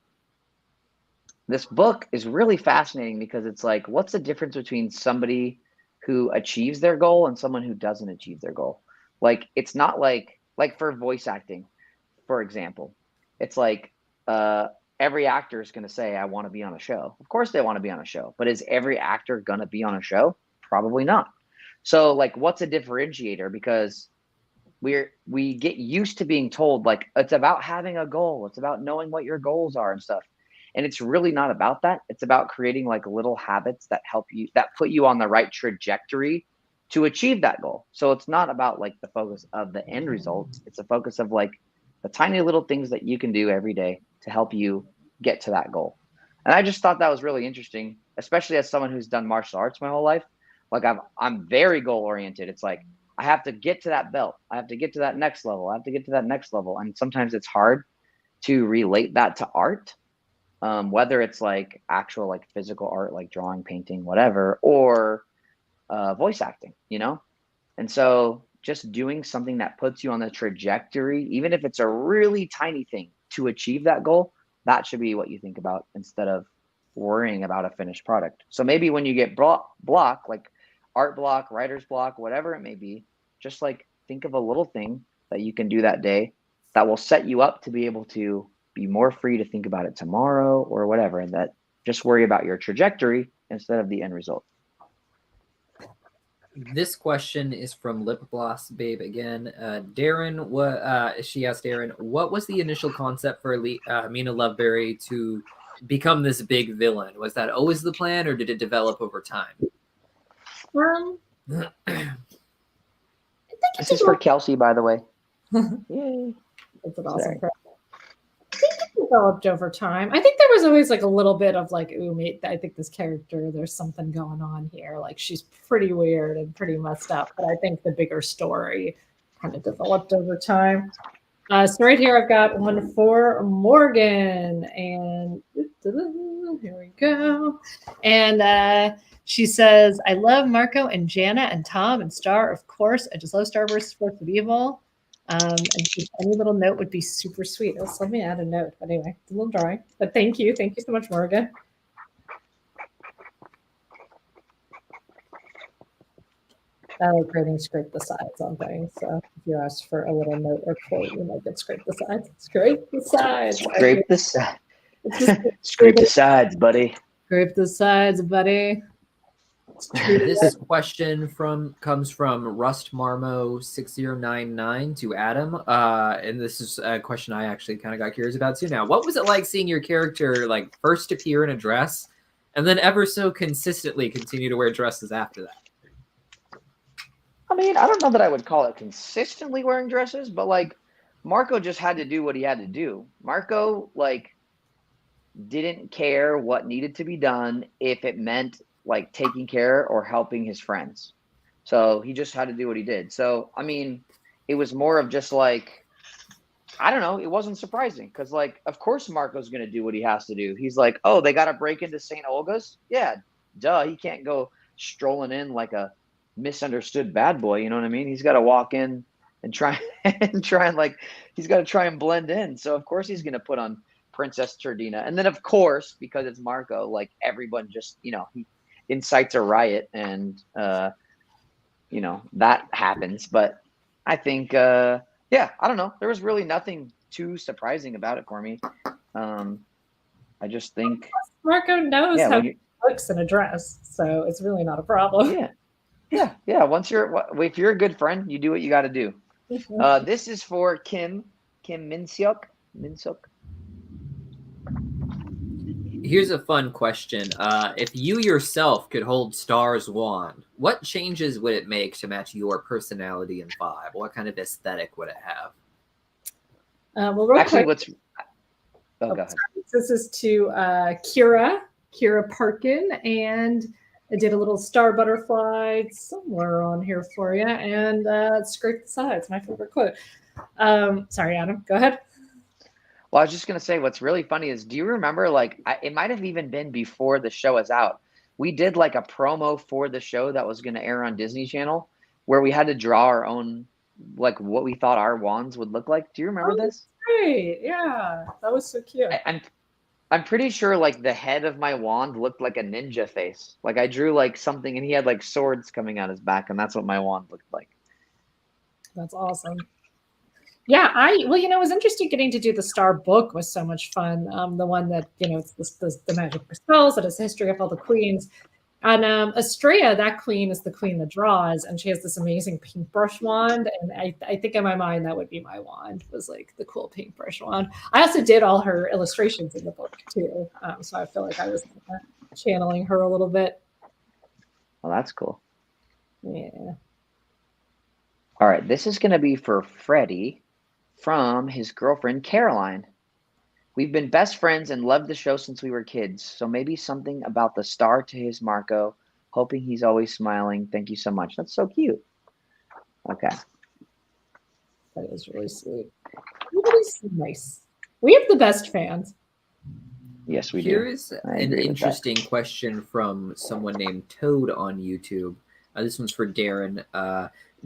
this book is really fascinating because it's like, what's the difference between somebody who achieves their goal and someone who doesn't achieve their goal? Like, it's not like for voice acting, for example, it's like every actor is going to say, I want to be on a show. Of course they want to be on a show, but is every actor going to be on a show? Probably not. So like, what's a differentiator? Because we get used to being told like it's about having a goal, it's about knowing what your goals are and stuff, and it's really not about that. It's about creating like little habits that help you, that put you on the right trajectory to achieve that goal. So it's not about like the focus of the end result, it's a focus of like the tiny little things that you can do every day to help you get to that goal. And I just thought that was really interesting, especially as someone who's done martial arts my whole life. Like I'm very goal oriented. It's like I have to get to that belt. I have to get to that next level. I have to get to that next level. And sometimes it's hard to relate that to art, whether it's like actual like physical art, like drawing, painting, whatever, or voice acting, you know? And so just doing something that puts you on the trajectory, even if it's a really tiny thing to achieve that goal, that should be what you think about instead of worrying about a finished product. So maybe when you get block, like art block, writer's block, whatever it may be, just like think of a little thing that you can do that day that will set you up to be able to be more free to think about it tomorrow or whatever, and that just worry about your trajectory instead of the end result. This question is from Lip Gloss Babe again. Daron, she asked Daron, what was the initial concept for Mina Loveberry to become this big villain? Was that always the plan, or did it develop over time? This is for Kelsey, by the way. Yay. That's an awesome question. I think it developed over time. I think there was always like a little bit of like, ooh, mate, I think this character, there's something going on here. Like she's pretty weird and pretty messed up. But I think the bigger story kind of developed over time. So right here, I've got one for Morgan. And here we go. And she says, I love Marco and Jana and Tom and Star, of course. I just love Star versus Force of Evil. And any little note would be super sweet. So let me add a note. But anyway, it's a little drawing. But thank you. Thank you so much, Morgan. I like writing scrape the sides on things. So if you ask for a little note or quote, you might get scrape the sides. Scrape the sides. Scrape the sides. Scrape the sides, buddy. Scrape the sides, buddy. This question comes from Rust Marmo 6099 to Adam, and this is a question I actually kind of got curious about too. Now, what was it like seeing your character like first appear in a dress, and then ever so consistently continue to wear dresses after that? I mean, I don't know that I would call it consistently wearing dresses, but like Marco just had to do what he had to do. Marco like didn't care what needed to be done if it meant like taking care or helping his friends. So he just had to do what he did. So, I mean, it was more of just like, I don't know. It wasn't surprising because like, of course Marco's going to do what he has to do. He's like, oh, they got to break into St. Olga's. Yeah, duh. He can't go strolling in like a misunderstood bad boy. You know what I mean? He's got to walk in and try and like, he's got to try and blend in. So of course he's going to put on Princess Turdina. And then of course, because it's Marco, like everyone just, you know, he incites a riot and you know, that happens. But I think yeah, I don't know, there was really nothing too surprising about it for me. I just think Marco knows how he looks in a dress, so it's really not a problem. Yeah once if you're a good friend, you do what you got to do. This is for Kim Minsyuk. Here's a fun question. If you yourself could hold Star's wand, what changes would it make to match your personality in 5? What kind of aesthetic would it have? Well, real actually, quick, go ahead. This is to Kira Parkin, and I did a little star butterfly somewhere on here for you, and scrape the sides. My favorite quote. Sorry, Adam, go ahead. Well, I was just going to say, what's really funny is, do you remember, like, it might have even been before the show is out. We did like a promo for the show that was going to air on Disney Channel where we had to draw our own, like what we thought our wands would look like. Do you remember this? Great. Yeah. That was so cute. I'm pretty sure like the head of my wand looked like a ninja face. Like I drew like something and he had like swords coming out his back, and that's what my wand looked like. That's awesome. Yeah, it was interesting getting to do the Star book was so much fun. The one that, it's the magic spells, that has history of all the queens. And Estrella, that queen is the queen that draws, and she has this amazing paintbrush wand. And I think in my mind that would be my wand, was like the cool paintbrush wand. I also did all her illustrations in the book too, so I feel like I was channeling her a little bit. Well, that's cool. Yeah. All right, this is going to be for Freddie from his girlfriend Caroline. We've been best friends and loved the show since we were kids, so maybe something about the star to his Marco. Hoping he's always smiling. Thank you so much. That's so cute. Okay. That is really sweet. Everybody's so nice. We have the best fans. Yes, we do. Here is an interesting question from someone named Toad on YouTube. This one's for Daron.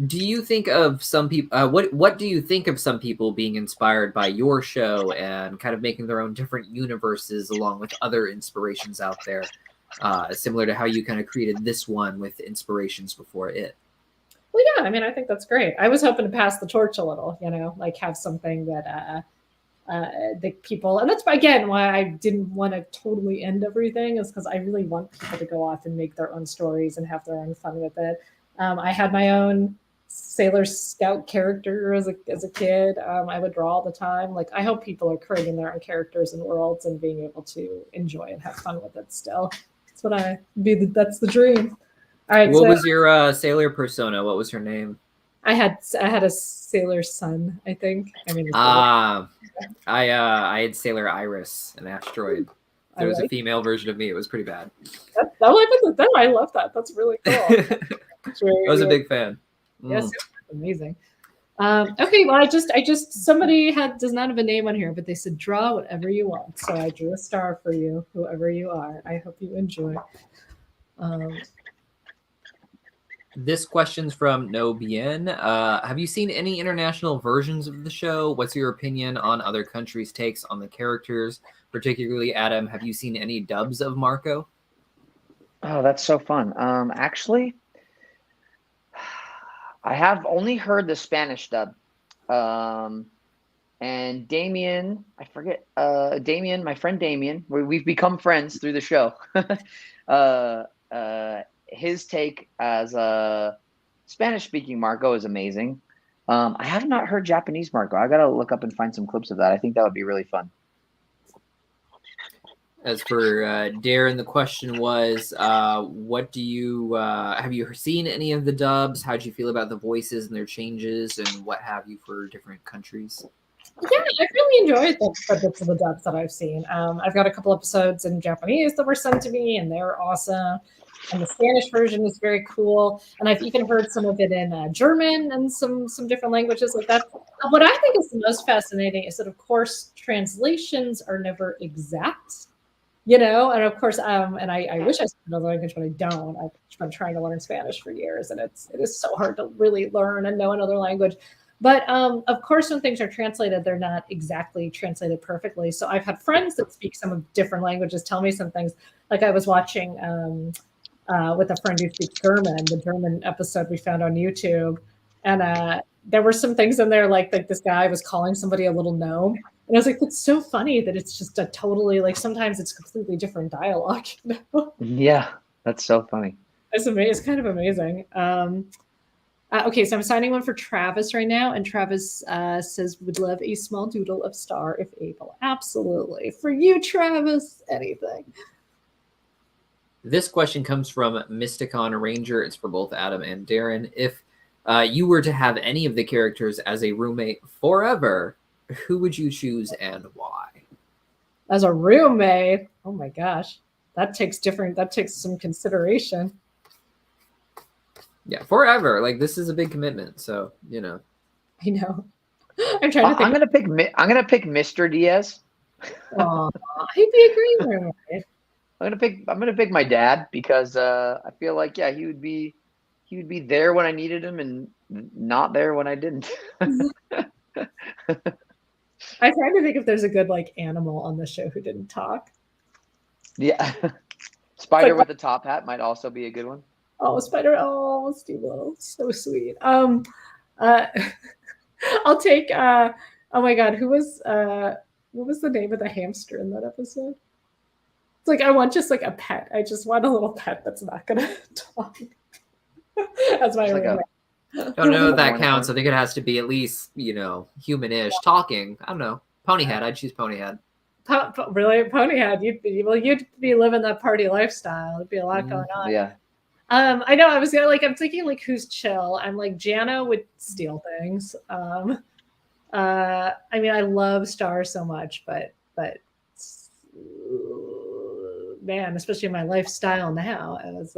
Do you think of some people? What do you think of some people being inspired by your show and kind of making their own different universes along with other inspirations out there, similar to how you kind of created this one with inspirations before it? Well, yeah, I mean, I think that's great. I was hoping to pass the torch a little, like have something that the people, and that's again why I didn't want to totally end everything, is because I really want people to go off and make their own stories and have their own fun with it. I had my own Sailor Scout character as a kid. I would draw all the time. Like, I hope people are creating their own characters and worlds and being able to enjoy and have fun with it still. That's the dream. All right. What was your sailor persona? What was her name? I had a sailor son, I think. I had Sailor Iris, an asteroid. There was a female version of me. It was pretty bad. I love that. That's really cool. I was a big fan. Yes, amazing. Okay, well, I just somebody does not have a name on here, but they said draw whatever you want. So I drew a star for you, whoever you are. I hope you enjoy. This question's from No Bien. Have you seen any international versions of the show? What's your opinion on other countries' takes on the characters? Particularly, Adam, have you seen any dubs of Marco? Oh, that's so fun. Actually, I have only heard the Spanish dub. And Damien, I forget, Damien, my friend Damien, we've become friends through the show. His take as a Spanish-speaking Marco is amazing. I have not heard Japanese Marco. I got to look up and find some clips of that. I think that would be really fun. As for Darren, the question was, what do you have you seen any of the dubs? How do you feel about the voices and their changes and what have you for different countries? Yeah, I really enjoyed the bits of the dubs that I've seen. I've got a couple episodes in Japanese that were sent to me, and they're awesome. And the Spanish version is very cool. And I've even heard some of it in German and some different languages like that. What I think is the most fascinating is that, of course, translations are never exact. And of course, and I wish I spoke another language, but I don't. I've been trying to learn Spanish for years, and it is so hard to really learn and know another language. But of course, when things are translated, they're not exactly translated perfectly. So I've had friends that speak some of different languages tell me some things. Like I was watching with a friend who speaks German, the German episode we found on YouTube, and there were some things in there like this guy was calling somebody a little gnome. And I was like, that's so funny that it's just a totally, sometimes it's completely different dialogue. Yeah, that's so funny. It's amazing. It's kind of amazing. Okay, so I'm signing one for Travis right now. And Travis says, would love a small doodle of Star if able. Absolutely. For you, Travis, anything. This question comes from Mysticon Ranger. It's for both Adam and Darren. If you were to have any of the characters as a roommate forever, who would you choose and why? As a roommate, oh my gosh, that takes some consideration. Yeah, forever. This is a big commitment, so I know. I'm trying to think. I'm gonna pick Mr. Diaz. Aw, he'd be a great roommate. I'm gonna pick my dad because I feel like he would be there when I needed him and not there when I didn't. I'm trying to think if there's a good animal on the show who didn't talk. Yeah. Spider with the top hat might also be a good one. Oh, Spider. Oh, Steve Little. So sweet. I'll take. Oh my God, who was? What was the name of the hamster in that episode? It's like I want just like a pet. I just want a little pet that's not gonna talk. That's my Just like roommate. Don't know if that Unicorn. counts. I think it has to be at least, human-ish, talking. I don't know. Ponyhead. I'd choose Ponyhead. Really, Ponyhead? You'd be living that party lifestyle. There'd be a lot going on. Yeah. I know. I'm thinking like who's chill. I'm like Jana would steal things. I mean, I love Star so much, but man, especially my lifestyle now, as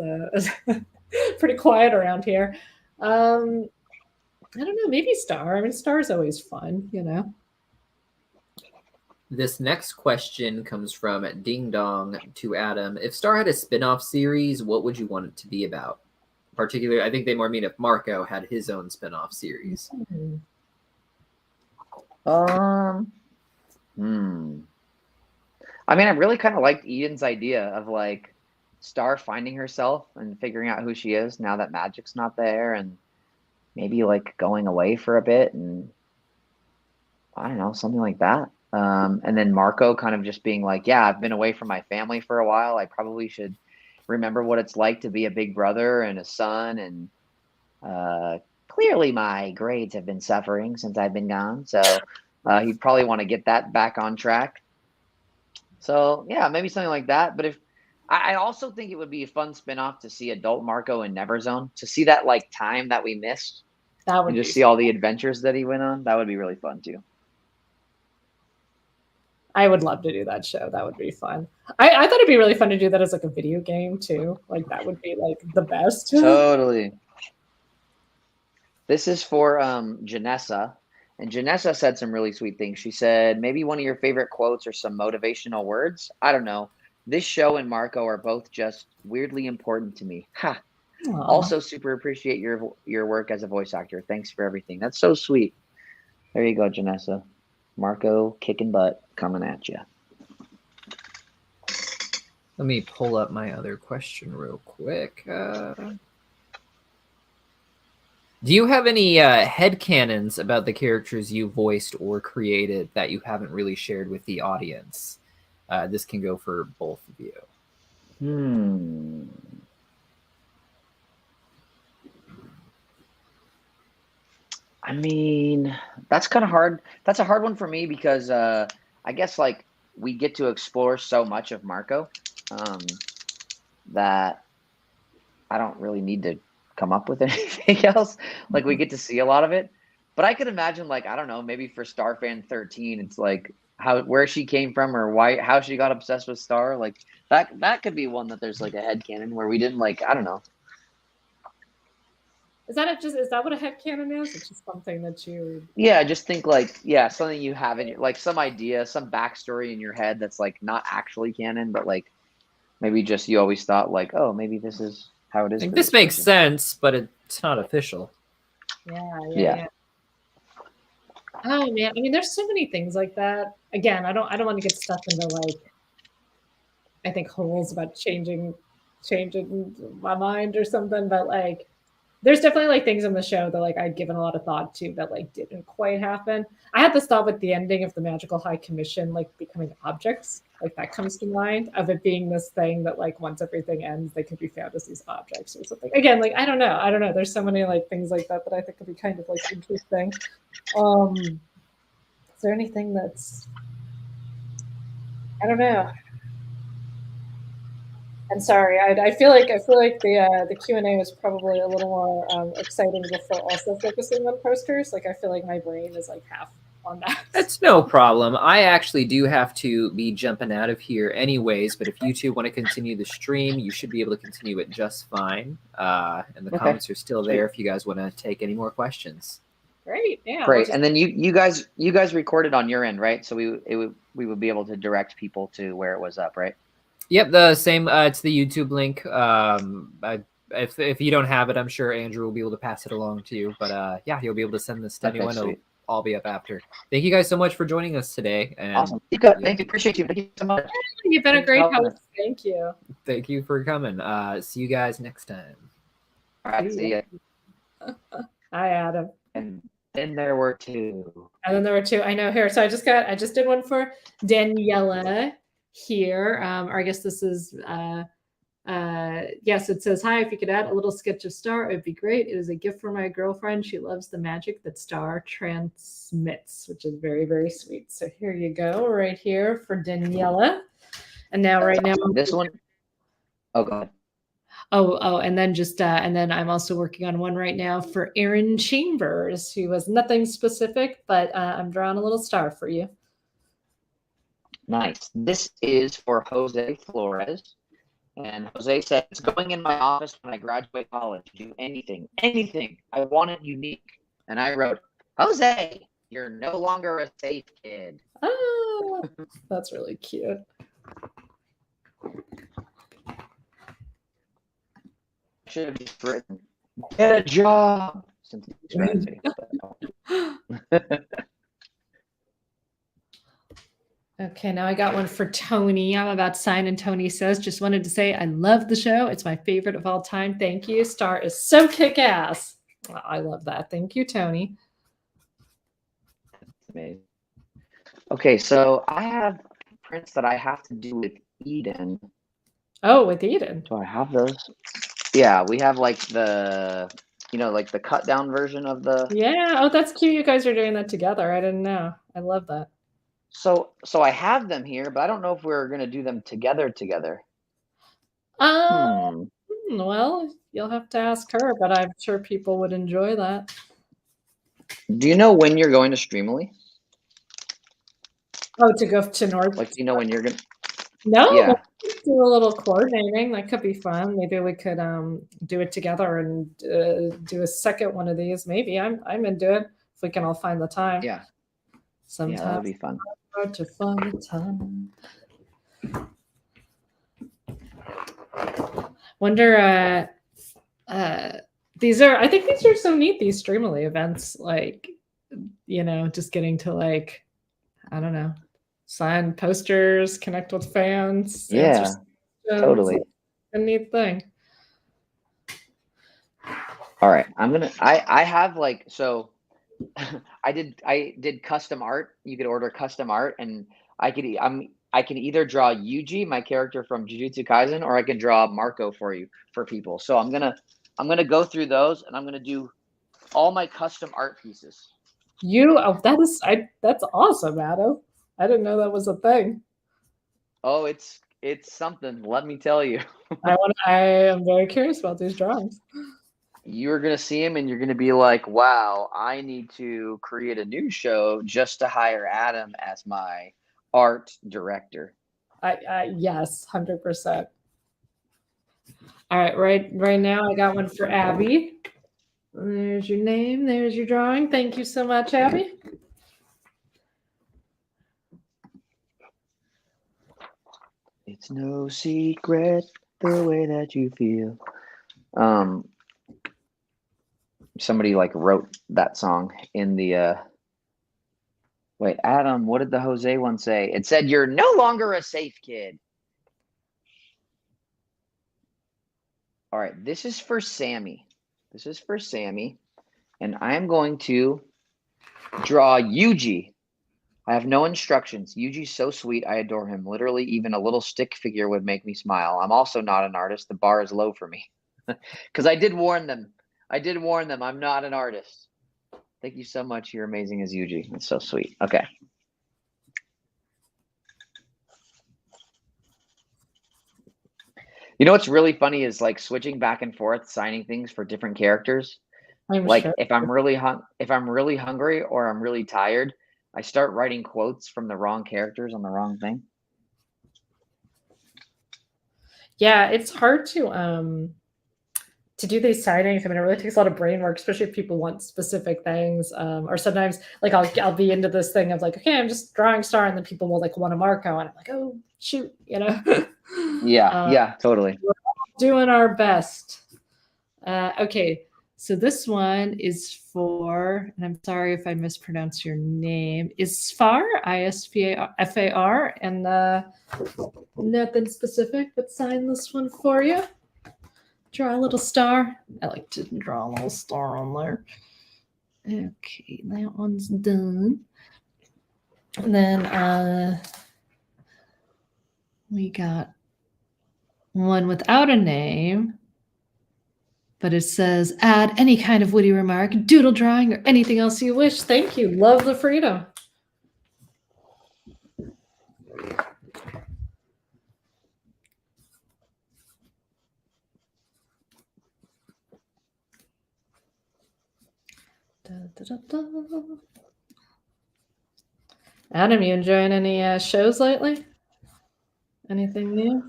pretty quiet around here. I don't know. Maybe Star. I mean, Star's always fun, This next question comes from Ding Dong to Adam. If Star had a spin-off series, what would you want it to be about? Particularly, I think they more mean if Marco had his own spin-off series. I mean, I really kind of liked Eden's idea of like Star finding herself and figuring out who she is now that magic's not there, and maybe like going away for a bit, and I don't know, something like that. And then Marco kind of just being like, yeah, I've been away from my family for a while. I probably should remember what it's like to be a big brother and a son. And clearly my grades have been suffering since I've been gone. So he'd probably want to get that back on track. So yeah, maybe something like that. But if I also think it would be a fun spinoff to see adult Marco in Neverzone, to see that like time that we missed, That would and just be see all the adventures that he went on. That would be really fun too. I would love to do that show. That would be fun. I thought it'd be really fun to do that as like a video game too. Like that would be like the best. Totally. This is for Janessa. And Janessa said some really sweet things. She said, maybe one of your favorite quotes or some motivational words. I don't know. This show and Marco are both just weirdly important to me. Ha. Aw. Also super appreciate your work as a voice actor. Thanks for everything. That's so sweet. There you go, Janessa. Marco kicking butt coming at you. Let me pull up my other question real quick. Do you have any headcanons about the characters you voiced or created that you haven't really shared with the audience? This can go for both of you. I mean, that's kind of hard. That's a hard one for me because I guess like we get to explore so much of Marco that I don't really need to come up with anything else. Like we get to see a lot of it, but I could imagine like, I don't know, maybe for Starfan 13, it's like where she came from or how she got obsessed with Star. Like that could be one that there's like a headcanon where we didn't like, I don't know. Is that what a headcanon is? It's just something that you... Yeah, just think like, something you have in your, like some idea, some backstory in your head that's like not actually canon, but like maybe just you always thought like, oh, maybe this is how it is. Like, this makes sense, but it's not official. Yeah. Oh man, I mean, there's so many things like that. Again, I don't want to get stuck into like, I think holes about changing my mind or something, but like, there's definitely like things in the show that like I'd given a lot of thought to that like didn't quite happen. I had this thought with the ending of the Magical High Commission like becoming objects, like that comes to mind, of it being this thing that like once everything ends, they could be found as these objects or something. Again, like I don't know. There's so many like things like that I think could be kind of like interesting. Is there anything that's, I don't know. I'm sorry. I feel like the Q&A was probably a little more exciting before also focusing on posters. Like I feel like my brain is like half on that. That's no problem. I actually do have to be jumping out of here anyways, but if you two want to continue the stream, you should be able to continue it just fine. And the comments are still there if you guys want to take any more questions. Great. Yeah. Great. And then you guys recorded on your end, right? So we would be able to direct people to where it was up, right? Yep, the same. It's the YouTube link. If you don't have it, I'm sure Andrew will be able to pass it along to you. But yeah, he'll be able to send this to anyone. It'll all be up after. Thank you guys so much for joining us today. And awesome. Thank you. Appreciate you. Thank you so much. You've been a great host. Thank you. Thank you for coming. See you guys next time. All right. See ya. Hi, Adam. And then there were two. And then there were two. I know here. So I just did one for Daniela here. Or I guess this is yes, it says, hi, if you could add a little sketch of Star, it would be great. It is a gift for my girlfriend. She loves the magic that Star transmits, which is very, very sweet. So here you go, right here for Daniela. And now right now This one. Oh, go ahead. and then I'm also working on one right now for Aaron Chambers, who has nothing specific, but I'm drawing a little star for you. Nice. This is for Jose Flores. And Jose said, it's going in my office when I graduate college. Do anything. I want it unique. And I wrote, Jose, you're no longer a safe kid. Oh, that's really cute. Should have just written, get a job. Since Okay, now I got one for Tony. I'm about to sign, and Tony says, just wanted to say I love the show. It's my favorite of all time. Thank you. Star is so kick-ass. Well, I love that. Thank you, Tony. Amazing. Okay, so I have prints that I have to do with Eden. Oh, with Eden. Do I have those? Yeah, we have like the, like the cut down version of the. Yeah. Oh, that's cute. You guys are doing that together. I didn't know. I love that. So I have them here, but I don't know if we're gonna do them together. Well, you'll have to ask her, but I'm sure people would enjoy that. Do you know when you're going to Streamily? Oh, to go to North. Like, do you know when you're gonna? No, Yeah. let's do a little coordinating. That could be fun. Maybe we could do it together and do a second one of these. Maybe I'm into it if we can all find the time. Yeah. Sometimes Yeah, that'll be fun. hard to find the time. Wonder. I think these are so neat. These Streamily events, like, just getting to I don't know, sign posters, connect with fans. Yeah, totally. A neat thing. All right, I have so I did custom art. You could order custom art, and I can either draw Yuji, my character from Jujutsu Kaisen, or I can draw Marco for people. So I'm gonna go through those, and I'm gonna do all my custom art pieces. That's awesome, Adam. I didn't know that was a thing. Oh, it's something. Let me tell you. I am very curious about these drawings. You're going to see him and you're going to be like, wow, I need to create a new show just to hire Adam as my art director. Yes, 100%. All right, right now I got one for Abby. There's your name. There's your drawing. Thank you so much, Abby. It's no secret the way that you feel. Somebody wrote that song in the wait, Adam, what did the Jose one say? It said, you're no longer a safe kid. All right, this is for Sammy. And I'm going to draw Yuji. I have no instructions. Yuji's so sweet. I adore him. Literally, even a little stick figure would make me smile. I'm also not an artist. The bar is low for me. Because I did warn them. I'm not an artist. Thank you so much. You're amazing as Yuji. That's so sweet. Okay. You know what's really funny is switching back and forth, signing things for different characters. Sure. if I'm really hungry or I'm really tired, I start writing quotes from the wrong characters on the wrong thing. Yeah, it's hard to do these signings. I mean, it really takes a lot of brain work, especially if people want specific things. Or sometimes I'll be into this thing of okay, I'm just drawing Star, and then people will want a Marco, and I'm like, oh shoot, Yeah, totally. We're doing our best. Okay, so this one is for, and I'm sorry if I mispronounce your name, Isfar, Isfar, and nothing specific, but sign this one for you. Draw a little star. I like to draw a little star on there. Okay, that one's done. And then we got one without a name, but it says add any kind of witty remark, doodle drawing, or anything else you wish. Thank you. Love the freedom. Da, da, da, da. Adam, you enjoying any shows lately? Anything new?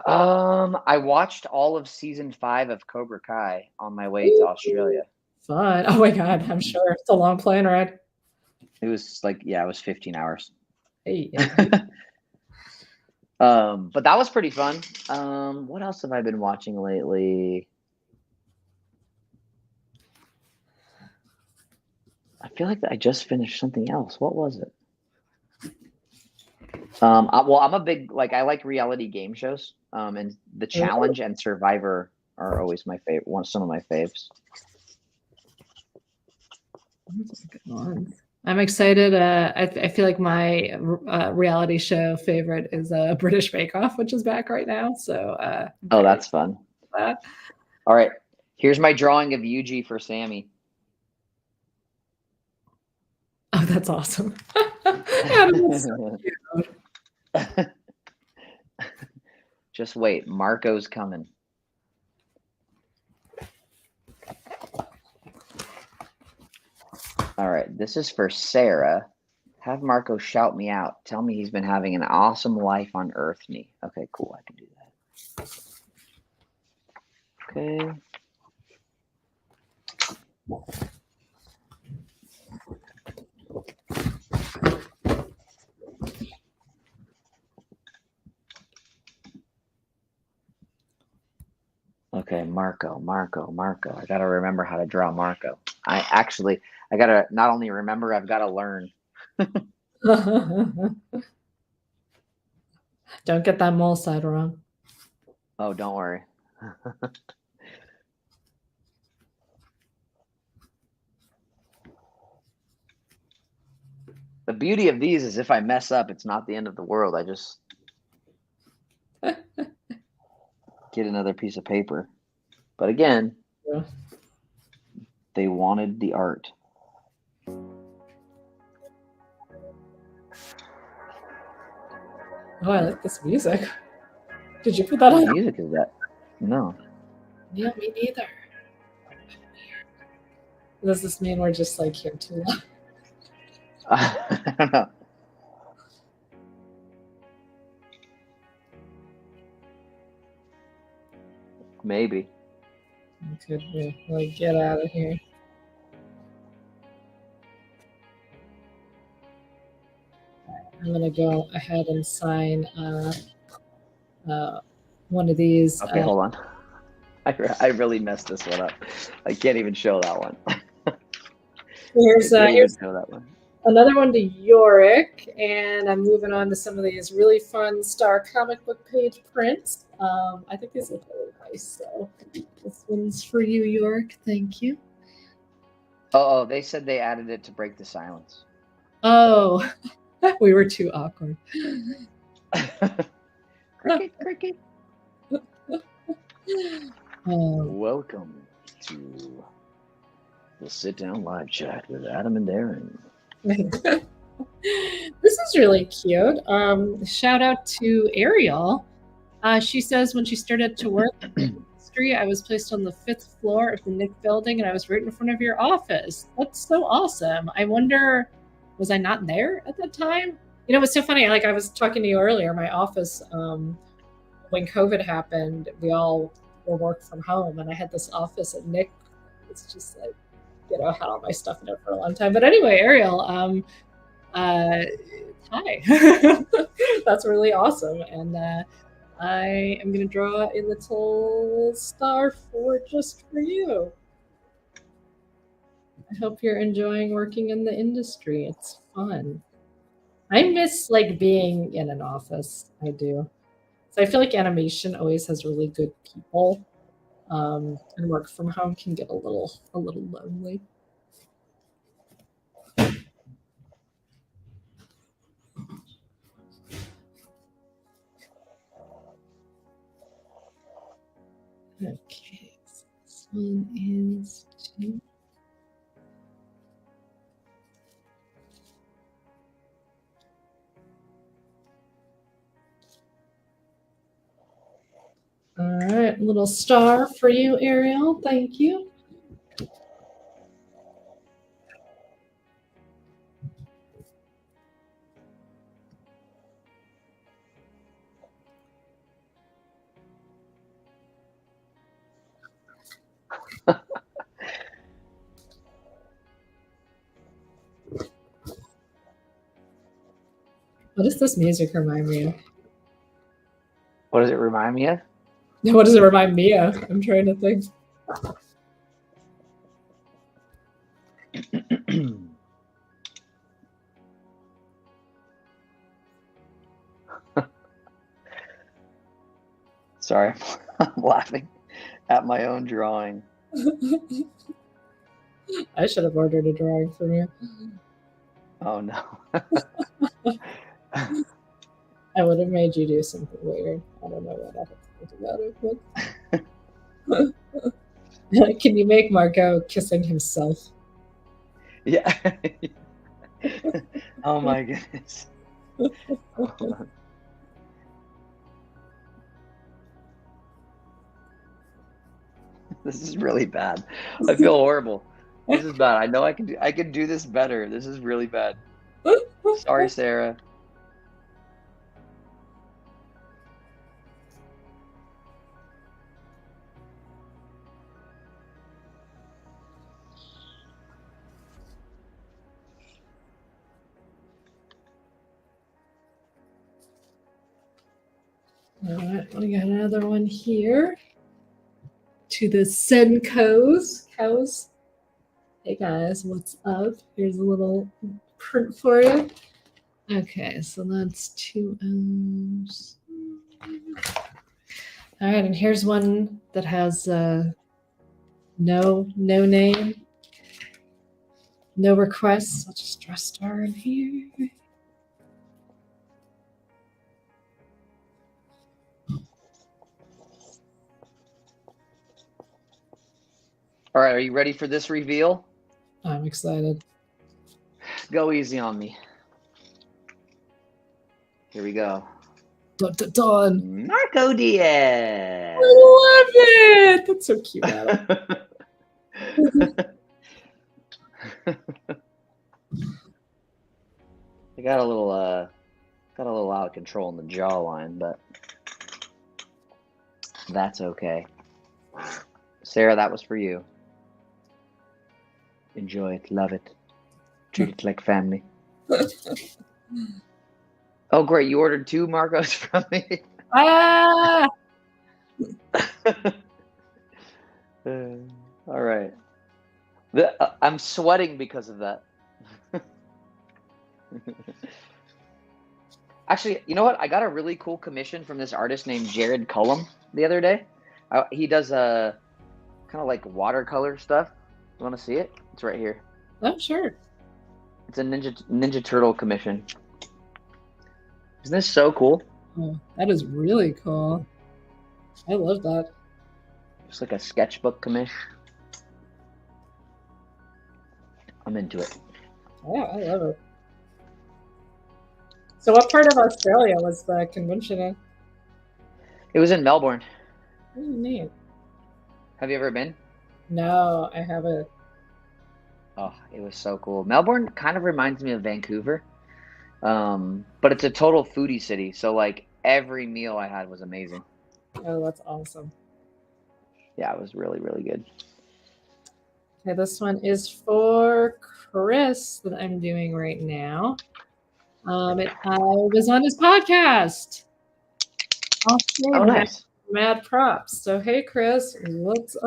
I watched all of season 5 of Cobra Kai on my way to Australia. Fun. Oh my God, I'm sure. It's a long plane ride. It was like, yeah, it was 15 hours. Hey. But that was pretty fun. What else have I been watching lately? I feel like I just finished something else. What was it? Well, I'm a big, like, I like reality game shows. And The Challenge and Survivor are always my favorite. Some of my faves. I'm excited. I feel like my reality show favorite is British Bake Off, which is back right now. So oh, that's fun. That. All right, here's my drawing of Yuji for Sammy. Oh, that's awesome. Adam is so cute. Just wait, Marco's coming. All right, this is for Sarah. Have Marco shout me out. Tell me he's been having an awesome life on Earth. Okay, cool. I can do that. Okay. Okay, Marco. I got to remember how to draw Marco. I got to not only remember, I've got to learn. Don't get that mole side wrong. Oh, don't worry. The beauty of these is if I mess up, it's not the end of the world. I just get another piece of paper. But again, Yeah. They wanted the art. Oh, I like this music. Did you put that What on? music is that? No. Yeah, me neither. Does this mean we're just like here too long? I don't know. Maybe. Could be. Like, get out of here. I'm gonna go ahead and sign one of these. Okay, hold on. I really messed this one up. I can't even show that one. Here's show that one. another one to Yorick, and I'm moving on to some of these really fun Star comic book page prints. I think these look really nice. So this one's for you, Yorick. Thank you. Oh, they said they added it to break the silence. Oh, we were too awkward. Cricket. Welcome to the sit-down live chat with Adam and Daron. This is really cute. Shout out to Ariel. She says when she started to work in the industry, I was placed on the 5th floor of the Nick building and I was right in front of your office. That's so awesome. I wonder, was I not there at that time? You know, it was so funny. Like I was talking to you earlier, my office, when COVID happened, we all were work from home and I had this office at Nick. It's just like, you know, had all my stuff in it for a long time. But anyway, Ariel, hi. That's really awesome. And I am going to draw a little star just for you. I hope you're enjoying working in the industry. It's fun. I miss like being in an office. I do. So I feel like animation always has really good people. And work from home can get a little lonely. Okay, so this one is 2. All right, little star for you, Ariel. Thank you. What does this music remind me of? What does it remind me of? What does it remind me of? I'm trying to think. Sorry, I'm laughing at my own drawing. I should have ordered a drawing from you. Oh no. I would have made you do something weird. I don't know what I have to think about it. But can you make Marco kissing himself? Yeah. Oh my goodness. Hold on. This is really bad. I feel horrible. This is bad. I know I can do this better. This is really bad. Sorry, Sarah. All right, we got another one here. To the Senkos. Cows. Hey guys, what's up? Here's a little print for you. Okay, so that's 2 O's. All right, and here's one that has no name, no requests. I'll just draw a star in here. All right, are you ready for this reveal? I'm excited. Go easy on me. Here we go. Dun, dun, dun. Marco Diaz. I love it. That's so cute, Adam. I got a little out of control in the jawline, but that's okay. Sarah, that was for you. Enjoy it, love it, treat it like family. Oh, great! You ordered 2 Marcos from me. Ah! All right. I'm sweating because of that. Actually, you know what? I got a really cool commission from this artist named Jared Cullum the other day. He does kind of like watercolor stuff. You want to see it? It's right here. Oh, sure. It's a Ninja Turtle commission. Isn't this so cool? Oh, that is really cool. I love that. Just like a sketchbook commish. I'm into it. Yeah, I love it. So what part of Australia was the convention in? It was in Melbourne. Oh, neat. Have you ever been? No, I haven't. Oh, it was so cool. Melbourne kind of reminds me of Vancouver. But it's a total foodie city. So like every meal I had was amazing. Oh, that's awesome. Yeah, it was really, really good. Okay, this one is for Chris that I'm doing right now. I was on his podcast. Oh, nice. Mad props. So hey, Chris, what's up?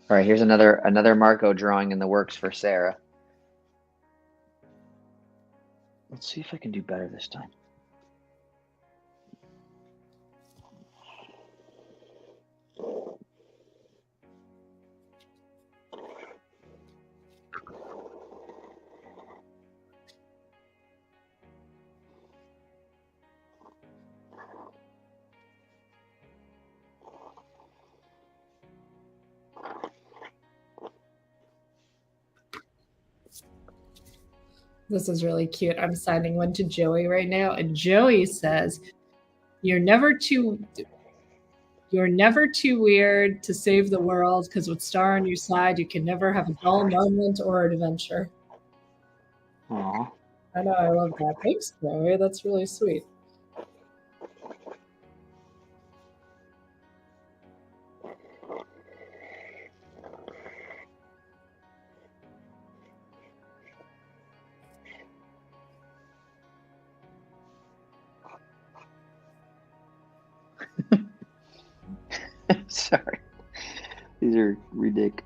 All right, here's another Marco drawing in the works for Sarah. Let's see if I can do better this time. This is really cute. I'm signing one to Joey right now, and Joey says, You're never too weird to save the world, because with Star on your side, you can never have a dull moment or adventure." Aw. I know, I love that. Thanks, Joey. That's really sweet. Sorry. These are ridiculous.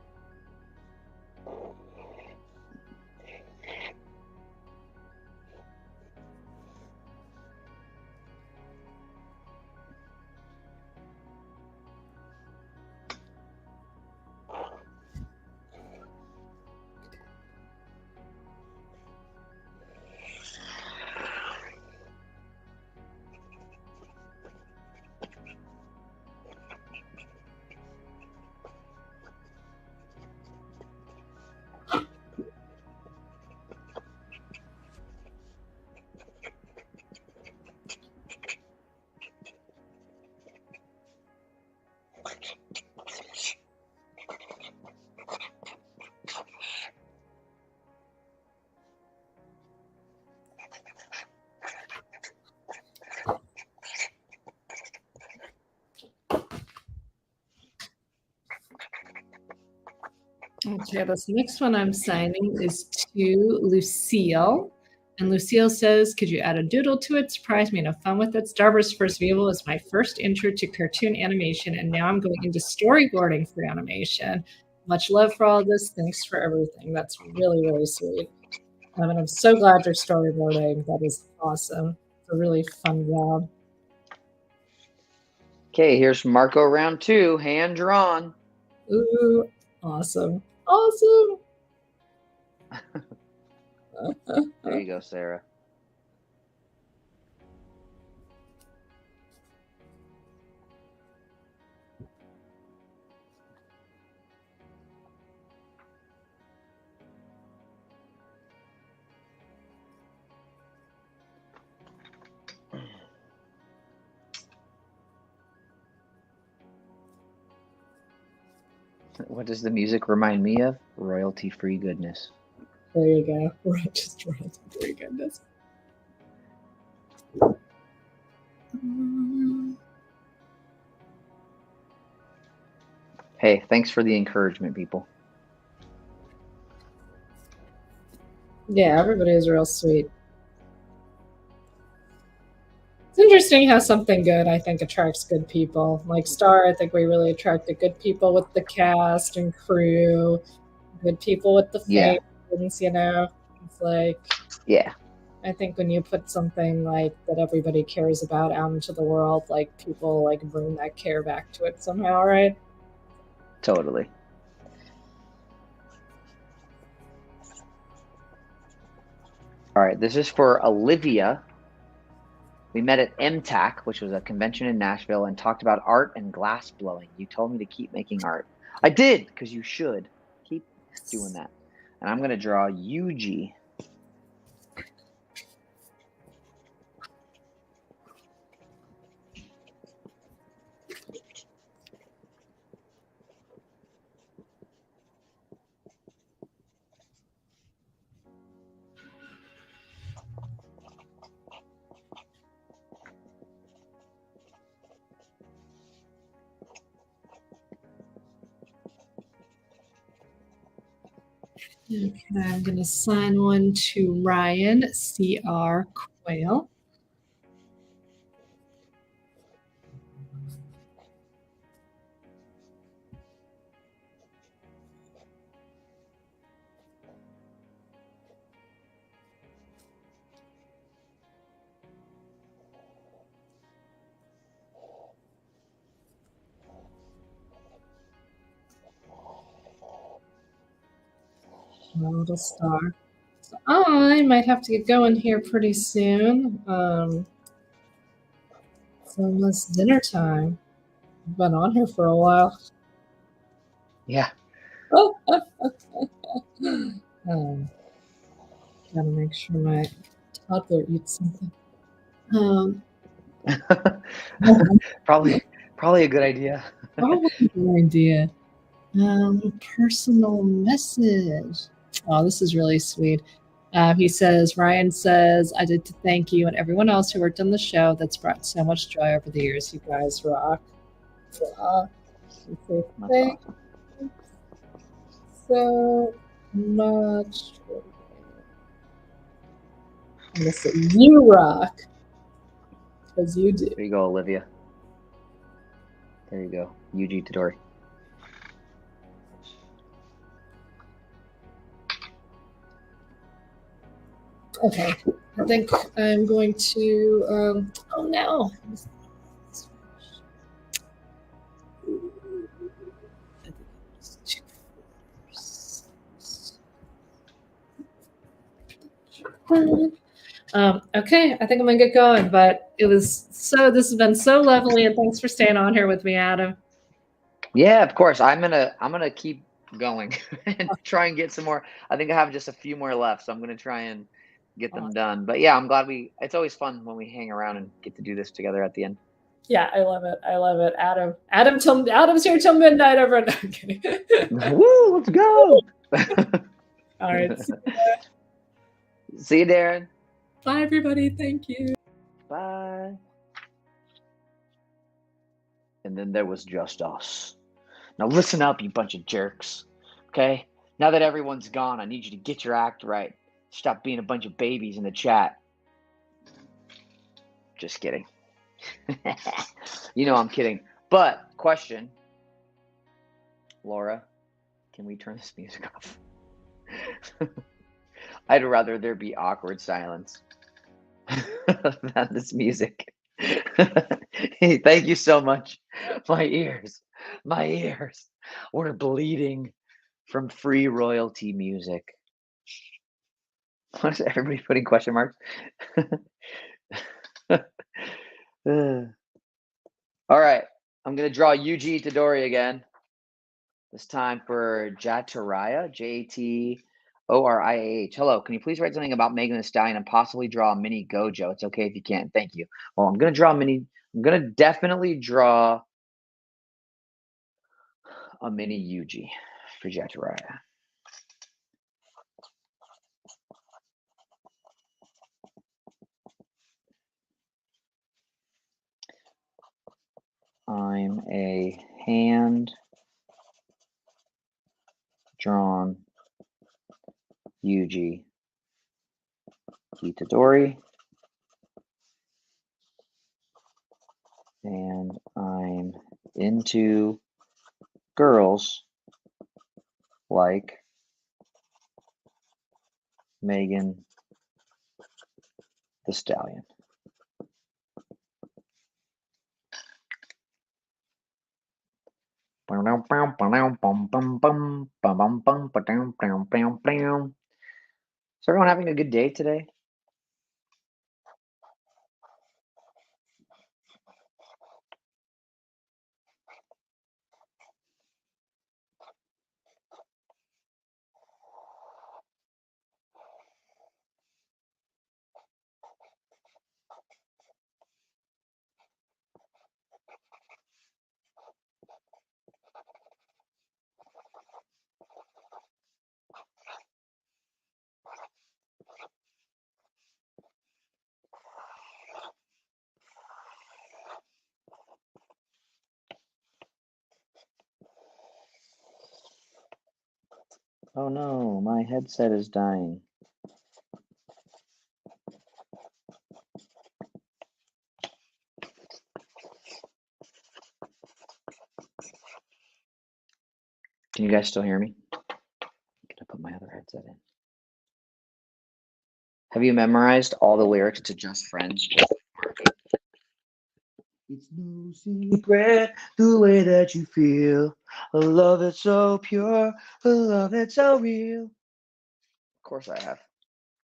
Okay, this next one I'm signing is to Lucille. And Lucille says, "Could you add a doodle to it? Surprise me and have fun with it. Starburst First Evil is my first intro to cartoon animation, and now I'm going into storyboarding for animation. Much love for all this. Thanks for everything." That's really, really sweet. And I'm so glad you're storyboarding. That is awesome. It's a really fun job. Okay, here's Marco round 2, hand drawn. Ooh, awesome. Awesome. There you go, Sarah. What does the music remind me of? Royalty-free goodness. There you go. Just royalty-free goodness. Hey, thanks for the encouragement, people. Yeah, everybody is real sweet. It's interesting how something good, I think, attracts good people. Like Star, I think we really attracted good people with the cast and crew, good people with the Yeah. fans, you know? It's like, Yeah, I think when you put something like that everybody cares about out into the world, like people like bring that care back to it somehow, right? totally. All right, this is for Olivia. We met at MTAC, which was a convention in Nashville, and talked about art and glass blowing. You told me to keep making art. I did, because you should. Keep doing that. And I'm going to draw Yuji. Okay, I'm going to sign one to Ryan C.R. Quayle. A little star. So I might have to get going here pretty soon. It's almost dinner time. I've been on here for a while. Yeah. Um, Gotta make sure my toddler eats something. Probably a good idea. Probably a good idea. Little personal message. Oh, this is really sweet. He says, Ryan says, I did to thank you and everyone else who worked on the show that's brought so much joy over the years. You guys rock. Thank you so much. I'm going to say, you rock. Because you do. There you go, Olivia. There you go. Yuji Todori. Okay, I think I'm going to, oh no. Okay, I think I'm gonna get going, but this has been so lovely, and thanks for staying on here with me, Adam. Yeah, of course. I'm gonna keep going and try and get some more. I think I have just a few more left, so I'm gonna try and get them done. But yeah, I'm glad it's always fun when we hang around and get to do this together at the end. Yeah, I love it. Adam's here till midnight, everyone. I'm kidding. Woo, let's go. All right. See you, Darren. Bye, everybody. Thank you. Bye. And then there was just us. Now listen up, you bunch of jerks. Okay? Now that everyone's gone, I need you to get your act right. Stop being a bunch of babies in the chat. Just kidding. You know I'm kidding. But, question. Laura, can we turn this music off? I'd rather there be awkward silence than this music. Hey, thank you so much. My ears were bleeding from free royalty music. What is everybody putting question marks? All right, I'm gonna draw Yuji Todori again. This time for Jatoriah, Jatoriah. Hello, can you please write something about Megan Thee Stallion and possibly draw a mini Gojo? It's okay if you can't. Thank you. Well, I'm gonna definitely draw a mini Yuji for Jatoriah. I'm a hand-drawn Yuji Itadori, and I'm into girls like Megan Thee Stallion. So everyone having a good day today? Oh no, my headset is dying. Can you guys still hear me? I'm gonna put my other headset in. Have you memorized all the lyrics to Just Friends? It's no secret the way that you feel. A love that's so pure, a love that's so real. Of course I have.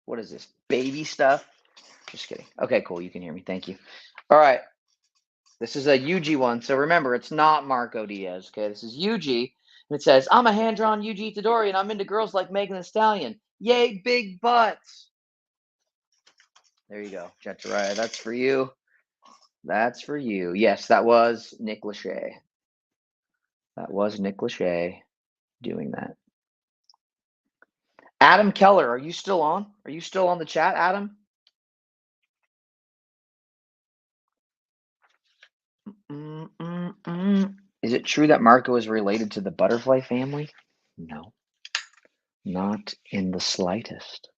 What is this? Baby stuff? Just kidding. Okay, cool. You can hear me. Thank you. All right. This is a Yuji one. So remember, it's not Marco Diaz. Okay, this is Yuji. And it says, I'm a hand-drawn Yuji Itadori, and I'm into girls like Megan Thee Stallion. Yay, big butts. There you go, Jetariah. That's for you. That's for you. Yes, that was Nick Lachey. That was Nick Lachey doing that. Adam Keller, are you still on? Are you still on the chat, Adam? Is it true that Marco is related to the butterfly family? No, not in the slightest.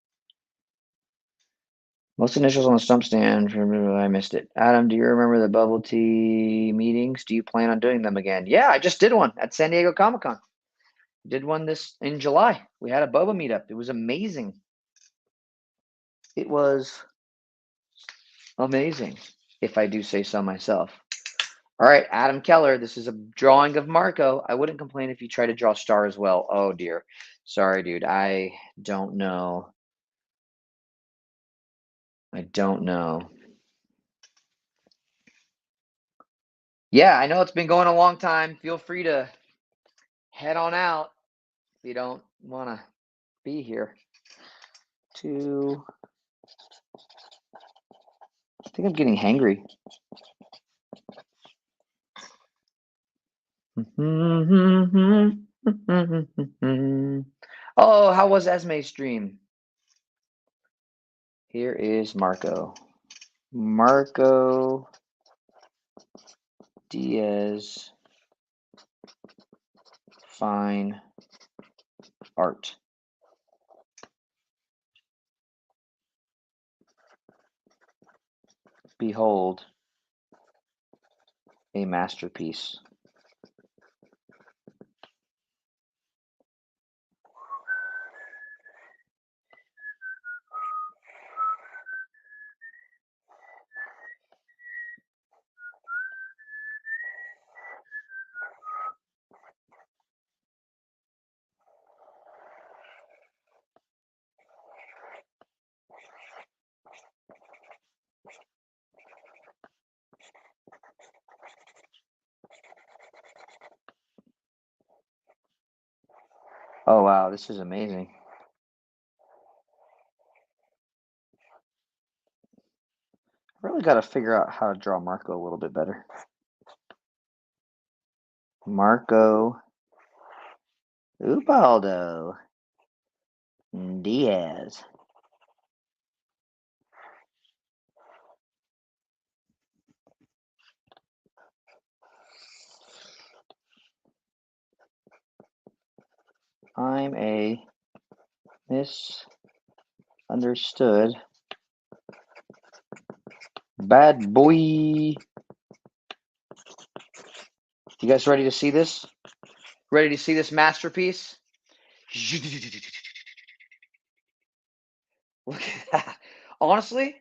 Most initials on the stump stand. I missed it. Adam, do you remember the bubble tea meetings? Do you plan on doing them again? Yeah, I just did one at San Diego Comic-Con. Did one this in July. We had a boba meetup. It was amazing. It was amazing, if I do say so myself. All right, Adam Keller, this is a drawing of Marco. I wouldn't complain if you try to draw Star as well. Oh, dear. Sorry, dude. I don't know. I don't know. Yeah, I know it's been going a long time. Feel free to head on out if you don't want to be here. I think I'm getting hangry. Oh, how was Esmé's stream? Here is Marco. Marco Diaz. Fine art. Behold a masterpiece. Oh, wow, this is amazing. I really got to figure out how to draw Marco a little bit better. Marco Ubaldo Diaz. I'm a misunderstood bad boy. You guys ready to see this? Ready to see this masterpiece? Look at that. Honestly,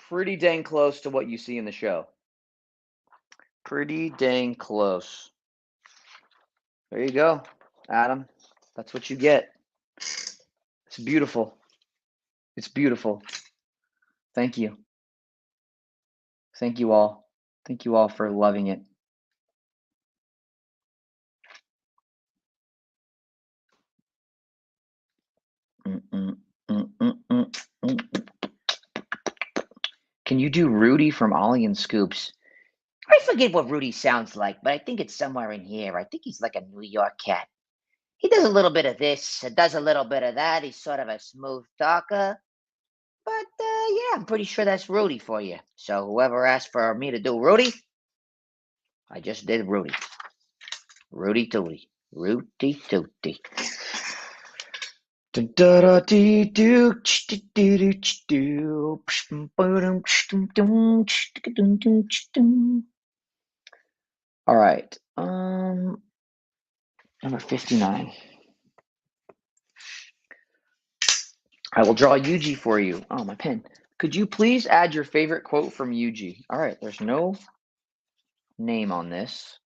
pretty dang close to what you see in the show. Pretty dang close. There you go, Adam. That's what you get. It's beautiful. It's beautiful. Thank you. Thank you all. Thank you all for loving it. Can you do Rudy from Ollie and Scoops? I forget what Rudy sounds like, but I think it's somewhere in here. I think he's like a New York cat. He does a little bit of this, does a little bit of that. He's sort of a smooth talker. But yeah, I'm pretty sure that's Rudy for you. So whoever asked for me to do Rudy, I just did Rudy. Rudy Tooty. Rudy Tooty. All right. Number 59. I will draw Yuji for you. Oh, my pen. Could you please add your favorite quote from Yuji? All right, there's no name on this.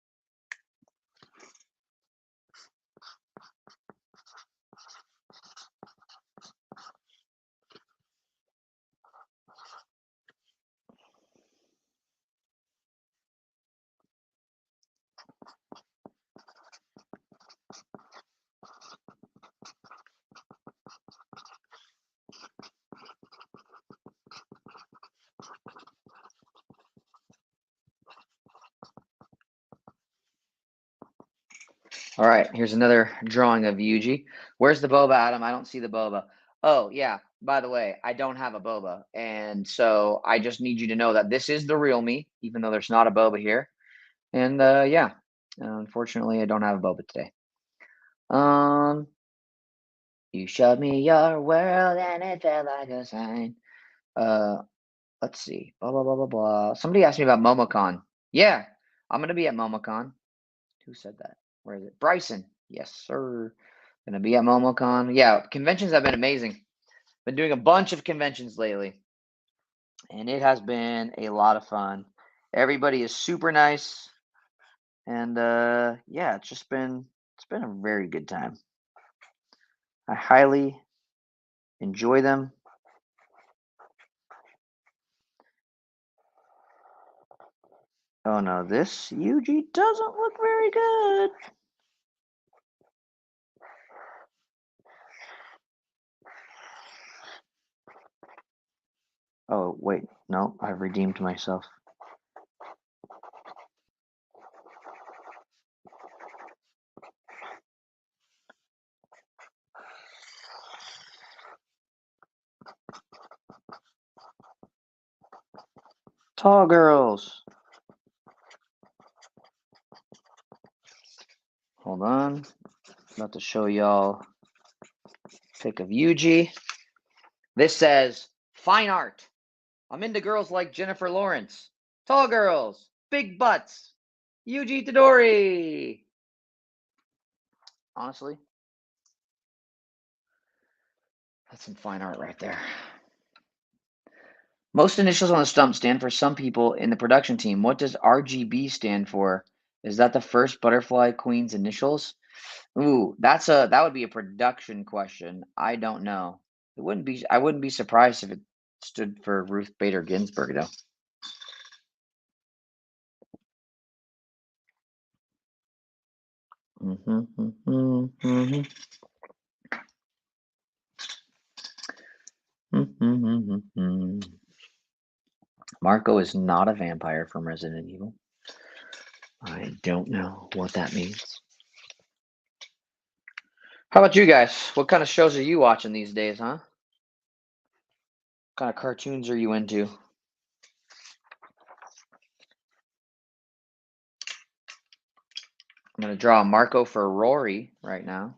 All right, here's another drawing of Yuji. Where's the boba, Adam? I don't see the boba. Oh, yeah. By the way, I don't have a boba. And so I just need you to know that this is the real me, even though there's not a boba here. And yeah, unfortunately, I don't have a boba today. You showed me your world and it felt like a sign. Let's see. Blah, blah, blah, blah, blah. Somebody asked me about MomoCon. Yeah, I'm going to be at MomoCon. Who said that? Where is it? Bryson. Yes, sir. Going to be at MomoCon. Yeah, conventions have been amazing. Been doing a bunch of conventions lately. And it has been a lot of fun. Everybody is super nice. And yeah, it's been a very good time. I highly enjoy them. Oh no, this Yuji doesn't look very good. Oh, wait. No, I've redeemed myself. Tall girls. Hold on. About to show y'all a pic of Yuji. This says, fine art. I'm into girls like Jennifer Lawrence. Tall girls. Big butts. Yuji Tadori. Honestly, that's some fine art right there. Most initials on the stump stand for some people in the production team. What does RGB stand for? Is that the first Butterfly Queen's initials? Ooh, that would be a production question. I don't know. I wouldn't be surprised if it stood for Ruth Bader Ginsburg though. Marco is not a vampire from Resident Evil. I don't know what that means. How about you guys? What kind of shows are you watching these days, huh? What kind of cartoons are you into? I'm going to draw Marco for Rory right now.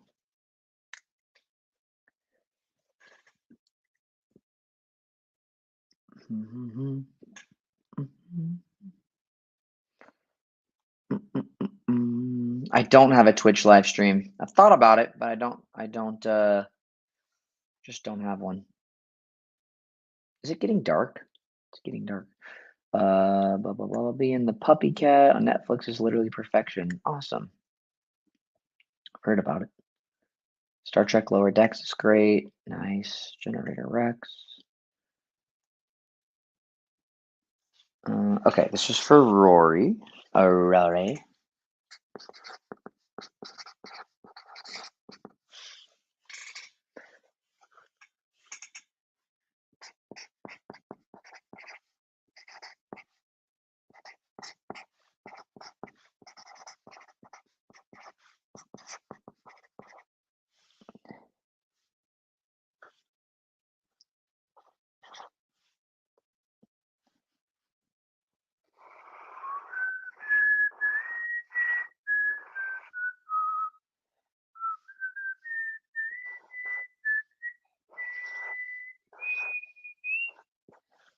I don't have a Twitch live stream. I've thought about it, but just don't have one. Is it getting dark? It's getting dark. Blah, blah, blah, being the puppy cat on Netflix is literally perfection. Awesome. Heard about it. Star Trek Lower Decks is great. Nice. Generator Rex. Okay, this is for Rory. Rory.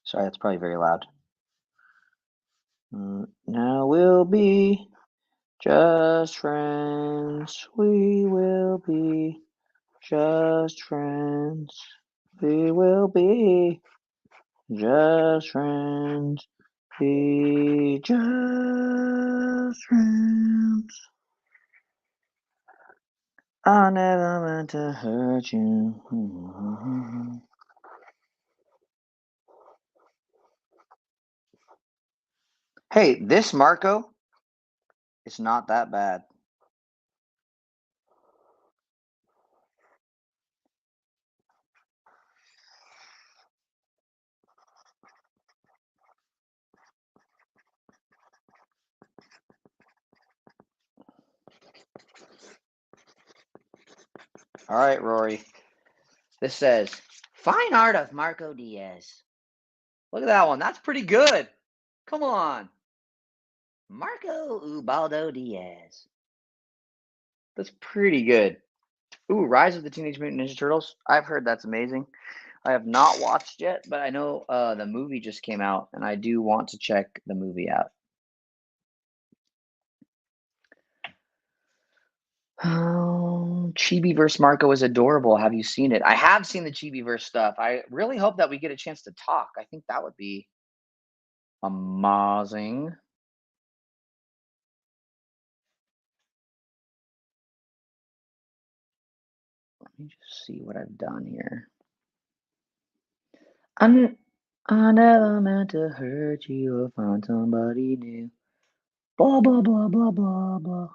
Sorry, that's probably very loud. Now we'll be just friends. We will be just friends. We will be just friends. Be just friends. I never meant to hurt you. Hey, this Marco is not that bad. All right, Rory. This says, fine art of Marco Diaz. Look at that one. That's pretty good. Come on. Marco Ubaldo Diaz. That's pretty good. Ooh, Rise of the Teenage Mutant Ninja Turtles. I've heard that's amazing. I have not watched yet, but I know the movie just came out, and I do want to check the movie out. Oh, Chibi vs. Marco is adorable. Have you seen it? I have seen the Chibi verse stuff. I really hope that we get a chance to talk. I think that would be amazing. Let me just see what I've done here. I never meant to hurt you or find somebody new. Blah, blah, blah, blah, blah, blah.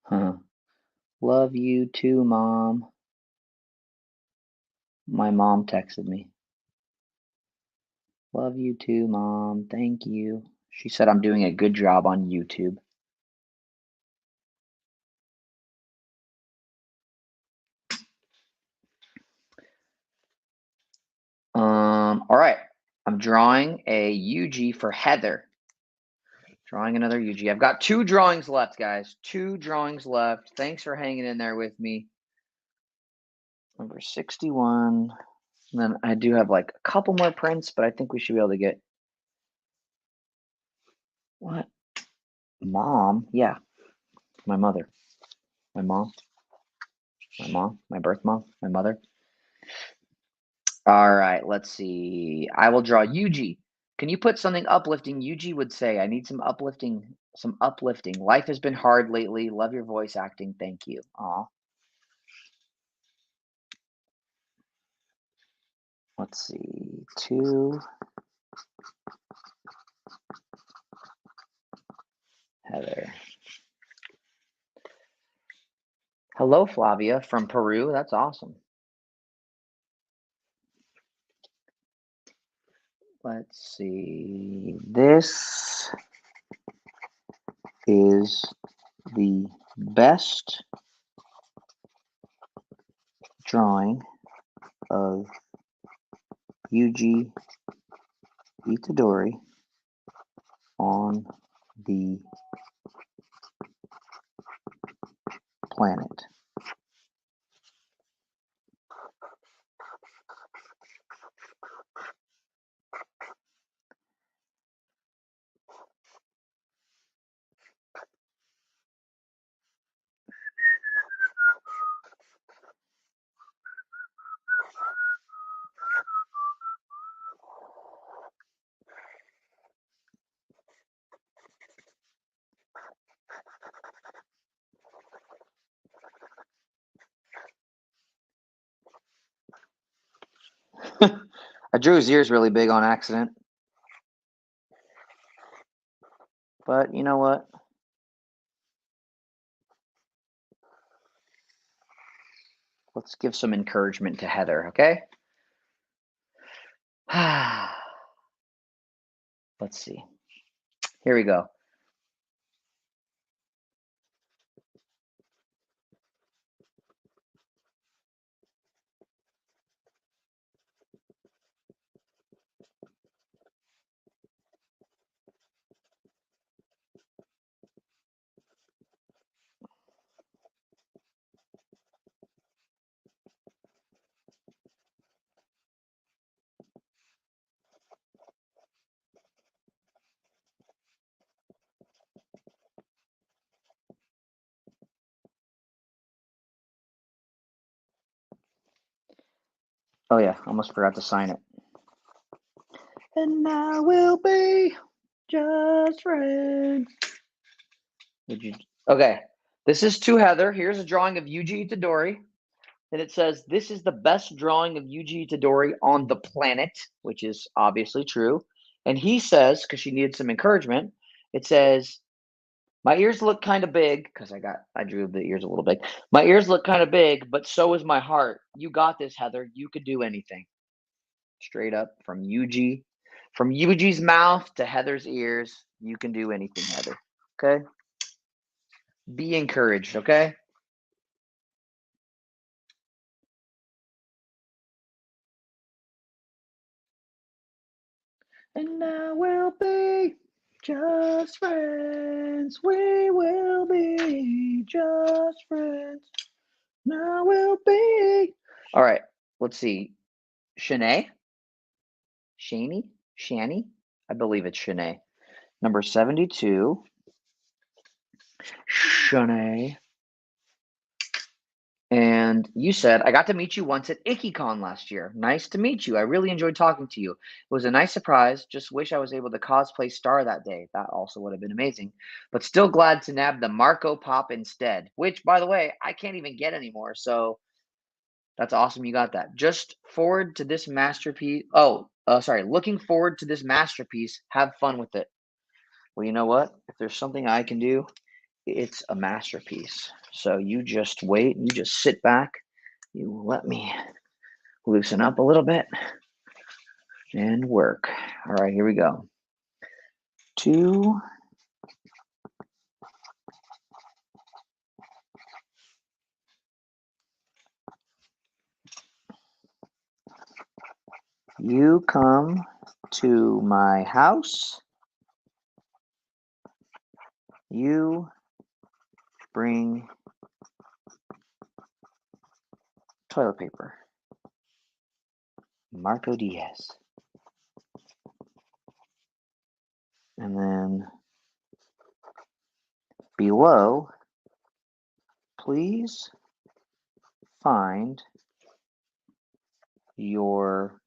Huh. Love you too, Mom. My mom texted me. Love you too, Mom. Thank you. She said I'm doing a good job on YouTube. All right. I'm drawing a UG for Heather. Drawing another UG. I've got 2 drawings left, guys. 2 drawings left. Thanks for hanging in there with me. Number 61. And then I do have like a couple more prints, but I think we should be able to get. What? Mom? Yeah. My mother. My mom. My mom. My birth mom. My mother. All right. Let's see. I will draw UG. Can you put something uplifting? UG would say, I need some uplifting. Some uplifting. Life has been hard lately. Love your voice acting. Thank you. Aw. Let's see. 2. Heather. Hello, Flavia from Peru. That's awesome. Let's see. This is the best drawing of Yuji Itadori on the planet. I drew his ears really big on accident. But you know what? Let's give some encouragement to Heather, okay? Let's see. Here we go. Oh yeah, almost forgot to sign it. And now we'll be just friends. Okay, this is to Heather. Here's a drawing of Yuji Itadori. And it says, this is the best drawing of Yuji Itadori on the planet, which is obviously true. And he says, because she needed some encouragement, it says, my ears look kind of big, because I drew the ears a little big. My ears look kind of big, but so is my heart. You got this, Heather. You could do anything. Straight up from Yuji. From Yuji's mouth to Heather's ears, you can do anything, Heather. Okay? Be encouraged, okay? And now we'll be just friends. We will be just friends. Now we'll be. All right, let's see. Shanae? Shani? Shani? I believe it's Shanae. Number 72. Shanae. And you said, I got to meet you once at IckyCon last year. Nice to meet you. I really enjoyed talking to you. It was a nice surprise. Just wish I was able to cosplay Star that day. That also would have been amazing. But still glad to nab the Marco Pop instead, which, by the way, I can't even get anymore. So that's awesome you got that. Just forward to this masterpiece. Looking forward to this masterpiece. Have fun with it. Well, you know what? If there's something I can do, it's a masterpiece. So you just wait. You just sit back. You let me loosen up a little bit and work. All right, here we go. 2. You come to my house. You bring toilet paper. Marco Diaz. And then below, please find your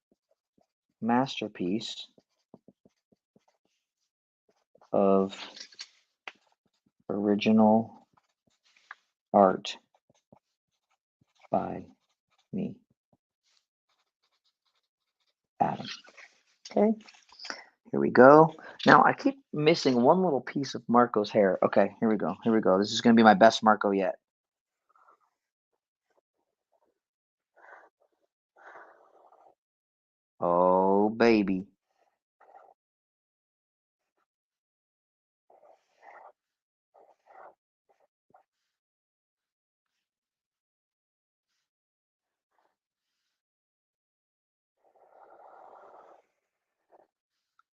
masterpiece of original art by me, Adam. Okay, here we go. Now I keep missing one little piece of Marco's hair. Okay, here we go. Here we go. This is going to be my best Marco yet. Oh, baby.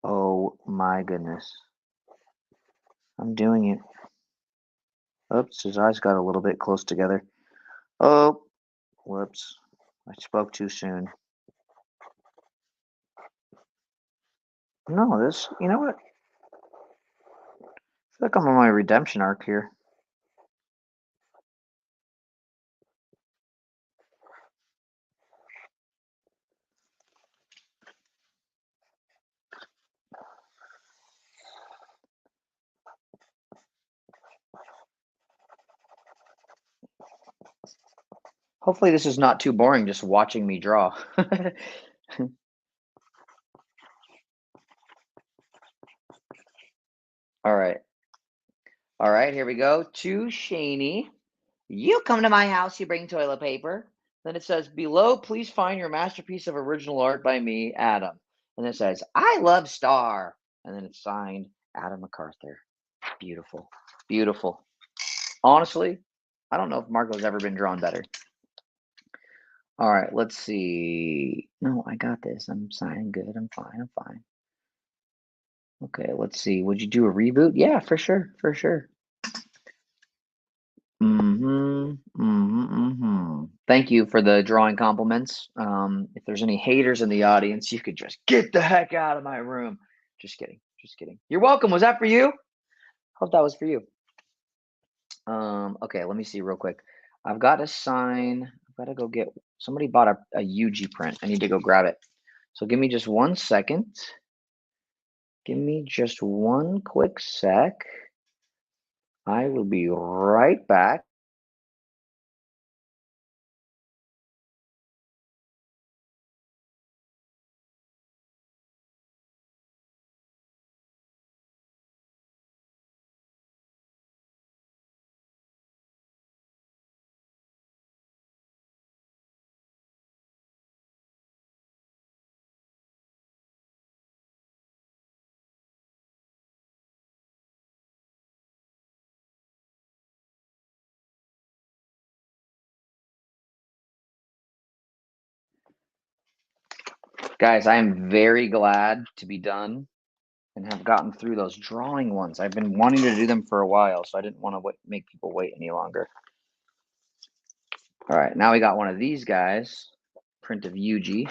Oh my goodness. I'm doing it. Oops, his eyes got a little bit close together. Oh, whoops. I spoke too soon. No, you know what? I feel like I'm on my redemption arc here. Hopefully this is not too boring just watching me draw. All right. All right, here we go. To Shaney. You come to my house, you bring toilet paper. Then it says, below, please find your masterpiece of original art by me, Adam. And it says, I love Star. And then it's signed, Adam McArthur. Beautiful. Beautiful. Honestly, I don't know if Marco's ever been drawn better. All right, let's see. No, I got this. I'm signing good. I'm fine. I'm fine. Okay, let's see. Would you do a reboot? Yeah, for sure. For sure. Thank you for the drawing compliments. If there's any haters in the audience, you could just get the heck out of my room. Just kidding. Just kidding. You're welcome. Was that for you? Hope that was for you. Okay, let me see real quick. I've got to sign. I've got to go get. Somebody bought a UG print. I need to go grab it. So give me just 1 second. Give me just one quick sec. I will be right back. Guys, I am very glad to be done and have gotten through those drawing ones. I've been wanting to do them for a while, so I didn't want to make people wait any longer. All right, now we got one of these guys. Print of Yuji.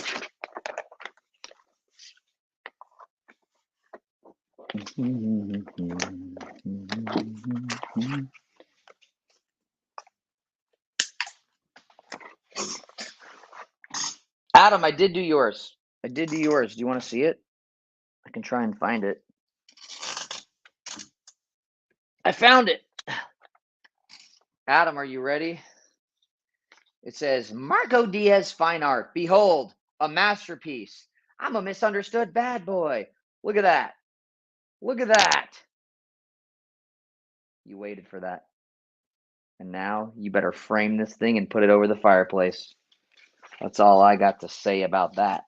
Adam, I did do yours. Do you want to see it? I can try and find it. I found it. Adam, are you ready? It says, Marco Diaz Fine Art. Behold, a masterpiece. I'm a misunderstood bad boy. Look at that. Look at that. You waited for that. And now you better frame this thing and put it over the fireplace. That's all I got to say about that.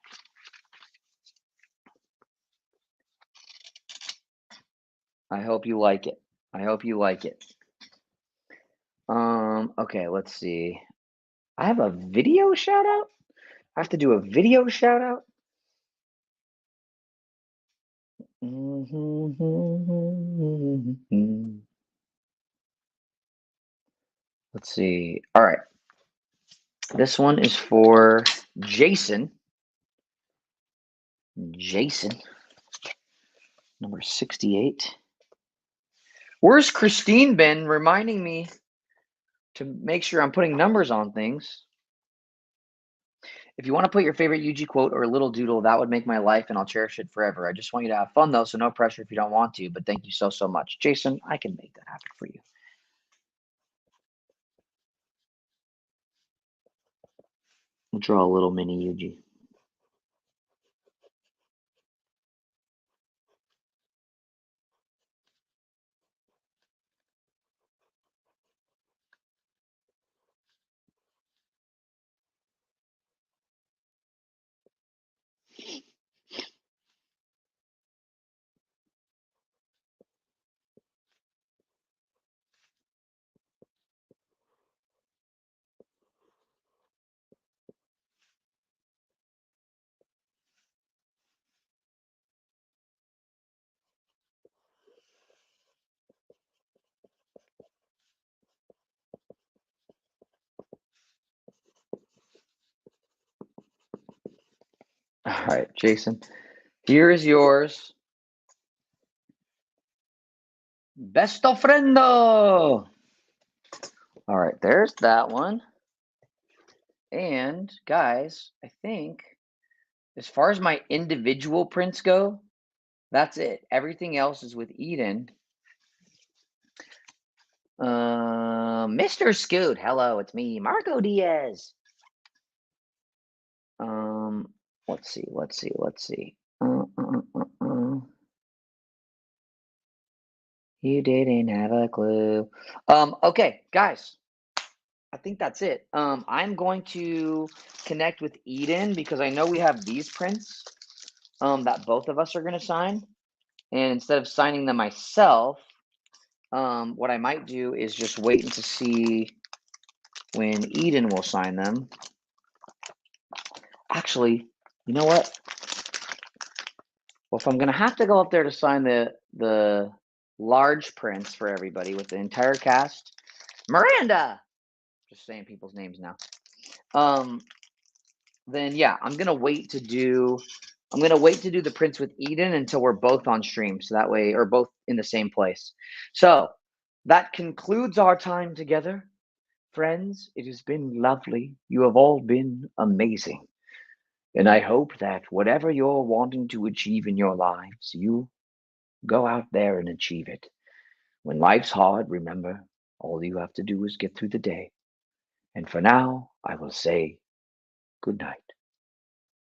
I hope you like it. Okay, let's see. I have a video shout out? I have to do a video shout out? Let's see. All right. This one is for Jason. Number 68. Where's Christine been reminding me to make sure I'm putting numbers on things? If you want to put your favorite Yuji quote or a little doodle, that would make my life and I'll cherish it forever. I just want you to have fun though, so no pressure if you don't want to, but thank you so much. Jason, I can make that happen for you. I'll draw a little mini Yuji. All right, Jason, here is yours. Besto friendo. All right, there's that one. And guys, I think as far as my individual prints go, that's it. Everything else is with Eden. Mr. Scoot, hello, it's me, Marco Diaz. Let's see. You didn't have a clue. Okay, guys, I think that's it. I'm going to connect with Eden because I know we have these prints that both of us are going to sign. And instead of signing them myself, what I might do is just wait to see when Eden will sign them. Actually, you know what? Well, if I'm going to have to go up there to sign the large prints for everybody with the entire cast, Miranda, just saying people's names now. Then yeah, I'm going to wait to do the prints with Eden until we're both on stream. So that way, or both in the same place. So that concludes our time together. Friends, it has been lovely. You have all been amazing. And I hope that whatever you're wanting to achieve in your lives, you go out there and achieve it. When life's hard, remember, all you have to do is get through the day. And for now, I will say good night.